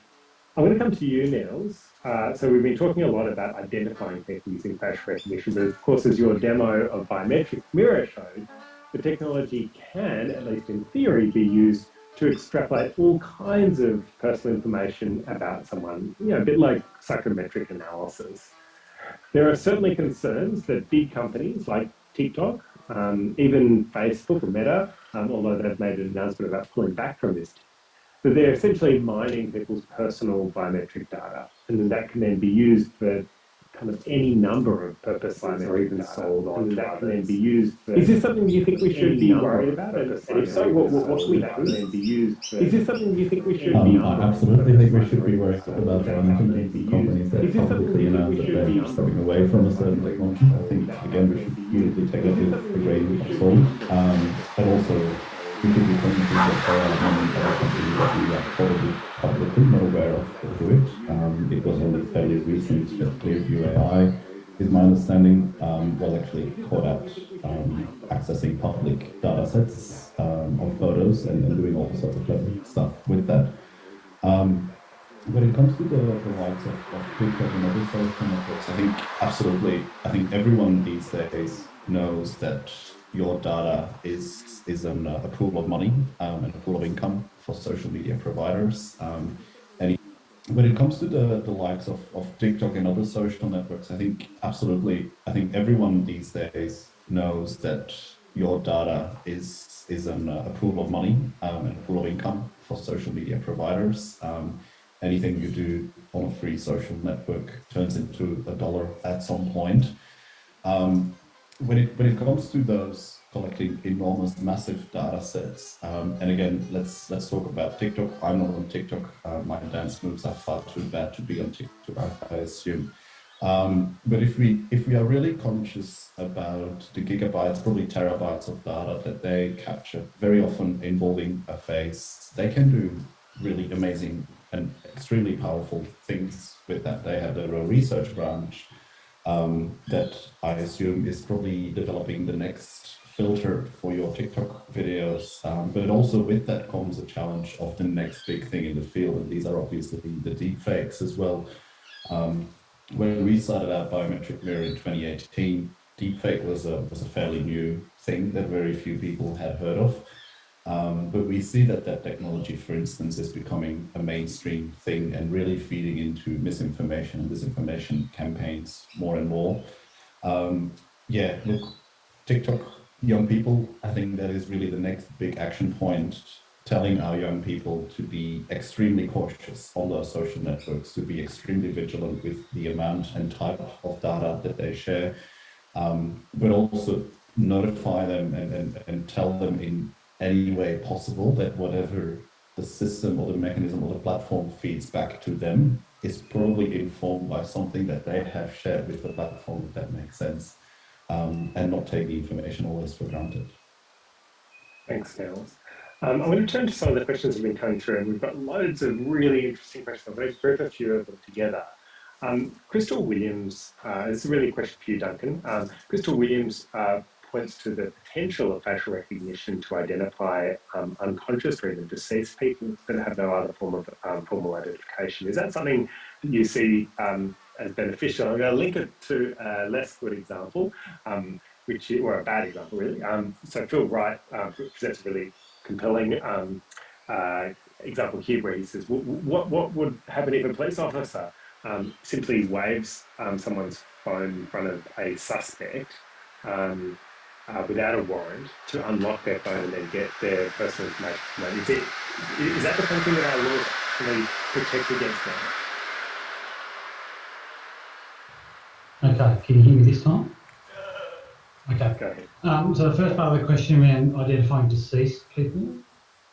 going to come to you, Niels. So we've been talking a lot about identifying people using facial recognition, but of course, as your demo of biometric mirror showed, the technology can, at least in theory, be used to extrapolate all kinds of personal information about someone, a bit like psychometric analysis. There are certainly concerns that big companies like TikTok, even Facebook or Meta, although they've made an announcement about pulling back from this, but they're essentially mining people's personal biometric data, and that can then be used for kind of any number of purposes, or even sold on to that can then be used for. Is this something you think we should be worried about? And if so, what can we then be used for? Is this something you think we should be? I absolutely think we should be worried about companies that publicly announce that they're stepping away from a certain technology. I think, again, we should use the technology with a grain of salt, but also we should be conscious that there are many other companies that we are probably publicly not aware of that do it. It actually caught out accessing public data sets of photos and doing all sorts of clever stuff with that. When it comes to the likes of TikTok and other social networks, I think everyone these days knows that your data is a pool of money and a pool of income for social media providers. And when it comes to the likes of TikTok and other social networks, I think everyone these days knows that your data is a pool of money and a pool of income for social media providers. Anything you do on a free social network turns into $1 at some point. When it comes to those collecting enormous, massive data sets, and again, let's talk about TikTok. I'm not on TikTok. My dance moves are far too bad to be on TikTok, I assume. But if we are really conscious about the gigabytes, probably terabytes of data that they capture, very often involving a face, they can do really amazing and extremely powerful things with that. They have their own research branch that I assume is probably developing the next filter for your TikTok videos. But also with that comes a challenge of the next big thing in the field, and these are obviously the deepfakes as well. When we started out Biometric Mirror in 2018, deepfake was a fairly new thing that very few people had heard of. But we see that technology, for instance, is becoming a mainstream thing and really feeding into misinformation and disinformation campaigns more and more. Look, TikTok, young people, I think that is really the next big action point, telling our young people to be extremely cautious on those social networks, to be extremely vigilant with the amount and type of data that they share, but also notify them and tell them in any way possible that whatever the system or the mechanism or the platform feeds back to them is probably informed by something that they have shared with the platform, if that makes sense, and not take the information always for granted. Thanks, Nels. I'm going to turn to some of the questions that have been coming through, and we've got loads of really interesting questions. I'm going to group a few of them together. Crystal Williams, this is really a question for you, Duncan. Crystal Williams points to the potential of facial recognition to identify unconscious or even deceased people that have no other form of formal identification. Is that something that you see as beneficial? I'm going to link it to a less good example, or a bad example, really. So Phil Wright presents a really compelling example here where he says, what would happen if a police officer simply waves someone's phone in front of a suspect without a warrant to unlock their phone and then get their personal information? Is that the kind of thing that our laws actually protect against now? Okay, can you hear me this time? Okay. Go ahead. So the first part of the question around identifying deceased people,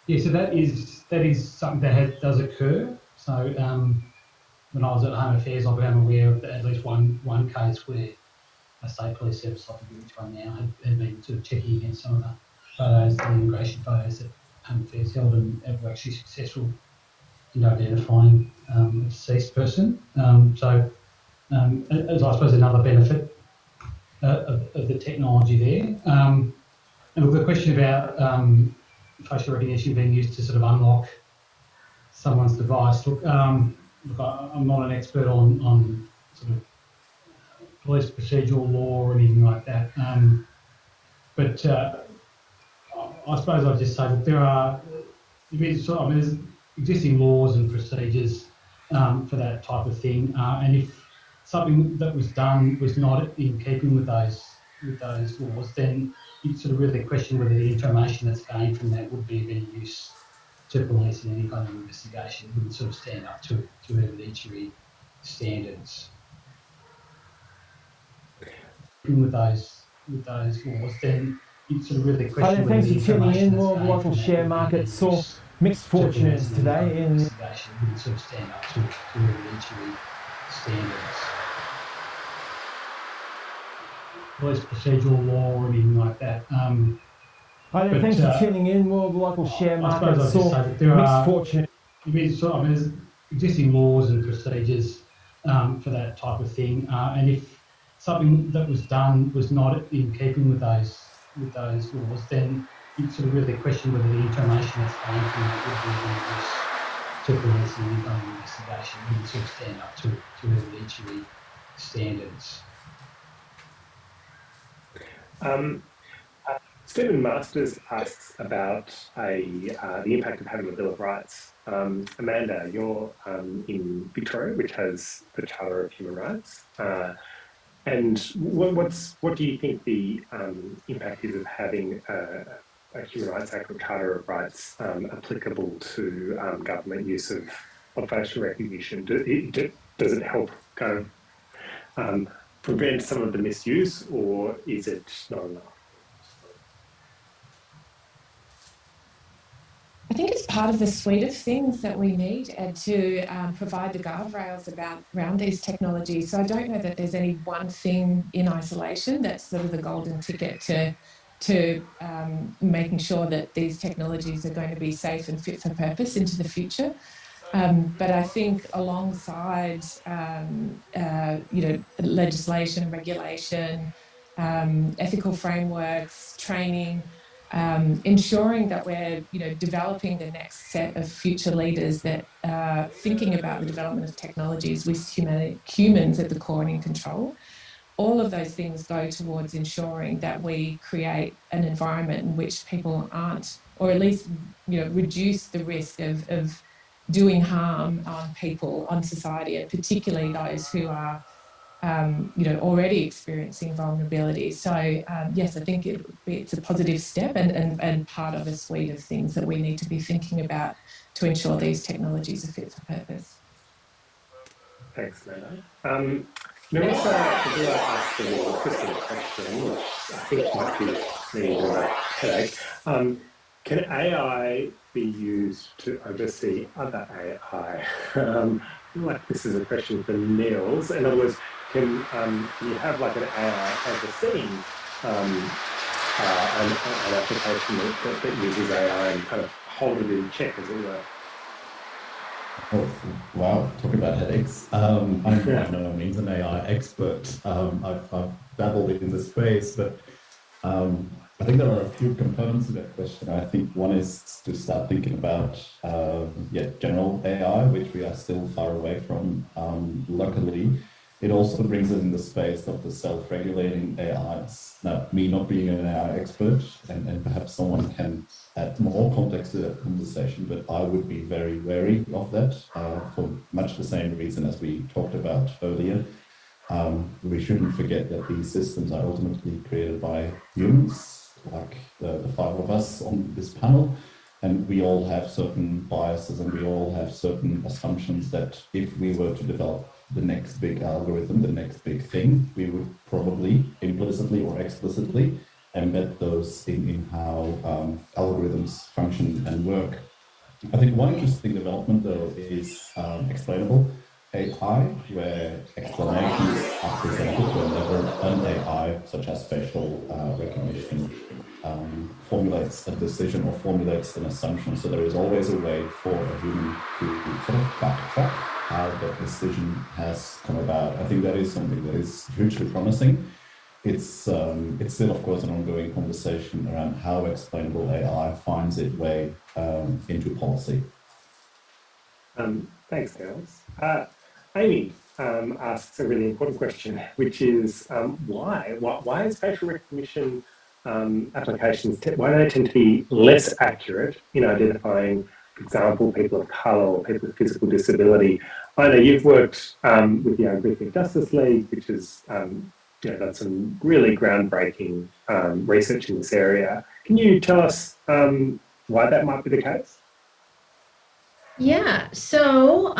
so that is something that does occur. So when I was at Home Affairs, I became aware of at least one case where a state police service, I forget which one now, had been sort of checking against some of the photos, the immigration photos that Home Affairs held, and were actually successful in identifying a deceased person. As I suppose another benefit of the technology there. And look, the question about facial recognition being used to sort of unlock someone's device. Look, I'm not an expert on sort of police procedural law or anything like that. But I suppose I'd just say that there's existing laws and procedures for that type of thing. And if something that was done was not in keeping with those laws, then you sort of really question whether the information that's gained from that would be of any use to police in any kind of investigation. It wouldn't sort of stand up to evidentiary standards. With those laws, then you sort of really question whether thanks for tuning in. World Local Share Market saw mixed fortunes today in investigation. It wouldn't sort of stand up to evidentiary standards. Police procedural law or anything like that. Thanks for tuning in. World Local Share Market saw mixed fortunes. There's existing laws and procedures for that type of thing, and if something that was done was not in keeping with those laws, then you sort of really question whether the information that's going through would be used to police an ongoing investigation and sort of stand up to evidentiary standards. Stephen Masters asks about the impact of having a Bill of Rights. Amanda, you're in Victoria, which has the Charter of Human Rights. And what do you think the impact is of having a Human Rights Act or Charter of Rights applicable to government use of facial recognition? Does it help kind of prevent some of the misuse, or is it not enough? I think it's part of the suite of things that we need to provide the guardrails around these technologies. So I don't know that there's any one thing in isolation that's sort of the golden ticket to making sure that these technologies are going to be safe and fit for purpose into the future. But I think alongside, legislation, regulation, ethical frameworks, training, ensuring that we're, developing the next set of future leaders that are thinking about the development of technologies with humans at the core and in control. All of those things go towards ensuring that we create an environment in which people aren't, or at least, reduce the risk of doing harm on people, on society, and particularly those who are already experiencing vulnerability. So yes, I think it's a positive step and part of a suite of things that we need to be thinking about to ensure these technologies are fit for purpose. Thanks, Amanda. Melissa asked a really interesting question, which I think might be me a headache. Can AI be used to oversee other AI? Like this is a question for Niels. In other words, can you have like an AI overseeing an application that uses AI and kind of hold it in check, as it were? Oh, wow, talking about headaches. I'm by no means an AI expert. I've dabbled in this space, but I think there are a few components to that question. I think one is to start thinking about general AI, which we are still far away from. Luckily, it also brings us in the space of the self-regulating AIs. Now, me not being an AI expert, and perhaps someone can add more context to that conversation, but I would be very wary of that for much the same reason as we talked about earlier. We shouldn't forget that these systems are ultimately created by humans, like the five of us on this panel, and we all have certain biases and we all have certain assumptions that if we were to develop the next big algorithm, the next big thing, we would probably implicitly or explicitly embed those in how algorithms function and work. I think one interesting development, though, is explainable AI, where explanations are presented whenever an AI, such as facial recognition, formulates a decision or formulates an assumption. So there is always a way for a human to sort of backtrack how that decision has come about. I think that is something that is hugely promising. It's still, of course, an ongoing conversation around how explainable AI finds its way into policy. Thanks, Niels. Amy asks a really important question, which is why is facial recognition applications, why do they tend to be less accurate in identifying, for example, people of colour or people with physical disability? I know you've worked with the Algorithmic Justice League, which has done some really groundbreaking research in this area. Can you tell us why that might be the case? Yeah, so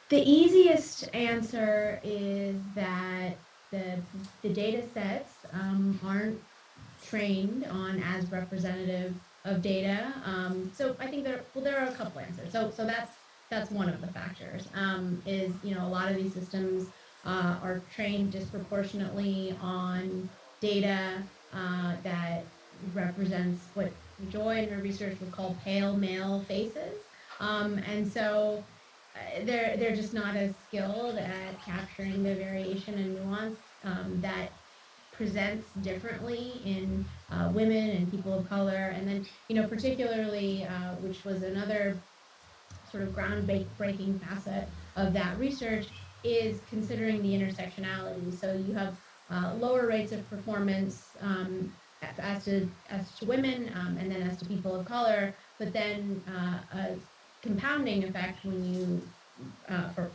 the easiest answer is that the data sets aren't trained on as representative of data. So I think there are a couple answers. So that's one of the factors. Is a lot of these systems are trained disproportionately on data that represents what Joy and her research would call pale male faces. And so they're just not as skilled at capturing the variation and nuance that presents differently in women and people of color. And then, particularly, which was another sort of groundbreaking facet of that research, is considering the intersectionality. So you have lower rates of performance as to women and then as to people of color, but then a compounding effect when you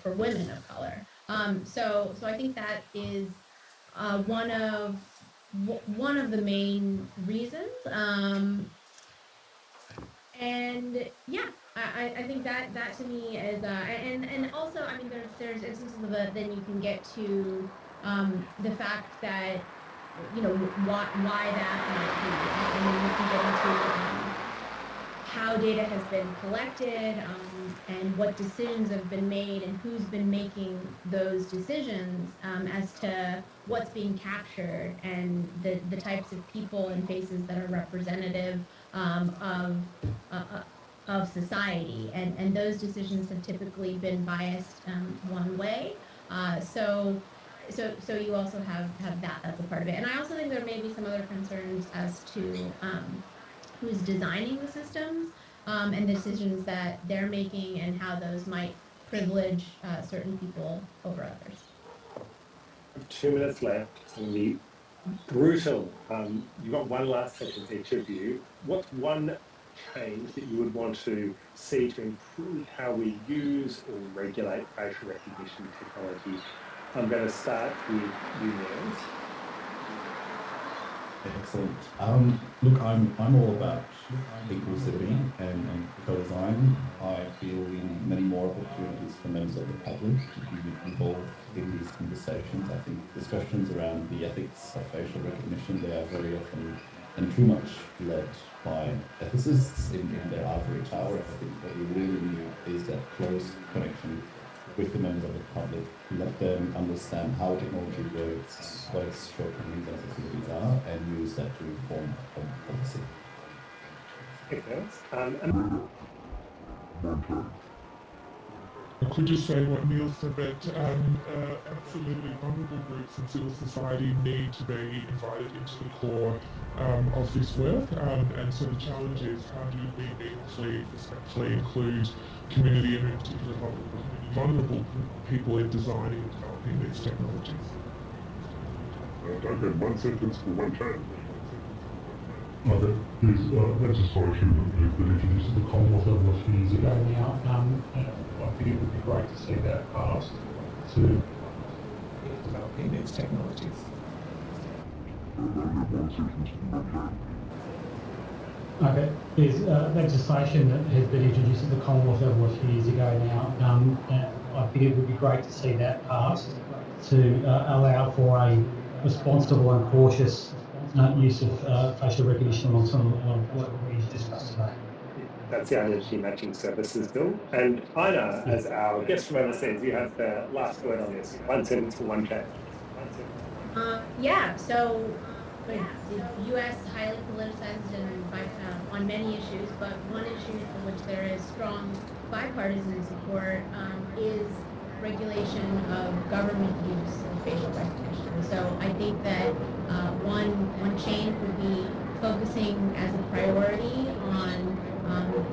for women of color. So I think that is one of the main reasons. And yeah, I think that to me is and also, I mean, there's instances of it. Then you can get to the fact that why that might be, and then you can get into how data has been collected and what decisions have been made and who's been making those decisions as to what's being captured and the types of people and faces that are representative of society, and those decisions have typically been biased one way. So you also have that as a part of it. And I also think there may be some other concerns as to who's designing the systems and decisions that they're making and how those might privilege certain people over others. 2 minutes left. It's going to be brutal. You've got one last sentence, each of you. What's one change that you would want to see to improve how we use or regulate facial recognition technology? I'm going to start with you, Niels. Excellent. Look, I'm all about inclusivity and co-design. I feel we need many more opportunities for members of the public to be involved in these conversations. I think discussions around the ethics of facial recognition, they are very often and too much led by ethicists in their ivory tower. I think what we really need is that close connection with the members of the public, let them understand how technology works, what its shortcomings and facilities are, and use that to inform policy. I could just say what Neil said, that absolutely vulnerable groups in civil society need to be invited into the core of this work, and so the challenge is how do we meaningfully, respectfully include community and in particular vulnerable people in designing and developing these technologies. Duncan, one sentence for one term. There's legislation that introduced the Commonwealth level a few years ago now. I think it would be great to see that passed to developing these technologies. Okay, there's legislation that has been introduced at the Commonwealth level a few years ago now. I think it would be great to see that passed to allow for a responsible and cautious use of facial recognition on some of what we discussed today. That's the Identity Matching Services Bill. And Ina, as our guest from overseas, you have the last word on this. One sentence for one change. So the U.S. highly politicized and on many issues, but one issue for which there is strong bipartisan support is regulation of government use of facial recognition. So I think that one change would be focusing as a priority on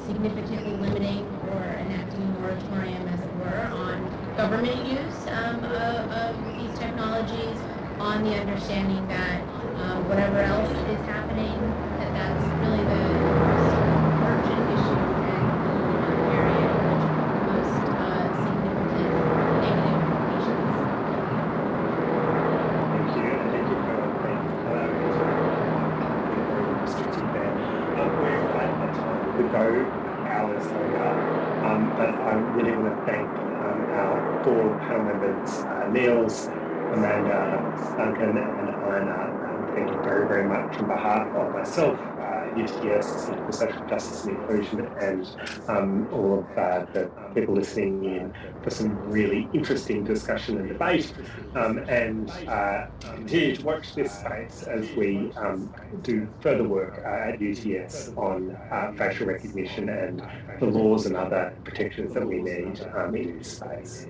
significantly limiting or enacting a moratorium, as it were, on government use of these technologies, on the understanding that whatever else is happening, that's really the most urgent issue and area in which most significant negative implications. Thank you, and thank you for allowing me to very restricted there. We're at a time to go hours later, but I really want to thank our four panel members, Niels, Amanda, Duncan, and Ina. Thank you very, very much on behalf of myself, UTS, for Social Justice and Inclusion, and all of the people listening in for some really interesting discussion and debate, and continue to watch this space as we do further work at UTS on facial recognition and the laws and other protections that we need in this space.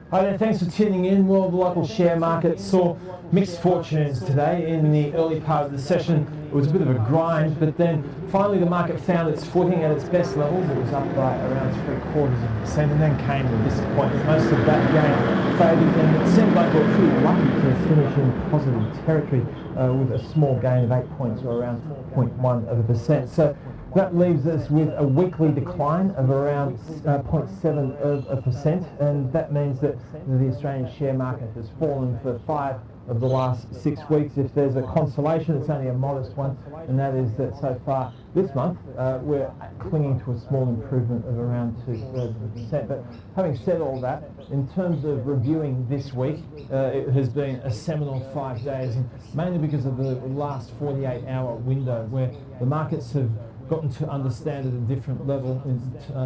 Hi there, thanks for tuning in. Well, the local share market saw mixed fortunes today. In the early part of the session, it was a bit of a grind, but then finally the market found its footing at its best levels. It was up by around 0.75%, and then came the disappointment. Most of that gain faded, and it seemed like we were pretty lucky to finish in positive territory with a small gain of 8 points, or around 0.1%. So that leaves us with a weekly decline of around 0.7%, and that means that the Australian share market has fallen for 5 of the last 6 weeks. If there's a consolation, it's only a modest one, and that is that so far this month we're clinging to a small improvement of around 2/3%. But having said all that, in terms of reviewing this week, it has been a seminal 5 days, and mainly because of the last 48-hour window where the markets have gotten to understand at a different level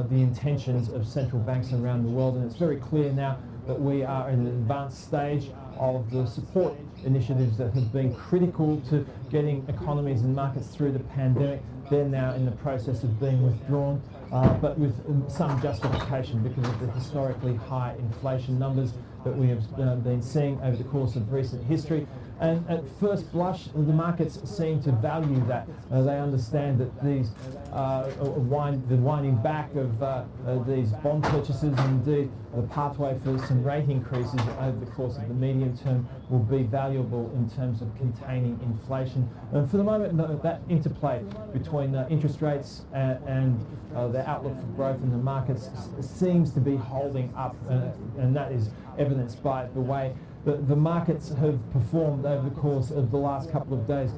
the intentions of central banks around the world, and it's very clear now that we are in an advanced stage of the support initiatives that have been critical to getting economies and markets through the pandemic. They're now in the process of being withdrawn, but with some justification because of the historically high inflation numbers that we have been seeing over the course of recent history. And at first blush, the markets seem to value that. They understand that these the winding back of these bond purchases, and indeed the pathway for some rate increases over the course of the medium term will be valuable in terms of containing inflation. And for the moment, that interplay between interest rates and the outlook for growth in the markets seems to be holding up, and that is evidenced by the way the markets have performed over the course of the last couple of days.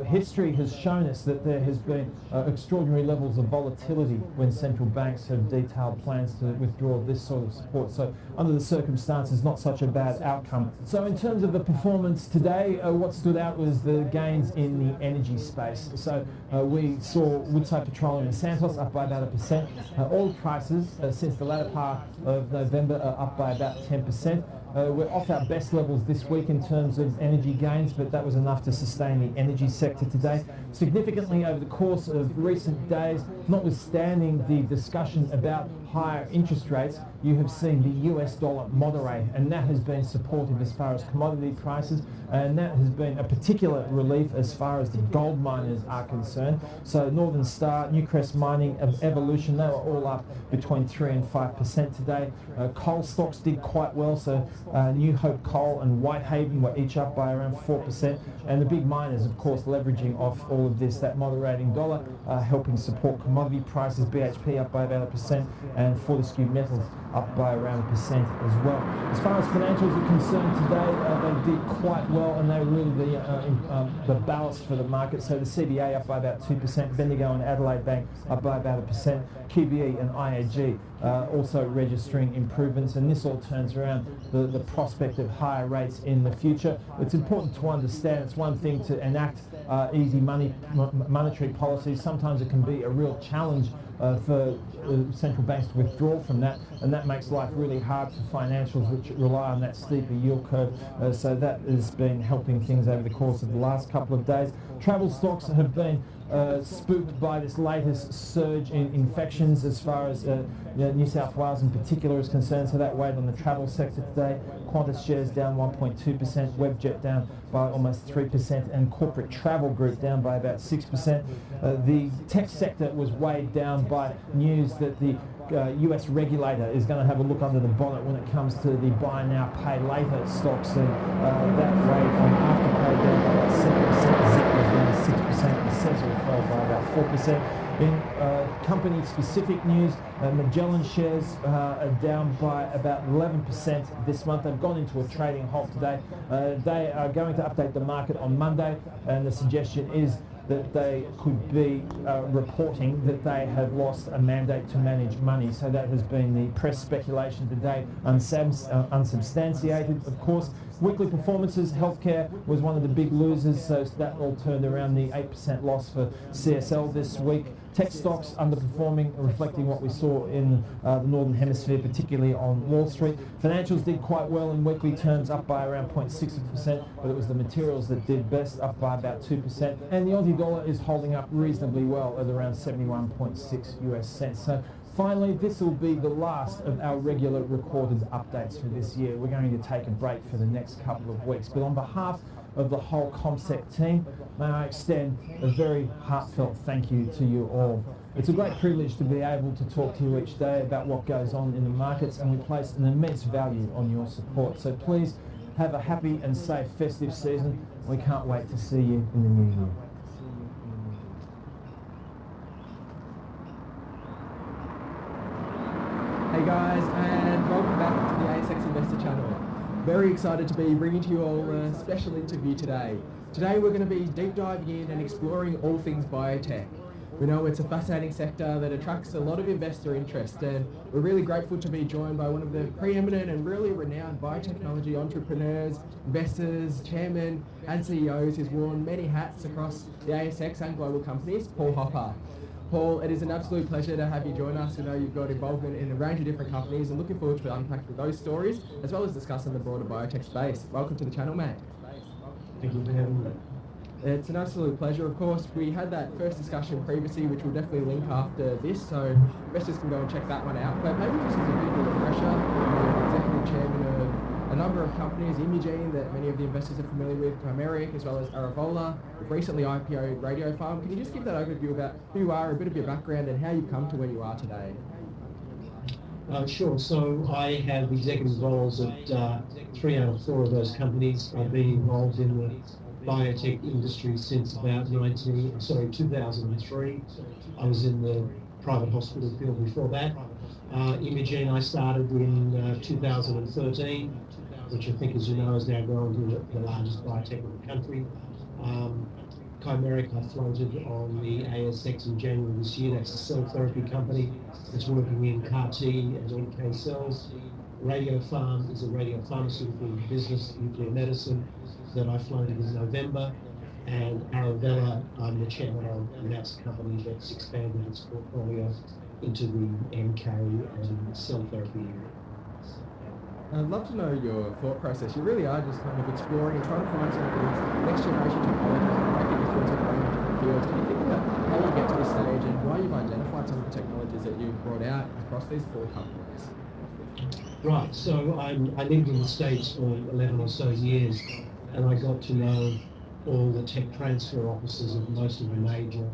History has shown us that there has been extraordinary levels of volatility when central banks have detailed plans to withdraw this sort of support. So under the circumstances, not such a bad outcome. So in terms of the performance today, what stood out was the gains in the energy space. So we saw Woodside Petroleum and Santos up by about 1%. Oil prices since the latter part of November are up by about 10%. We're off our best levels this week in terms of energy gains, but that was enough to sustain the energy sector today. Significantly over the course of recent days, notwithstanding the discussion about higher interest rates, you have seen the US dollar moderate, and that has been supportive as far as commodity prices, and that has been a particular relief as far as the gold miners are concerned. So Northern Star, Newcrest Mining, Evolution, they were all up between 3 and 5% today. Coal stocks did quite well, so New Hope Coal and Whitehaven were each up by around 4%, and the big miners, of course, leveraging off all of this, that moderating dollar, helping support commodity prices. BHP up by about 1%, and Fortescue Metals up by around 1% as well. As far as financials are concerned today, they did quite well, and they were really the ballast for the market. So the CBA up by about 2%, Bendigo and Adelaide Bank up by about 1%, QBE and IAG also registering improvements, and this all turns around the prospect of higher rates in the future. It's important to understand it's one thing to enact easy monetary policies. Sometimes it can be a real challenge for central banks to withdraw from that, and that makes life really hard for financials which rely on that steeper yield curve. So that has been helping things over the course of the last couple of days. Travel stocks have been spooked by this latest surge in infections as far as New South Wales in particular is concerned, so that weighed on the travel sector today. Qantas shares down 1.2%, Webjet down by almost 3%, and Corporate Travel Group down by about 6%. The tech sector was weighed down by news that the US regulator is going to have a look under the bonnet when it comes to the buy now, pay later stocks, and that weighed on Afterpay down by about 7%, Zip was down 6%, and Sezzle fell by about 4%. In company-specific news, Magellan shares are down by about 11% this month. They've gone into a trading halt today. They are going to update the market on Monday, and the suggestion is that they could be reporting that they have lost a mandate to manage money. So that has been the press speculation today, unsubstantiated, of course. Weekly performances, healthcare was one of the big losers, so that all turned around the 8% loss for CSL this week. Tech stocks underperforming, reflecting what we saw in the Northern Hemisphere, particularly on Wall Street. Financials did quite well in weekly terms, up by around 0.6%, but it was the materials that did best, up by about 2%. And the Aussie dollar is holding up reasonably well at around 71.6 US cents. So finally, this will be the last of our regular recorded updates for this year. We're going to take a break for the next couple of weeks. But on behalf of the whole CommSec team, may I extend a very heartfelt thank you to you all. It's a great privilege to be able to talk to you each day about what goes on in the markets, and we place an immense value on your support. So please have a happy and safe festive season. We can't wait to see you in the new year. Hey guys, and welcome back to the ASX Investor Channel. Very excited to be bringing to you all a special interview today. Today we're going to be deep diving in and exploring all things biotech. We know it's a fascinating sector that attracts a lot of investor interest, and we're really grateful to be joined by one of the preeminent and really renowned biotechnology entrepreneurs, investors, chairmen and CEOs who's worn many hats across the ASX and global companies, Paul Hopper. Paul, it is an absolute pleasure to have you join us. We know you've got involvement in a range of different companies, and looking forward to unpacking those stories as well as discussing the broader biotech space. Welcome to the channel, mate. Thank you for having me. It's an absolute pleasure. Of course, we had that first discussion previously, which we'll definitely link after this, so investors can go and check that one out. But maybe just as a bit of a refresher, you're executive chairman of a number of companies, Imugene, that many of the investors are familiar with, Chimeric, as well as Aravola. We've recently IPO'd Radiopharm. Can you just give that overview about who you are, a bit of your background, and how you've come to where you are today? Sure. So I have executive roles at 3 out of 4 of those companies. I've been involved in the biotech industry since about 2003. I was in the private hospital field before that. Imugene I started in 2013, which I think, as you know, has now grown to the largest biotech in the country. Chimeric I floated on the ASX in January this year. That's a cell therapy company that's working in CAR T and NK cells. Radiopharm is a radiopharmaceutical business, nuclear medicine, that I floated in November. And Aravola, I'm the chairman of, and that's a company that's expanded its portfolio into the NK and cell therapy area. I'd love to know your thought process. You really are just kind of exploring and trying to find some of these next generation technologies that make a difference in different fields. Can you think about how you get to this stage and why you've identified some of the technologies that you've brought out across these 4 companies? Right, so I lived in the States for 11 or so years, and I got to know all the tech transfer offices of most of the major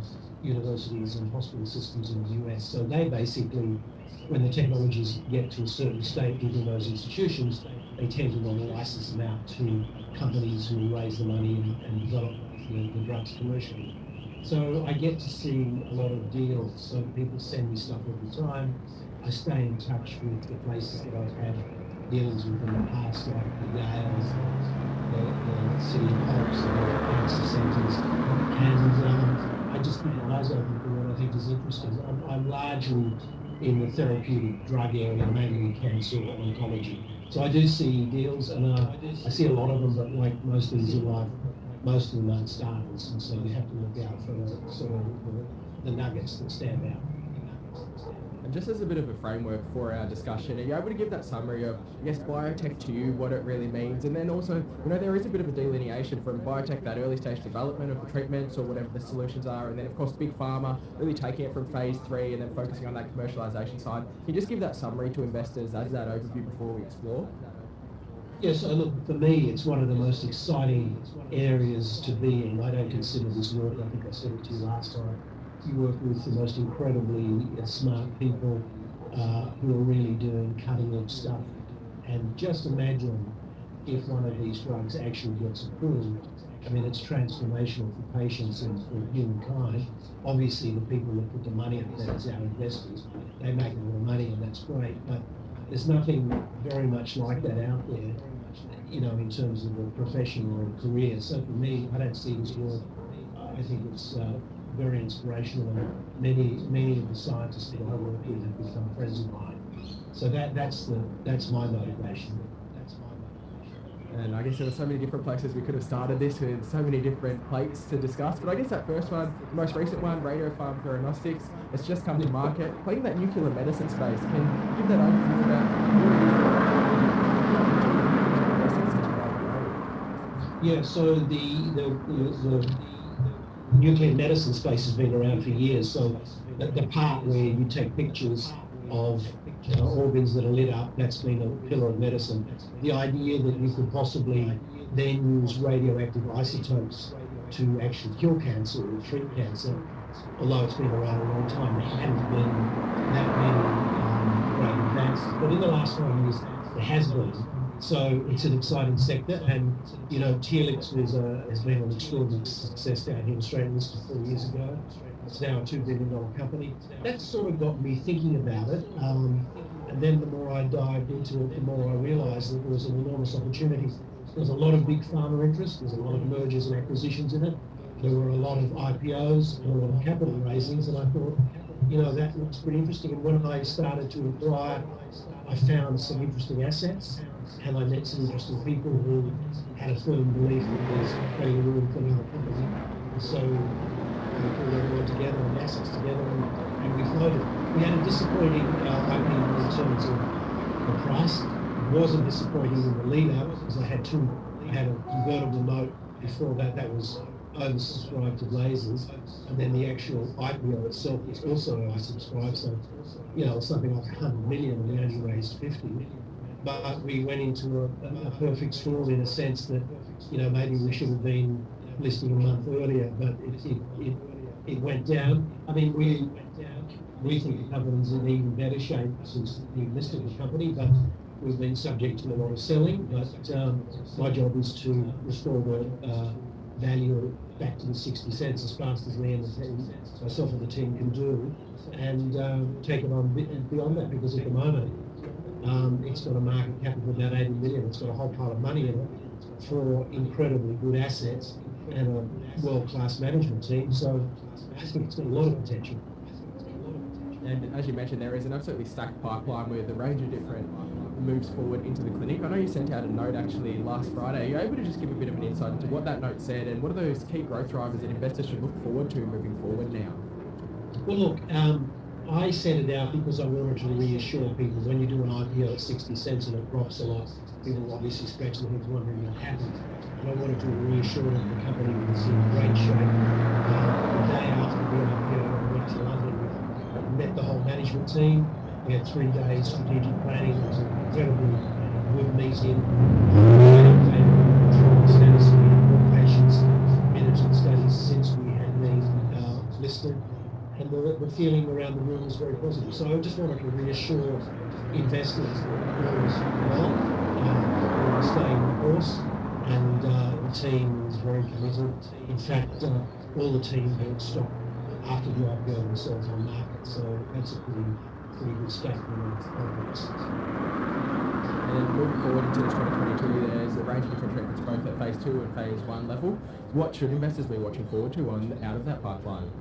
universities and hospital systems in the US. So they basically, when the technologies get to a certain state within those institutions, they tend to want to license them out to companies who raise the money and develop the drugs commercially. So I get to see a lot of deals. So people send me stuff all the time. I stay in touch with the places that I've had deals with in the past, like the Yales, the City of Hopes, the cancer centres, and I just keep my eyes open for what I think is interesting. I'm largely in the therapeutic drug area, mainly cancer or oncology. So I do see deals, and I see a lot of them, but like most of these most of them aren't starters, and so you have to look out for the nuggets that stand out. And just as a bit of a framework for our discussion, are you able to give that summary of, I guess, biotech to you, what it really means? And then also, there is a bit of a delineation from biotech, that early stage development of the treatments or whatever the solutions are, and then of course big pharma, really taking it from phase 3 and then focusing on that commercialization side. Can you just give that summary to investors as that overview before we explore? Yes, look, for me, it's one of the most exciting areas to be in. I don't consider this work, I think I said it to you last time. You work with the most incredibly smart people who are really doing cutting-edge stuff. And just imagine if one of these drugs actually gets approved. I mean, it's transformational for patients and for humankind. Obviously, the people that put the money up there is our investors. They make a lot of money, and that's great. But there's nothing very much like that out there, in terms of a profession or a career. So for me, I don't see this work I think it's very inspirational, and many of the scientists that I work with have become friends of mine. So that's my motivation. And I guess there were so many different places we could have started this with, so many different plates to discuss. But I guess that first one, the most recent one, Radiopharm Theranostics, it's just come to market, playing that nuclear medicine space. Can you give that overview about? Yeah, so the nuclear medicine space has been around for years. So the part where you take pictures of organs that are lit up, that's been a pillar of medicine. The idea that you could possibly then use radioactive isotopes to actually cure cancer or treat cancer, although it's been around a long time, there hadn't been that many great advances. But in the last 5 years, there has been. So it's an exciting sector, and Telix has been an extraordinary success down here in Australia. Listed 4 years ago. It's now a $2 billion company. That sort of got me thinking about it. And then the more I dived into it, the more I realised that there was an enormous opportunity. There's a lot of big pharma interest. There's a lot of mergers and acquisitions in it. There were a lot of IPOs and a lot of capital raisings, and I thought, that looks pretty interesting. And when I started to inquire, I found some interesting assets, and I met some interesting people who had a firm belief that there's plenty of room for another company. And so we pulled everyone together and assets together, and we floated. We had a disappointing opening in terms of the price. It wasn't disappointing in the lead up because I had a convertible note before that was oversubscribed to blazes, and then the actual IPO itself was also oversubscribed, so it's something like 100 million, and we only raised 50. But we went into a perfect storm in a sense that maybe we should have been listing a month earlier, but it went down. I mean, we think the company's in even better shape since we listed the company, but we've been subject to a lot of selling. But my job is to restore the value back to the 60 cents as fast as me and myself and the team can do, and take it on beyond that, because at the moment it's got a market cap of about 80 million. It's got a whole pile of money in it for incredibly good assets and a world-class management team. So I think it's got a lot of potential. And as you mentioned, there is an absolutely stacked pipeline with a range of different moves forward into the clinic. I know you sent out a note actually last Friday. Are you able to just give a bit of an insight into what that note said, and what are those key growth drivers that investors should look forward to moving forward now? Well, look, I sent it out because I wanted to reassure people when you do an IPO at 60 cents and it drops a lot, people obviously scratch their heads wondering what happened. And I wanted to reassure that the company was in great shape. The day after the IPO, I went to London, met the whole management team. We had 3 days strategic planning. It was an incredibly good meeting. Status, we had more patients committed to the studies since we had been listed. And the feeling around the room was very positive. So I just wanted to reassure investors that all was well, we were staying the course, and the team was very committed. In fact, all the team bought stock after the IPO themselves on market. So that's a pretty good statement of confidence. And moving forward into 2022, there's a range of different treatments both at phase 2 and phase 1 level. What should investors be watching forward to out of that pipeline?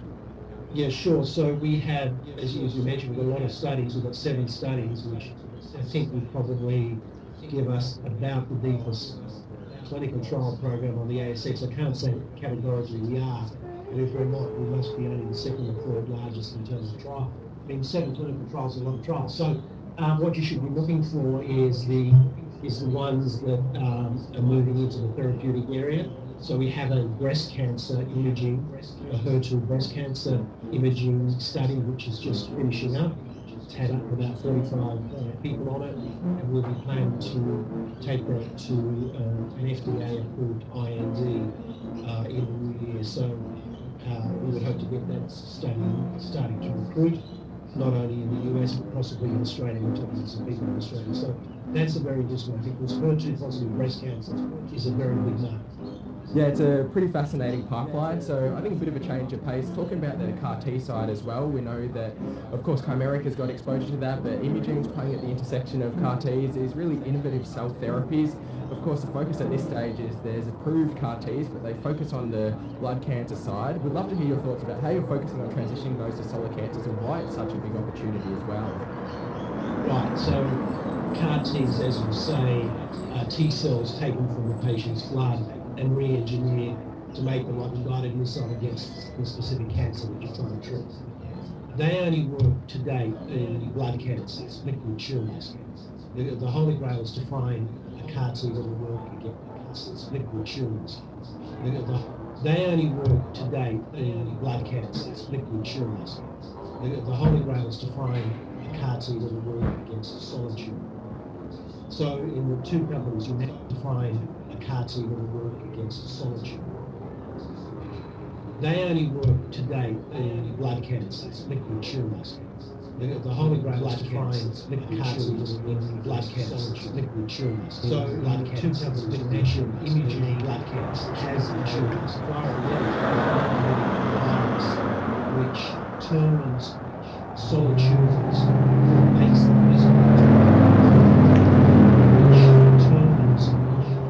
Yeah, sure. So we have, as you mentioned, we've got a lot of studies. We've got 7 studies, which I think will probably give us about the deepest clinical trial program on the ASX. I can't say categorically we are, but if we're not, we must be only the 2nd or 3rd largest in terms of trial. I mean, 7 clinical trials is a lot of trials. So what you should be looking for is the ones that are moving into the therapeutic area. So we have a breast cancer imaging, a HER2 breast cancer imaging study, which is just finishing up. It's had about 45 people on it, and we'll be planning to take that to an FDA-approved IND in the new year. So we would hope to get that study starting to recruit, not only in the US, but possibly in Australia. We're talking to some people in Australia. So that's a very interesting one, because HER2 positive breast cancer is a very big market. Yeah, it's a pretty fascinating pipeline. So I think a bit of a change of pace. Talking about the CAR T side as well, we know that, of course, Chimerica's got exposure to that, but Imugene's playing at the intersection of CAR Ts, is really innovative cell therapies. Of course, the focus at this stage is there's approved CAR Ts, but they focus on the blood cancer side. We'd love to hear your thoughts about how you're focusing on transitioning those to solid cancers and why it's such a big opportunity as well. Right, so CAR Ts, as you say, are T cells taken from the patient's blood and re-engineered to make them like a guided missile against the specific cancer that you're trying to treat. They only work to date in blood cancers, liquid tumours. The Holy Grail is to find a CAR T that will work against liquid tumours. They only work to date in blood cancers, liquid tumours. The Holy Grail is to find a CAR T that will work against a solid tumour. So in the two companies, you have to find a CAR T that will work against a solid tumour. They only work to date in blood cancers, liquid tumours. The Holy Grail is to find liquid tumours in blood cancers, liquid tumours. So blood two companies mention Imugene blood cancer has the tumours, virus, which turns solid tumours, makes them visible.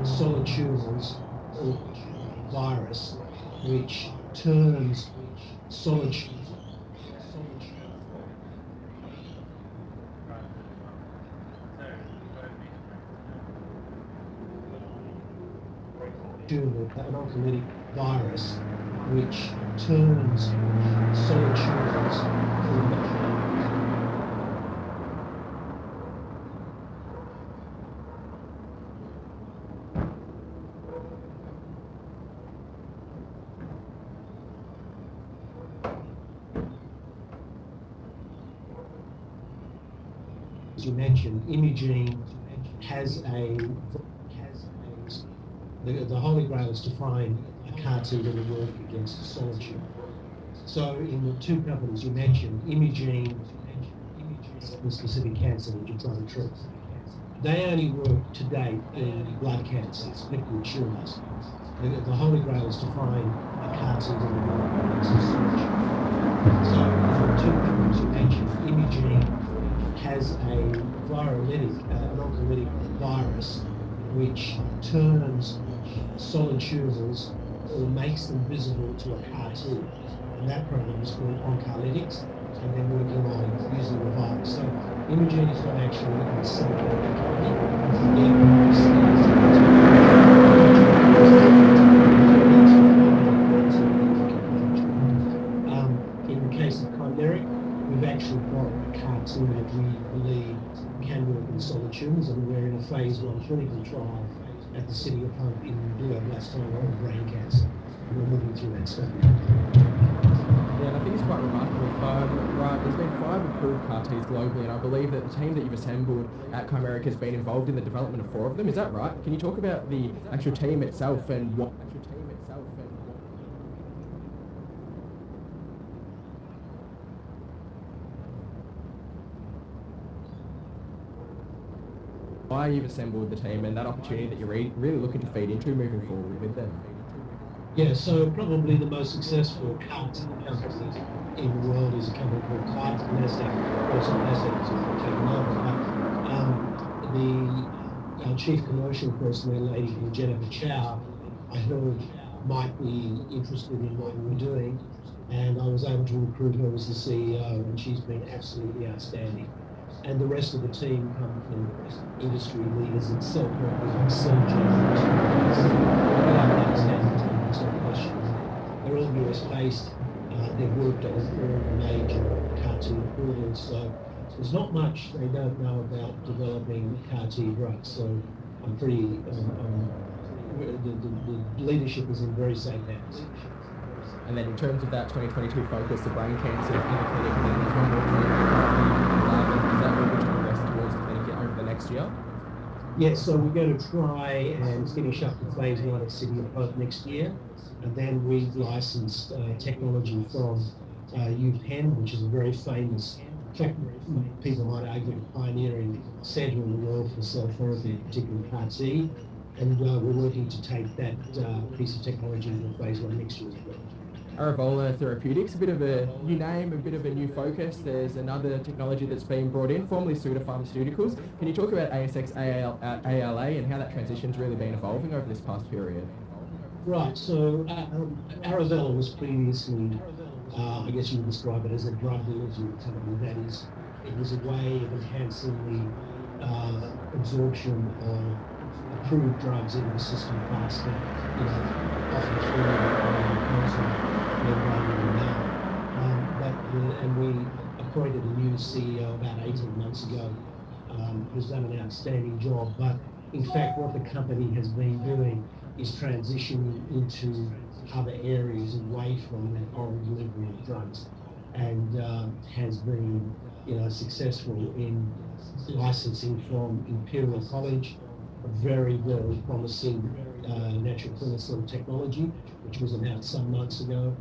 Solid tumours or virus which turns solid tumour, an oncolytic virus which turns solid tumours as you mentioned, Imugene has the Holy Grail is to find a CAR T that will work against a solid tumour. So in the two companies you mentioned, Imugene, the specific cancer that you're trying to treat, they only work to date in blood cancers, liquid tumours. The Holy Grail is to find a CAR T that will work against a solid tumour. So in the two companies you mentioned, Imugene has a an oncolytic virus which turns solid tumours or makes them visible to a CAR T. And that program is called Oncolytics, and they're working on using the virus. So Imugene is not actually a cell therapy in the case of Chimeric, we've actually got a CAR T that we believe can work in solid tumours, and we're in a phase 1 clinical trial at the City of Hope in glioblastoma or brain cancer. We're moving through that study. Yeah, and I think it's quite remarkable. Right, there's been 5 approved CAR Ts globally, and I believe that the team that you've assembled at Chimerica has been involved in the development of 4 of them. Is that right? Can you talk about the actual team itself and what? Why you've assembled the team and that opportunity that you're really looking to feed into moving forward with them? Yeah, so probably the most successful CAR T company in the world is a company called CAR T. Nasdaq, also Nasdaq is taken over. Our chief commercial person, a lady called Jennifer Chow, I heard might be interested in what we were doing, and I was able to recruit her as the CEO, and she's been absolutely outstanding. And the rest of the team come from industry leaders in cell therapy like Celgene. They're all US based. They've worked on all the major CAR T approvals, so there's not much they don't know about developing CAR T drugs. So I'm pretty, the leadership is in very safe hands. And then in terms of that 2022 focus, the brain cancer in the clinic, and then there's one more clinic, is that moving to progress towards the clinic over the next year? Yes, so we're going to try and finish up the phase 1 at City of Hope next year, and then we've licensed technology from UPenn, which is a very famous, in fact, people might argue, a pioneering centre in the world for cell therapy, particularly CAR T. and we're working to take that piece of technology into phase 1 next year as well. Arovola Therapeutics, a bit of a new name, a bit of a new focus. There's another technology that's been brought in, formerly Suda Pharmaceuticals. Can you talk about ASX ALA and how that transition's really been evolving over this past period? Right, so Arovella was previously, I guess you would describe it as a drug delivery company. That is, it was a way of enhancing the absorption of approved drugs into the system faster, often through the and we appointed a new CEO about 18 months ago, who's done an outstanding job. But in fact, what the company has been doing is transitioning into other areas away from that oral delivery of drugs, and has been, successful in licensing from Imperial College, a very, very promising natural killer cell technology, which was announced some months ago.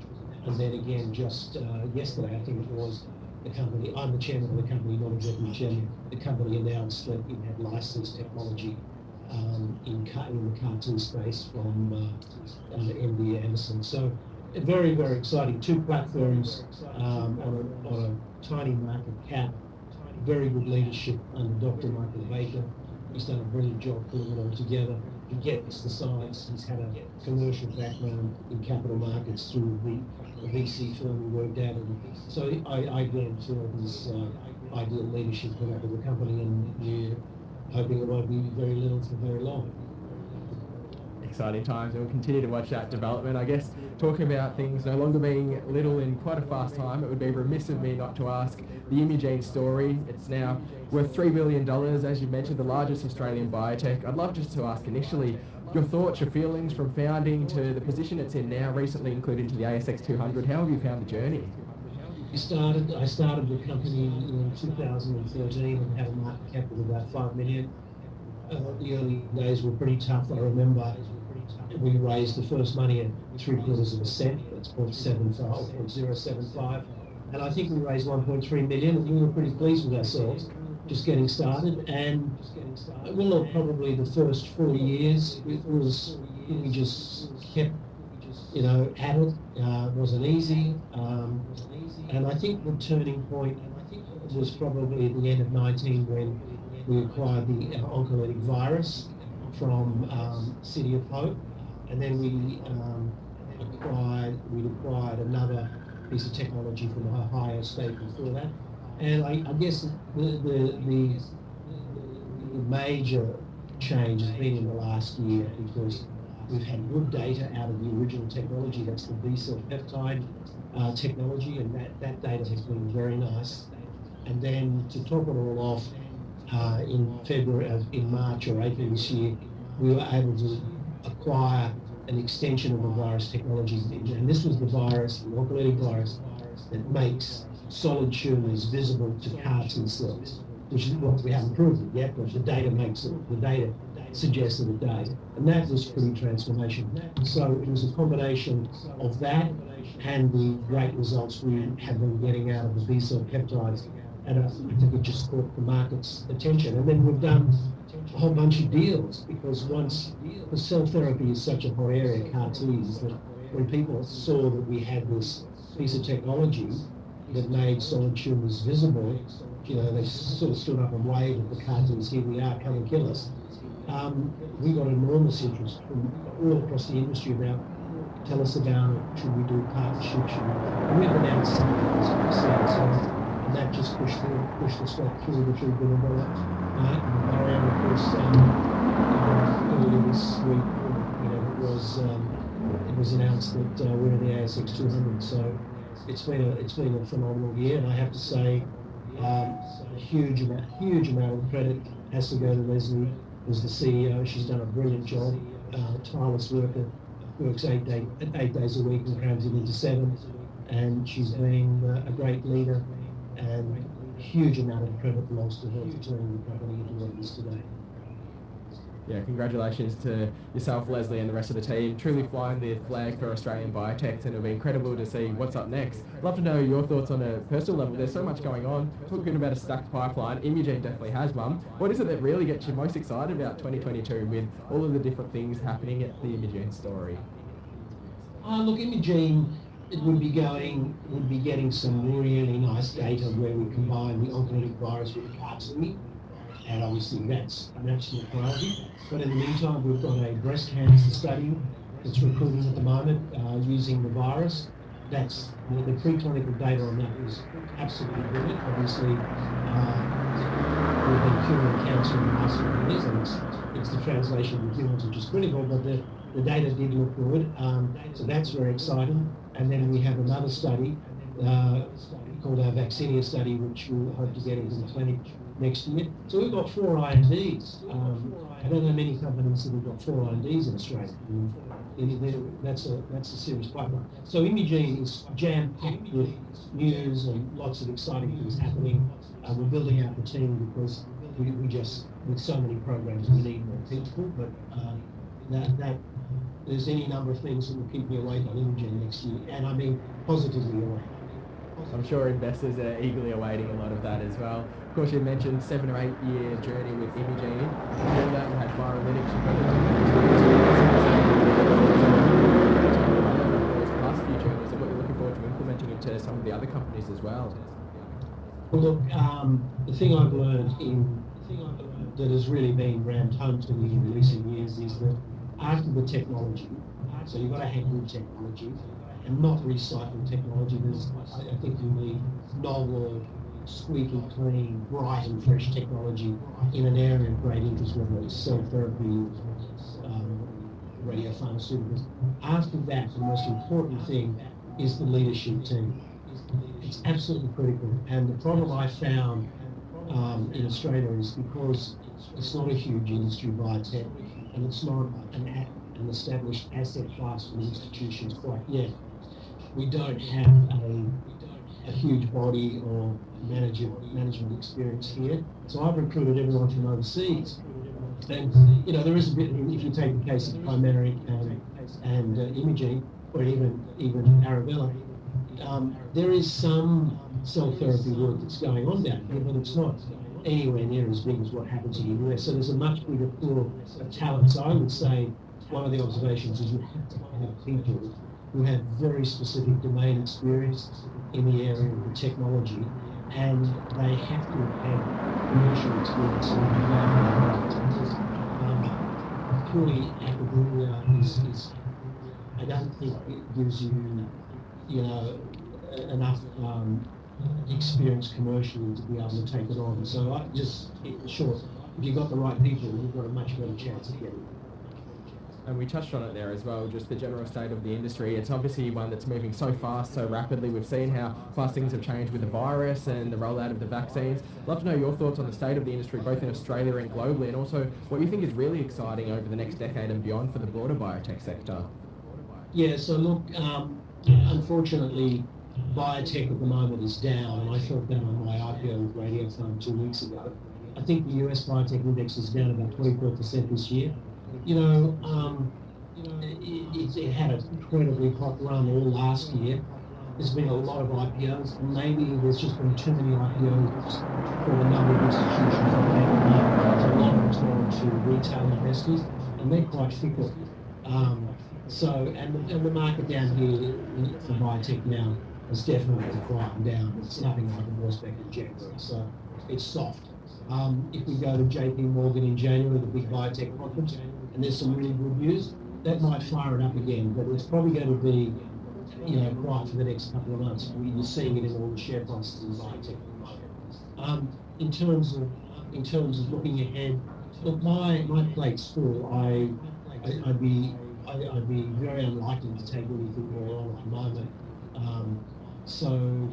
And then again, just yesterday, I think it was, the company, I'm the chairman of the company, not executive chairman, the company announced that it had licensed technology in the CAR-T space from MD Anderson. So very, very exciting. 2 platforms on a tiny market cap, very good leadership under Dr. Michael Baker. He's done a brilliant job putting it all together. He gets the science. He's had a commercial background in capital markets through the VC firm he worked at. And so I again feel his ideal leadership for that of the company, and we're hoping it won't be very little for very long. Exciting times, and we'll continue to watch that development. I guess talking about things no longer being little in quite a fast time, it would be remiss of me not to ask the Imugene story. It's now worth $3 billion, as you mentioned, the largest Australian biotech. I'd love just to ask initially your thoughts, your feelings from founding to the position it's in now, recently included into the ASX 200. How have you found the journey? I started the company in 2013 and had a market cap of about 5 million. The early days were pretty tough. I remember we raised the first money at 0.75 cents. That's 0.75. And I think we raised 1.3 million, and we were pretty pleased with ourselves, just getting started. And well, probably the first 4 years, we just kept, at it. It wasn't easy. And I think the turning point was probably at the end of 19 when we acquired the oncolytic virus from City of Hope, and then we acquired another piece of technology from Ohio State before that. And I guess the major change has been in the last year, because we've had good data out of the original technology. That's the B-cell peptide technology, and that data has been very nice. And then to top it all off, in March or April this year, we were able to acquire an extension of the virus technology. And this was the virus, the oncolytic virus, that makes solid tumours visible to CAR-T cells, which is what we haven't proven yet, but the data makes it. The data suggests that it does. And that was pretty transformational. So it was a combination of that and the great results we have been getting out of the B-cell peptides. And I think it just caught the market's attention. And then we've done a whole bunch of deals, because once the cell therapy is such a hot area, CAR-Ts, that when people saw that we had this piece of technology that made solid tumours visible, they sort of stood up and waved at the CAR-Ts, here we are, come and kill us. We got enormous interest from all across the industry about, tell us about it, should we do partnerships, and we've announced some of those, as I said, so, and that just pushed the stock through the $3 billion mark. And of course, earlier this week, it was announced that we're in the ASX 200. So it's been a phenomenal year, and I have to say, a huge amount of credit has to go to Leslie, who's the CEO. She's done a brilliant job. Tireless worker, works 8 days a week and crams it into 7, and she's been a great leader, and a huge amount of credit belongs to her for turning the company into what it is today. Yeah, congratulations to yourself, Leslie, and the rest of the team. Truly flying the flag for Australian biotechs, and it'll be incredible to see what's up next. I'd love to know your thoughts on a personal level. There's so much going on. Talking about a stacked pipeline, Imugene definitely has one. What is it that really gets you most excited about 2022 with all of the different things happening at the Imugene story? Look, Imugene, it would be getting some really nice data where we combine the oncolytic virus with the CAR-T, and obviously that's an absolute priority. But in the meantime, we've got a breast cancer study that's recruiting at the moment using the virus. That's the preclinical data on that is absolutely brilliant. Obviously, we've been curing cancer in the last 4 years, and it's the translation of humans which is critical, but the data did look good, so that's very exciting. And then we have another study called our Vaccinia study, which we'll hope to get into the clinic next year. So we've got 4 INDs. I don't know many companies that have got 4 INDs in Australia. That's a serious pipeline. So Imugene is jam-packed with news and lots of exciting things happening. We're building out the team because we just, with so many programs, we need more people. But there's any number of things that will keep me awake on Imugene next year, and I mean positively awake. I'm sure investors are eagerly awaiting a lot of that as well. Of course, you mentioned 7 or 8 year journey with Imugene. Before that, we had Viralytics. You've got those past few journeys and what you're looking forward to implementing into some of the other companies as well. Well, look, the thing I've learned that has really been rammed home to me in recent years is that after the technology, so you've got to have good technology and not recycled technology. I think you need novel, squeaky clean, bright and fresh technology in an area of great interest, whether it's cell therapy, radiopharmaceuticals. After that, the most important thing is the leadership team. It's absolutely critical. And the problem I found in Australia is because it's not a huge industry, biotech, and it's not an established asset class for the institutions quite yet. We don't have a huge body or management experience here. So I've recruited everyone from overseas. And, there is a bit, if you take the case of Chimeric and Imugene, or even Arabella, there is some cell therapy work that's going on down here, but it's not anywhere near as big as what happens in the US. So there's a much bigger pool of talent. So I would say one of the observations is you have to have people who have very specific domain experience in the area of the technology, and they have to have commercial experience. Purely academia is I don't think it gives you, enough experience commercially to be able to take it on. So in short, if you've got the right people, you've got a much better chance of getting it. And we touched on it there as well, just the general state of the industry. It's obviously one that's moving so fast, so rapidly. We've seen how fast things have changed with the virus and the rollout of the vaccines. I'd love to know your thoughts on the state of the industry, both in Australia and globally, and also what you think is really exciting over the next decade and beyond for the broader biotech sector. Yeah, so look, unfortunately, biotech at the moment is down, and I felt that on my IPO with Radiopharm 2 weeks ago. I think the US biotech index is down about 24% this year. It had an incredibly hot run all last year. There's been a lot of IPOs. Maybe there's just been too many IPOs for a number of institutions that have a lot of time to retail investors, and they're quite fickle. And the market down here for biotech now has definitely quieted down. It's nothing like it was back in January, so it's soft. If we go to JP Morgan in January, the big biotech conference, and there's some really good news, that might fire it up again, but it's probably going to be, quiet for the next couple of months. You're seeing it in all the share prices in biotech at the moment. In terms of looking ahead, look, my plate's full. I'd be very unlikely to take anything more on at the moment. So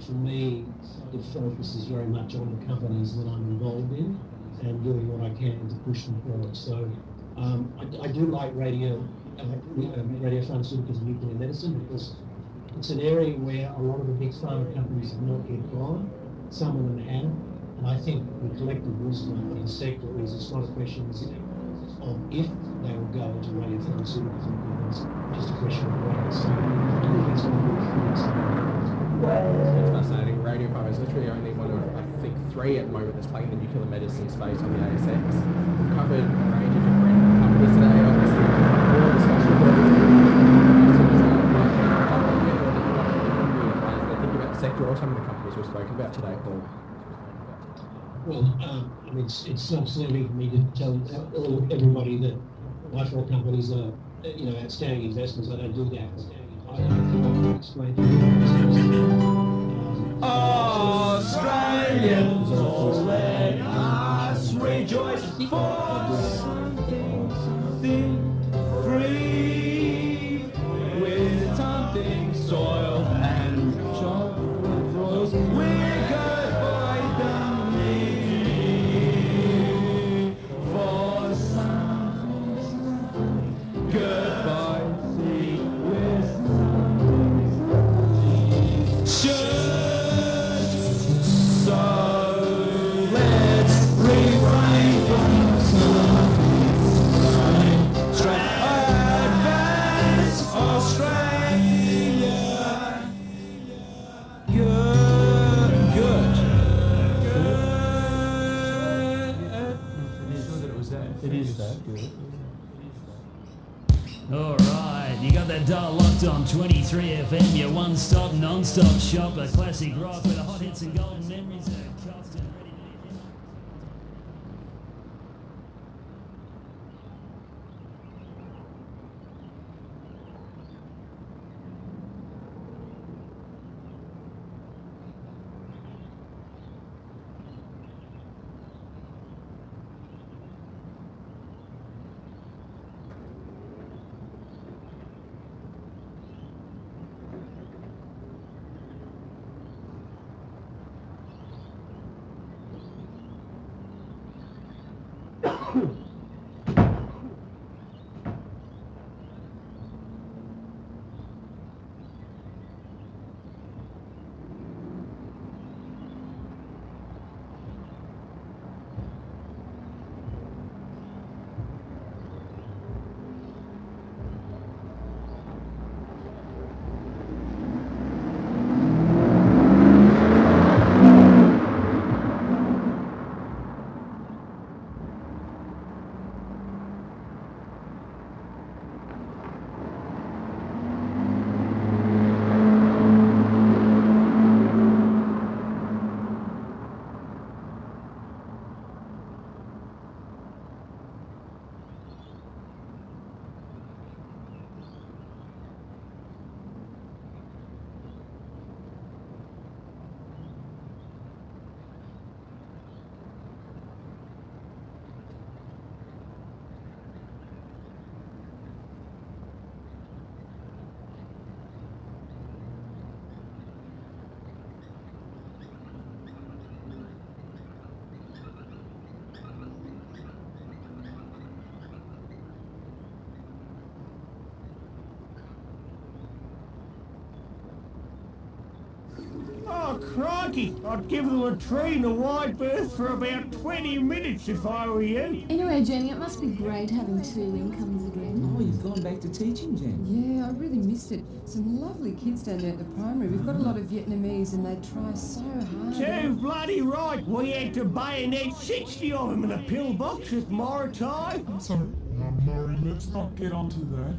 for me, the focus is very much on the companies that I'm involved in and doing what I can to push them forward. So I do like radiopharmaceuticals and nuclear medicine because it's an area where a lot of the big pharma companies have not yet gone. Some of them have, and I think the collective wisdom of the sector is it's not a question, is it of if they will go into radiopharmaceuticals, and it's just a question of when. So I think it's one of That's fascinating. Radiopharm is literally only one of, I think, 3 at the moment that's playing the nuclear medicine space on the ASX. We've covered a range of different companies today, obviously. More discussion about thinking about the sector or some of the companies we've spoken about today, Paul. Well, I mean, it's not silly for me to tell everybody that offshore companies are, outstanding investments. I don't do that. I think I can explain to you. Australians, all let us rejoice for something free, with something soiled and chocolate rolls. We're good by the for something goodbye sea with something should. So let's refrain from something advance Australia. Good. It is that good. Alright, you got that dial locked on 23 FM, your one-stop, non-stop shop of classic rock with the hot hits and golden memories of Costin ready to hit. Oh, crikey! I'd give them a train a wide berth for about 20 minutes if I were you. Anyway, Jenny, it must be great having 2 incomes again. Oh, you've gone back to teaching, Jen? Yeah, I really missed it. Some lovely kids down there at the primary. We've got a lot of Vietnamese and they try so hard. Too bloody right. We had to bayonet 60 of them in a pillbox at Morotai. I'm sorry, Murray, let's not get onto that.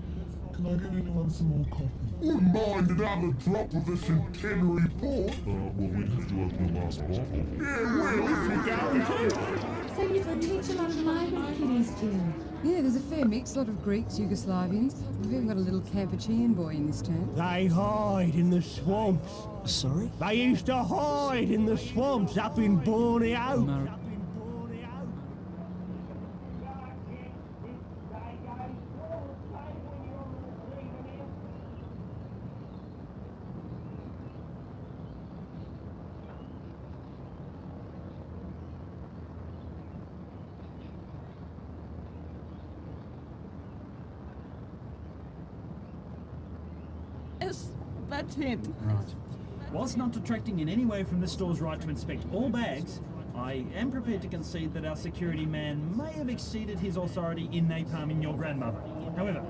Can I get anyone some more coffee? Wouldn't mind another drop of this centenary port. Well, we'd have to open the last bottle. Yeah, well, if you're going to. So you could teach a lot of migrant kiddies, Jen? Yeah, there's a fair mix, a lot of Greeks, Yugoslavians. We've even got a little Kampuchean boy in this term. They hide in the swamps. Sorry? They used to hide in the swamps up in Borneo. Yes, that's him. Right. Whilst not detracting in any way from the store's right to inspect all bags, I am prepared to concede that our security man may have exceeded his authority in napalming your grandmother. However,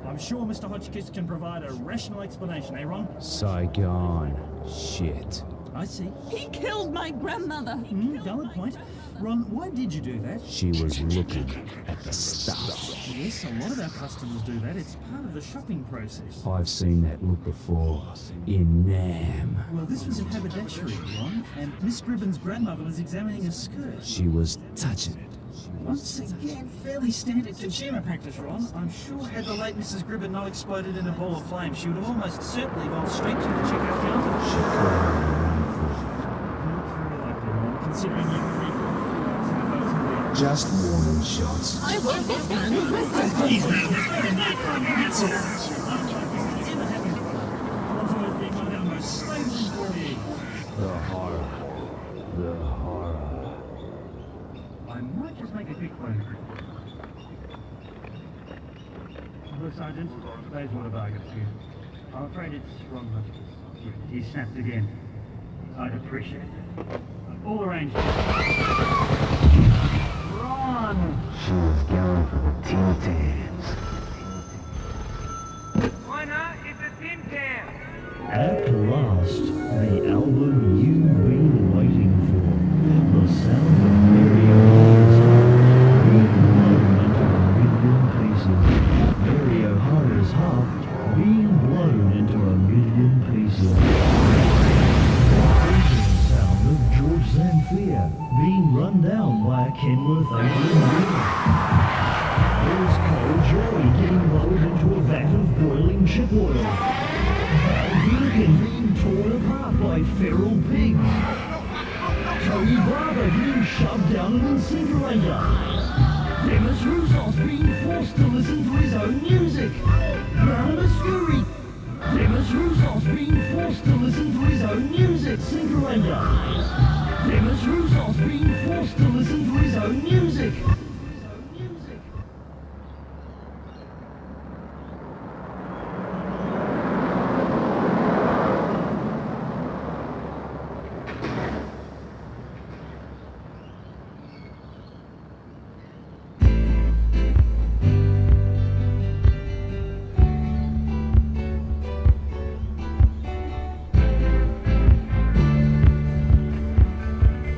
I'm sure Mr. Hotchkiss can provide a rational explanation, eh, Ron? Saigon. Shit. I see. He killed my grandmother. Valid point. Ron, why did you do that? She was looking at the stuff. Yes, a lot of our customers do that. It's part of the shopping process. I've seen that look before. In Nam. Well, this was in haberdashery, Ron, and Miss Scribbin's grandmother was examining a skirt. She was touching it. Once again, fairly standard consumer practice, Ron. I'm sure had the late Mrs. Gribbin not exploded in a ball of flame, she would have almost certainly gone straight to the checkout counter. She could have Not very likely, Ron, considering you were recalled. just warning shots. I want this one. The horror. The horror. I might just make a quick one. Hello, Sergeant. Bayswater Bargain here. I'm afraid it's Ron Hotchkiss. He snapped again. I'd appreciate it. All arranged. Ron! She was going for the Tim Tams. Why not? It's a Tim Tam! At last, the album you've been waiting for. The sound of Mary O'Hara's being blown into a million pieces. Mary O'Hara's heart being blown into a million pieces. The freezing sound of George Zamfir being run down by a Kenworth 18 There's Cole Joy getting lowered into a vat of boiling chip oil. Beacon being torn apart by feral pigs. Tony Barber being shoved down an incinerator. Demis Roussos being forced to listen to his own music. Barnabas Fury. Demis Roussos being forced to listen to his own music. Incinerator. Demis Roussos being forced to listen to his own music.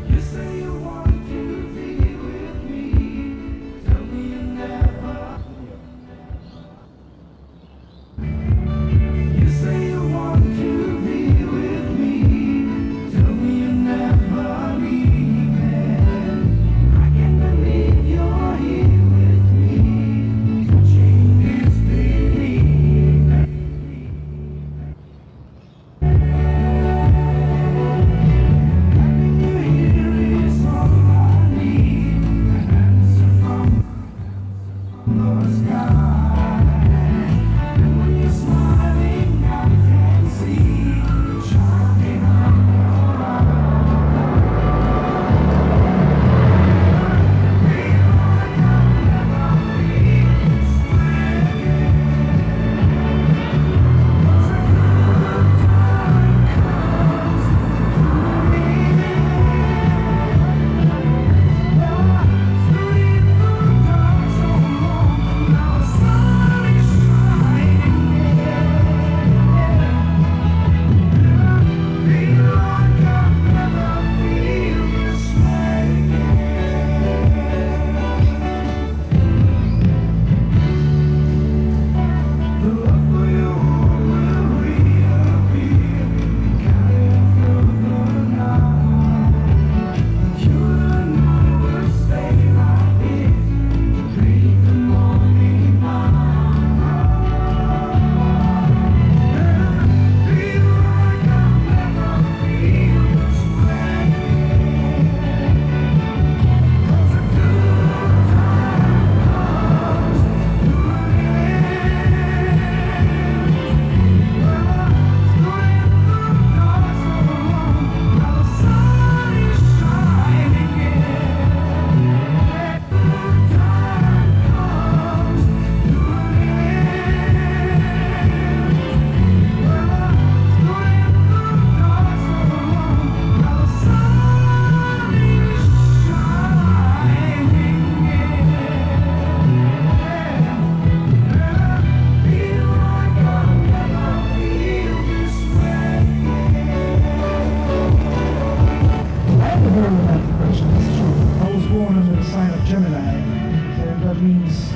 You say you want to be with me. I was born under the sign of Gemini, and that means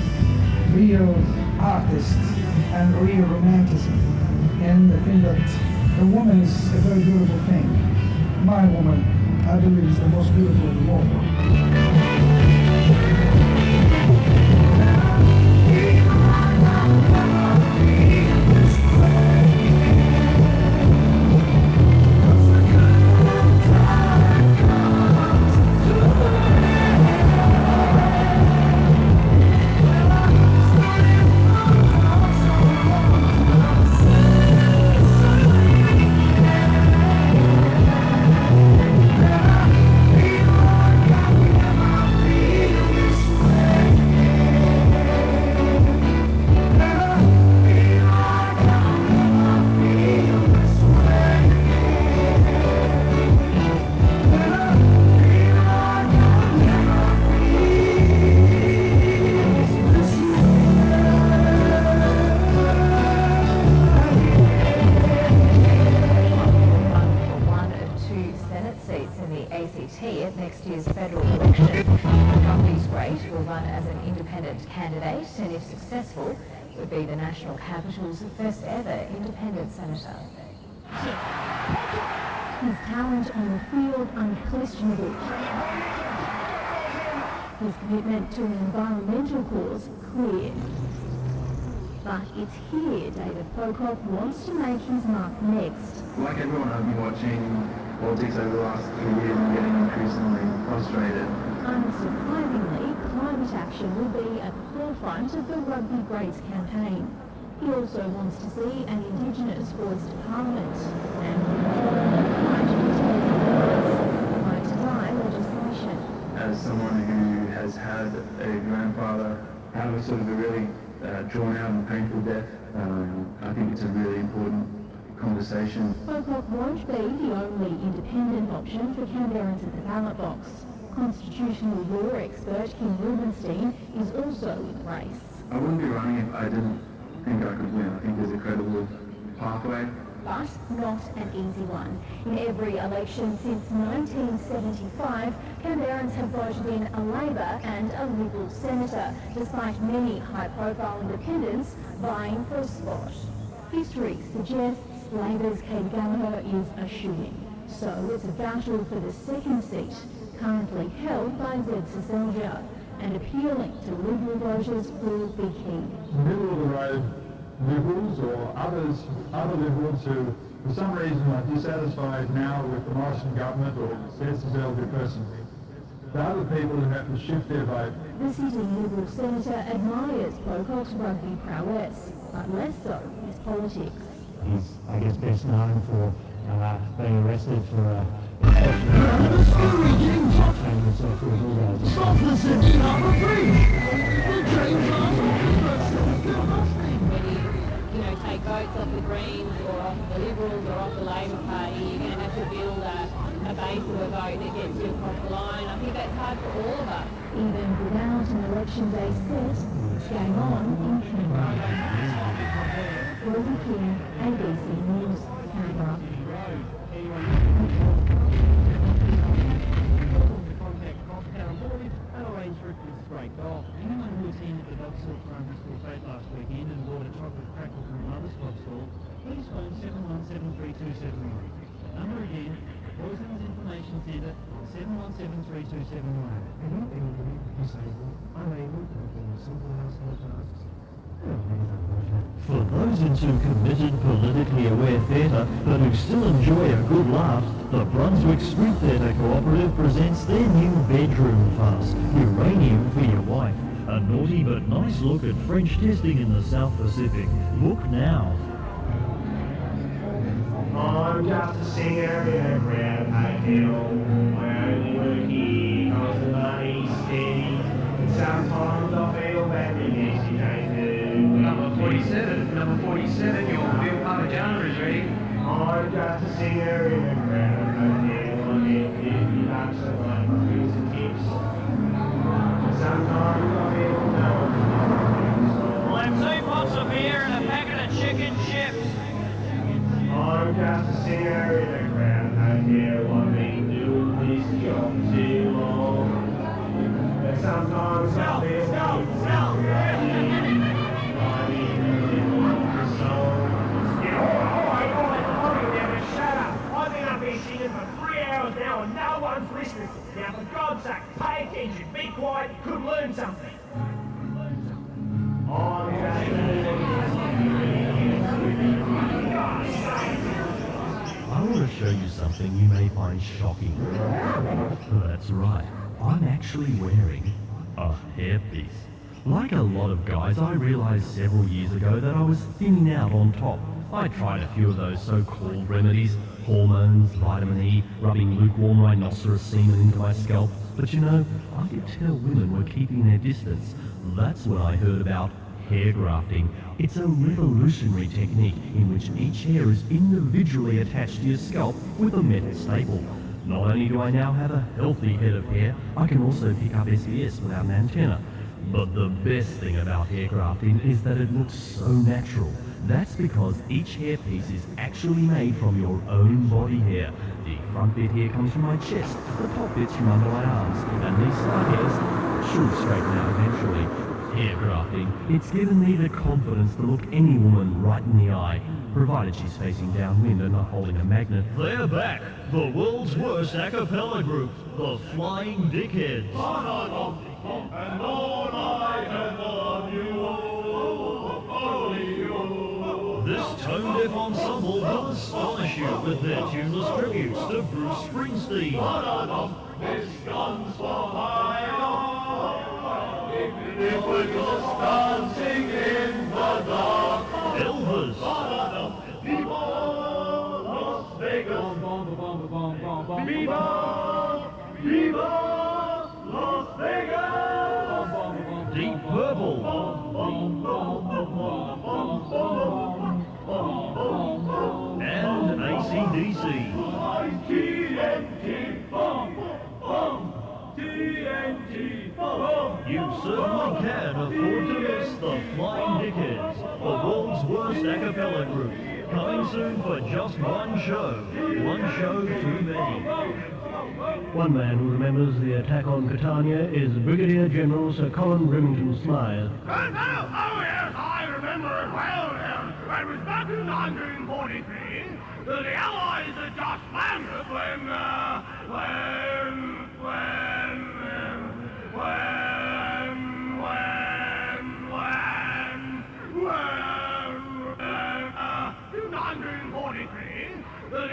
real artist and real romanticism. And I think that a woman is a very beautiful thing. My woman, I believe, is the most beautiful in the world. Would be the National Capital's first ever independent senator. His talent on the field unquestionable. His commitment to an environmental cause clear. But it's here David Pocock wants to make his mark next. Like everyone, I've been watching politics over the last 3 years and getting increasingly frustrated. Unsurprisingly, climate action will be at the forefront of the Rugby Greats campaign. He also wants to see an Indigenous voice to Parliament and right-to-buy legislation. As someone who has had a grandfather have a sort of a really drawn out and painful death, I think it's a really important conversation. Pocock won't be the only independent option for Canberrans at the ballot box. Constitutional law expert Kim Rubenstein is also in the race. I wouldn't be running if I didn't think I could win. I think there's a credible pathway. But not an easy one. In every election since 1975, Canberrans have voted in a Labor and a Liberal senator, despite many high-profile independents vying for a spot. History suggests Labor's Kate Gallagher is a shoo-in. So it's a battle for the second seat, currently held by Zed Seselja, and appealing to Liberal voters will be key. Middle of the road Liberals or other Liberals who for some reason are dissatisfied now with the Morrison government or Zed Seselja personally. They're the people who have to shift their vote. The sitting Liberal senator admires Pocock's rugby prowess, but less so his politics. He's, I guess, best known for being arrested for Stop listening, number 3! Take votes off the Greens or off the Liberals or off the Labor Party, you're going to have to build a base of a vote that gets you across the line. I think that's hard for all of us. Even without an election day set, it's game on in Canberra. Rosie King, ABC News, Canberra. Anyone who attended the Dog Silk Primary School Fete last weekend and bought a chocolate crackle from Mother's Club stall, please phone 7173271. Number again, Poisons Information Centre, 7173271. For those into committed, politically aware theatre, but who still enjoy a good laugh, the Brunswick Street Theatre Cooperative presents their new bedroom farce, Uranium for Your Wife. A naughty but nice look at French testing in the South Pacific. Book now. I'm just a singer in a crowd hotel, my only work here cause the money's steady. Sometimes I feel bad the next day too. Number 47, your Bill Parmigiano is ready. I'm just a singer in a crowd hotel, I get $50 a month for bills and tips. Sometimes I feel no one. We'll have 2 pots of beer and a packet of chicken chips. I'm just a singer in a crowd hotel, I've been doing this job too long. Now and no one's listening. Now for God's sake, pay attention, be quiet, you could learn something. I want to show you something you may find shocking. That's right, I'm actually wearing a hairpiece. Like a lot of guys, I realized several years ago that I was thinning out on top. I tried a few of those so-called remedies, hormones, vitamin E, rubbing lukewarm rhinoceros semen into my scalp. But you know, I could tell women were keeping their distance. That's when I heard about hair grafting. It's a revolutionary technique in which each hair is individually attached to your scalp with a metal staple. Not only do I now have a healthy head of hair, I can also pick up SBS without an antenna. But the best thing about hair grafting is that it looks so natural. That's because each hairpiece is actually made from your own body hair. The front bit here comes from my chest, the top bit's from under my arms, and these side hairs should straighten out eventually. Hair grafting, it's given me the confidence to look any woman right in the eye, provided she's facing downwind and not holding a magnet. They're back, the world's worst a cappella group, the Flying Dickheads. And all I ever knew, only you. This tone-deaf ensemble will astonish you with their tuneless tributes to Bruce Springsteen. This gun's for hire. If we're just dancing in the dark. Elvis. Viva Las Vegas. Viva, Viva Las Vegas. Deep Purple. And AC/DC. TNT, bum, bum, TNT, bum. You certainly can afford to miss the Flying Dickheads, the world's worst a cappella group. Coming soon for just one show. One show too many. One man who remembers the attack on Catania is Brigadier General Sir Colin Remington Smythe. Oh yes, I remember it well. It was back in 1943 that the Allies had just landed when the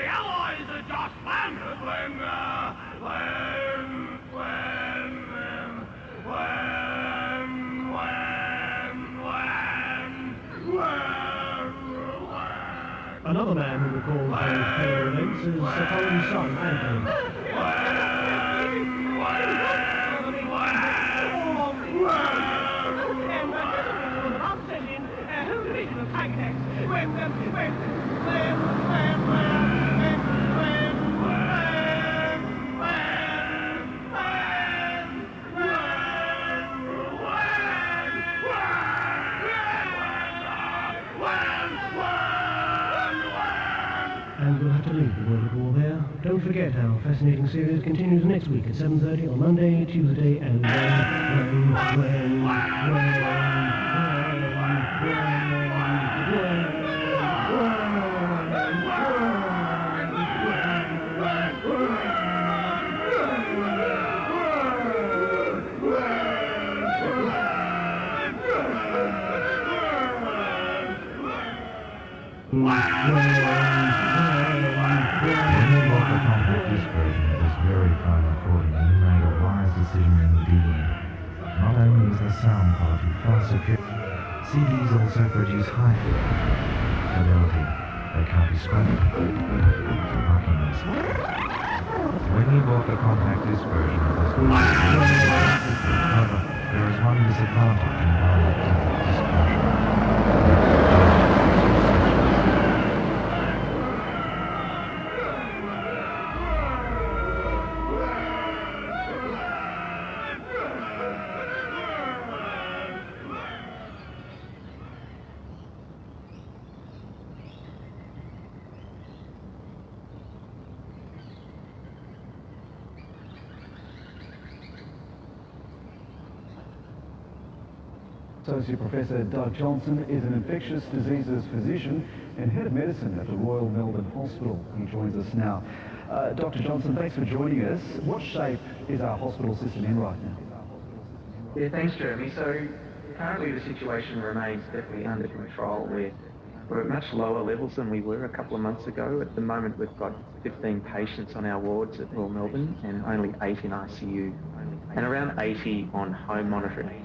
Allies had just landed Another man who recalls those fair events is Sir Colin's son, Anthony. And we'll have to leave the World War there. Don't forget our fascinating series continues next week at 7:30 on Monday, Tuesday, and This version of this very fine recording, you made a wise decision indeed. Not only is the sound quality far superior, CDs also produce high fidelity. They can't be scratched. When you bought the compact disc version of this however, there is one disadvantage in buying a compact disc version. Associate Professor Doug Johnson is an infectious diseases physician and head of medicine at the Royal Melbourne Hospital. He joins us now. Dr. Johnson, thanks for joining us. What shape is our hospital system in right now? Yeah, thanks, Jeremy. So currently the situation remains definitely under control. We're at much lower levels than we were a couple of months ago. At the moment, we've got 15 patients on our wards at Royal Melbourne and only 8 in ICU and around 80 on home monitoring.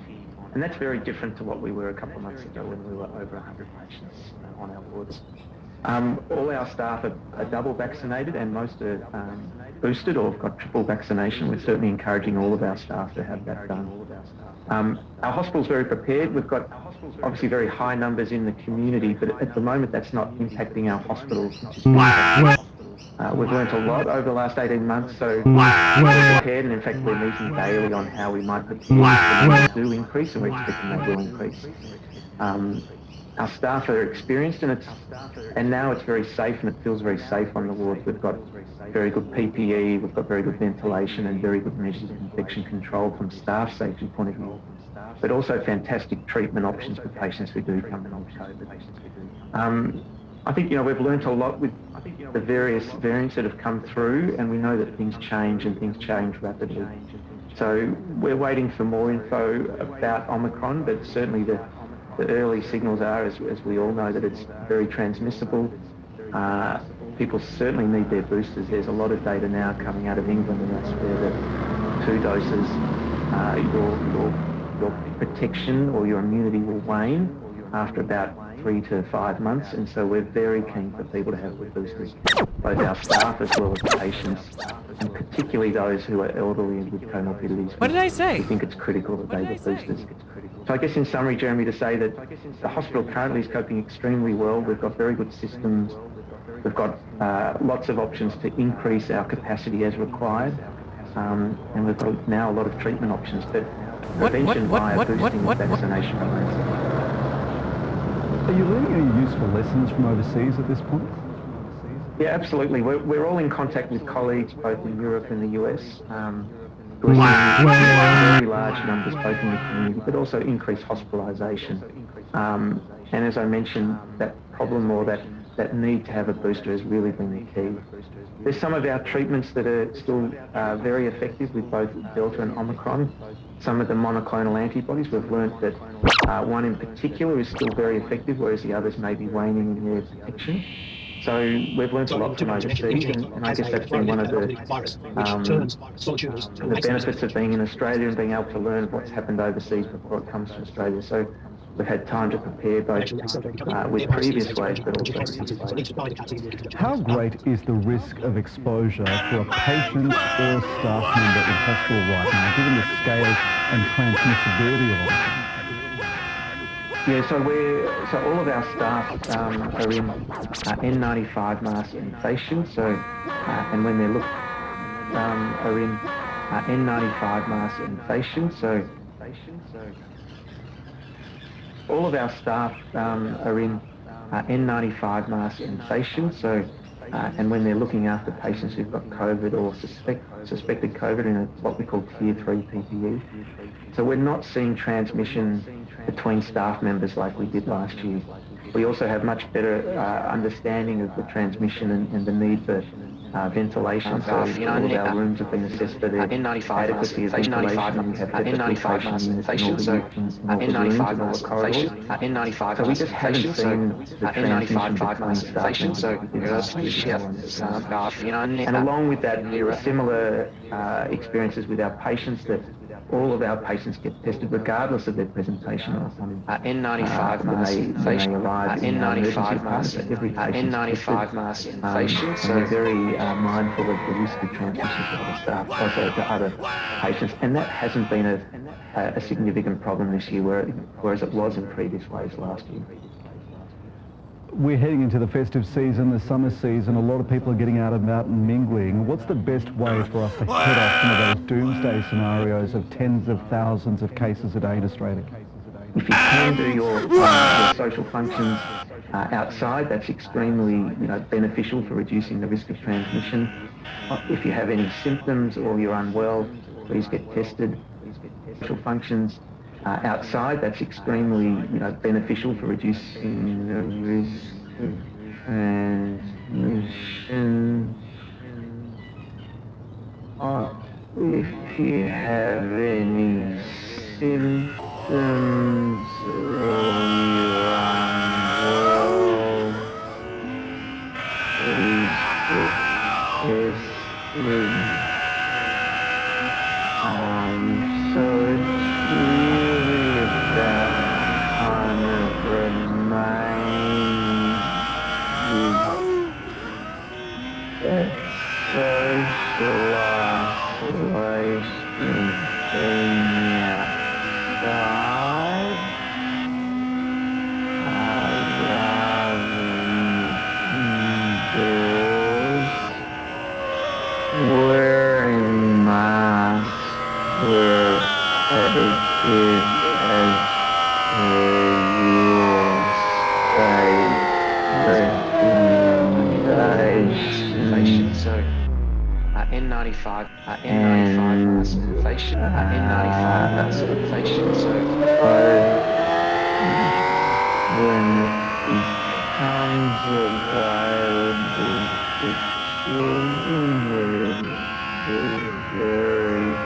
And that's very different to what we were a couple of months ago when we were over 100 patients on our wards. All our staff are double vaccinated and most are boosted or have got triple vaccination. We're certainly encouraging all of our staff to have that done. Our hospital's very prepared. We've got obviously very high numbers in the community, but at the moment that's not impacting our hospitals. We've learnt a lot over the last 18 months, so we're prepared, and in fact we're meeting daily on how we might prepare to do increase, and we're expecting that will increase. Our staff are experienced, and now it's very safe, and it feels very safe on the wards. We've got very good PPE, we've got very good ventilation, and very good measures of infection control from staff safety point of view, but also fantastic treatment options for patients who do come in on COVID. I think, we've learnt a lot with the various variants that have come through, and we know that things change and things change rapidly. So we're waiting for more info about Omicron, but certainly the early signals are, as we all know, that it's very transmissible. People certainly need their boosters. There's a lot of data now coming out of England and elsewhere that 2 doses, your protection or your immunity will wane after about 3 to 5 months, and so we're very keen for people to have the boosters, both our staff as well as patients, and particularly those who are elderly and with comorbidities. What did I say? We think it's critical that they get boosters. So I guess in summary, Jeremy, to say that the hospital currently is coping extremely well. We've got very good systems. We've got lots of options to increase our capacity as required, and we've got now a lot of treatment options, but prevention via boosting vaccination remains. Are you learning any useful lessons from overseas at this point? Yeah, absolutely. We're all in contact with colleagues both in Europe and the US. We're seeing very large numbers both in the community, but also increased hospitalisation. And as I mentioned, that problem or that need to have a booster has really been the key. There's some of our treatments that are still very effective with both Delta and Omicron. Some of the monoclonal antibodies, we've learnt that one in particular is still very effective, whereas the others may be waning in their protection. So we've learnt a lot from overseas, and I guess that's been one of the benefits of being in Australia and being able to learn what's happened overseas before it comes to Australia. So we've had time to prepare both with previous waves, but also with this wave. How great is the risk of exposure for a patient or a staff member in hospital right now, given the scale and transmissibility of it? Yeah, so all of our staff are in N95 masks and face shields. So, and when they're are in N95 masks and face shields. So, all of our staff are in N95 masks and face shields. So, and when they're looking after patients who've got COVID or suspected COVID in what we call Tier 3 PPE. So we're not seeing transmission between staff members like we did last year. We also have much better understanding of the transmission and the need for ventilation. So all of our rooms have been assessed for their adequacy of ventilation, and we have N95 masks and face shields. So N95 masks and face shields. N95 masks and face shields. So N95 masks and face shields. So and along with that, there are similar experiences with our patients that all of our patients get tested regardless of their presentation. N95 masks and face shields. N95 masks. N95 masks and face shields. So we're very mindful of the risk of transmission to other staff, also to other patients, and that hasn't been a significant problem this year, whereas it was in previous waves last year. We're heading into the festive season, the summer season. A lot of people are getting out and about and mingling. What's the best way for us to head off some of those doomsday scenarios of tens of thousands of cases a day in Australia? If you can do your social functions outside, that's extremely beneficial for reducing the risk of transmission. If you have any symptoms or you're unwell, please get tested. Social functions outside. That's extremely, beneficial for reducing the risk of transmission. If you have any symptoms or you're unwell, please get tested. I'm sorry to hear that one remains with social isolation being outside. I'd rather indoors. Wearing masks were effective as your state recommendation. So, N95 mask, facial, N95, that sort of facial. So, when it becomes available to children, it's very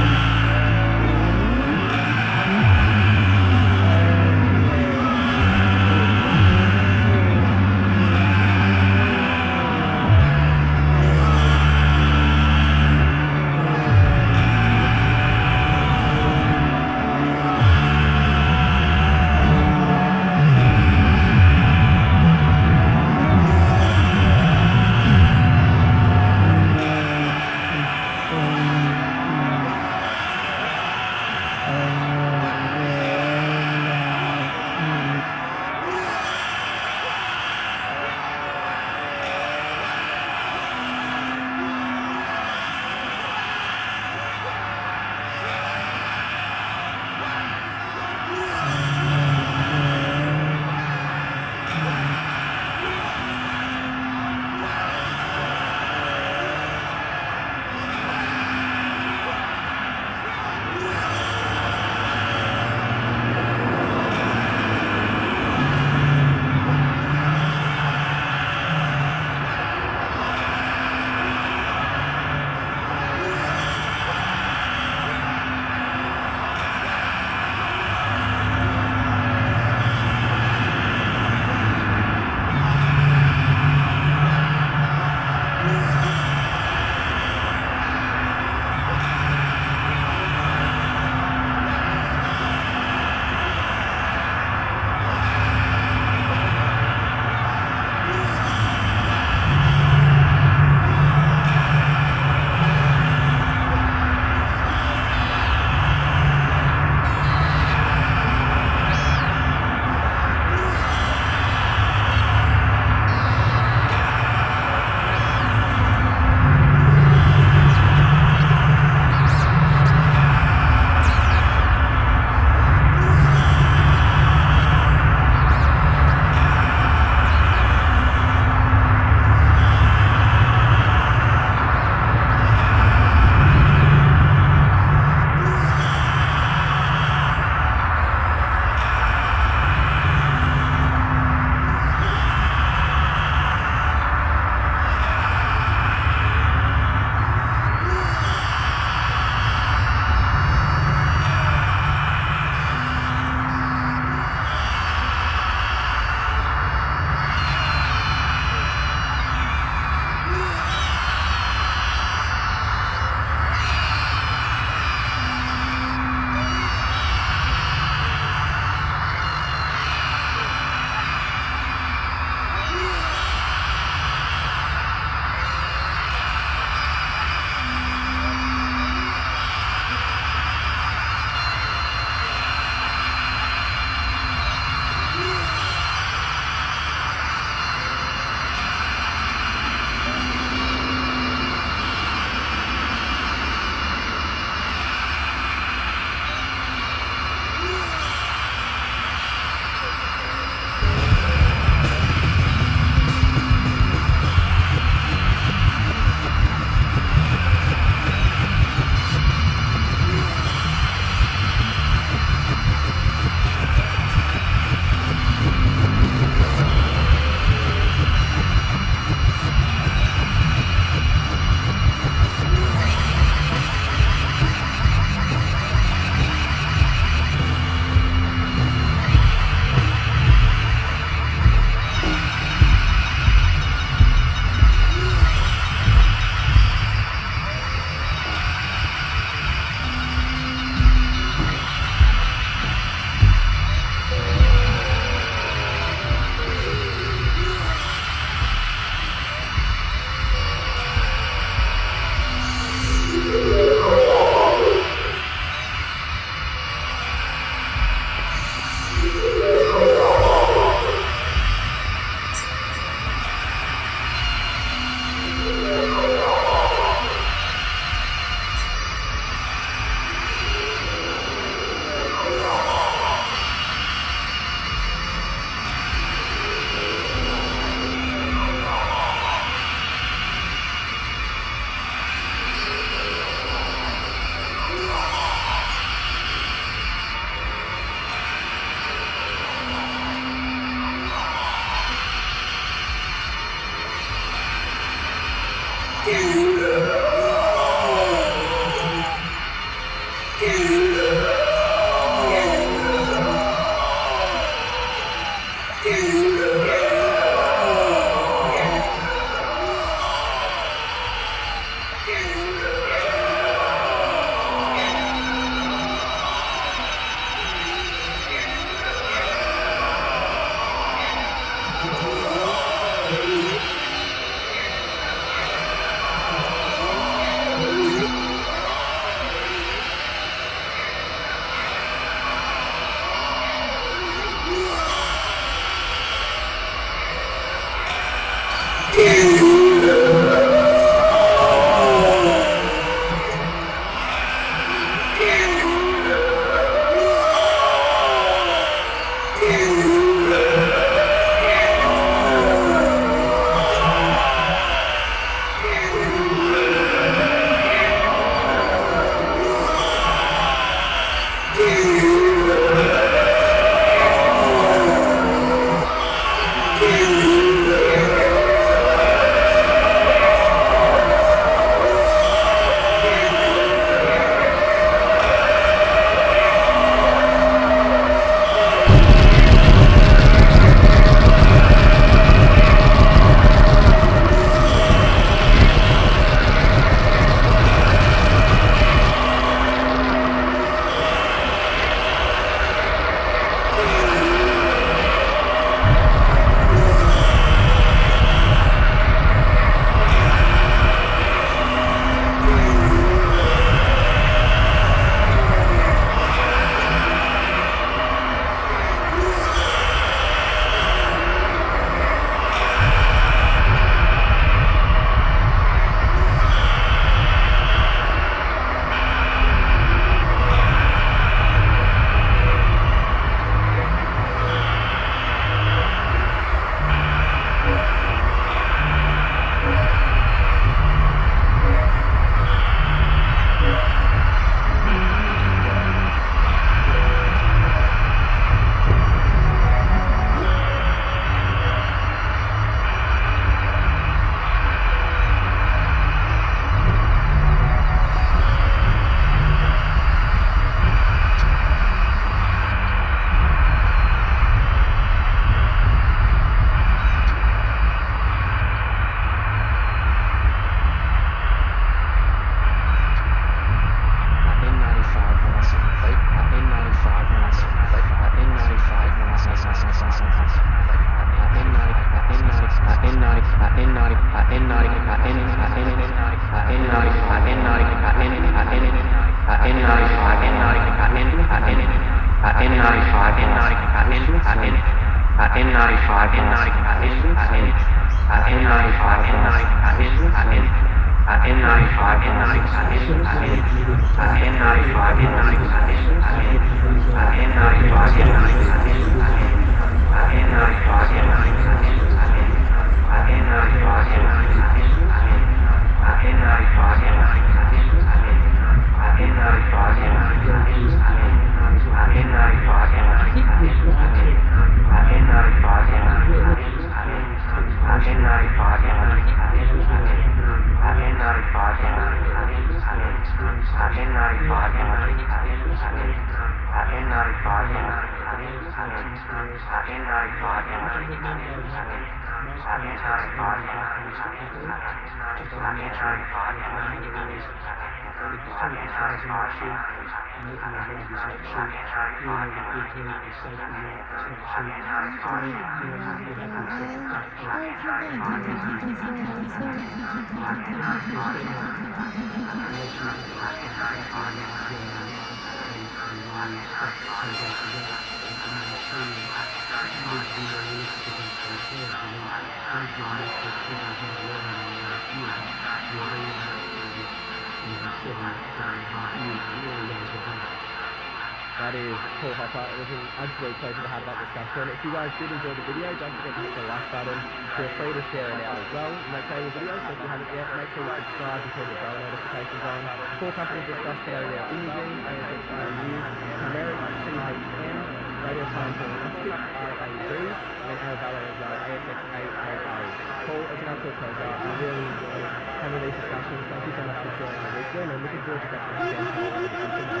That is Paul Hopper. It was an absolute pleasure to have that discussion. If you guys did enjoy the video, don't forget to hit the like button. Feel free to share it out as well. Make sure your video, so if you haven't yet, make sure you subscribe and turn the bell notifications on. 4 companies discussed today were Imaging, ASXI News, Numeric, CHN, Radio Science Institute, RAB, and Arabella as well, ASX8AA. Paul, it's an absolute pleasure. I really enjoyed having these discussions. Thank you so much for sharing the wisdom, and looking forward to catching you again.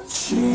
She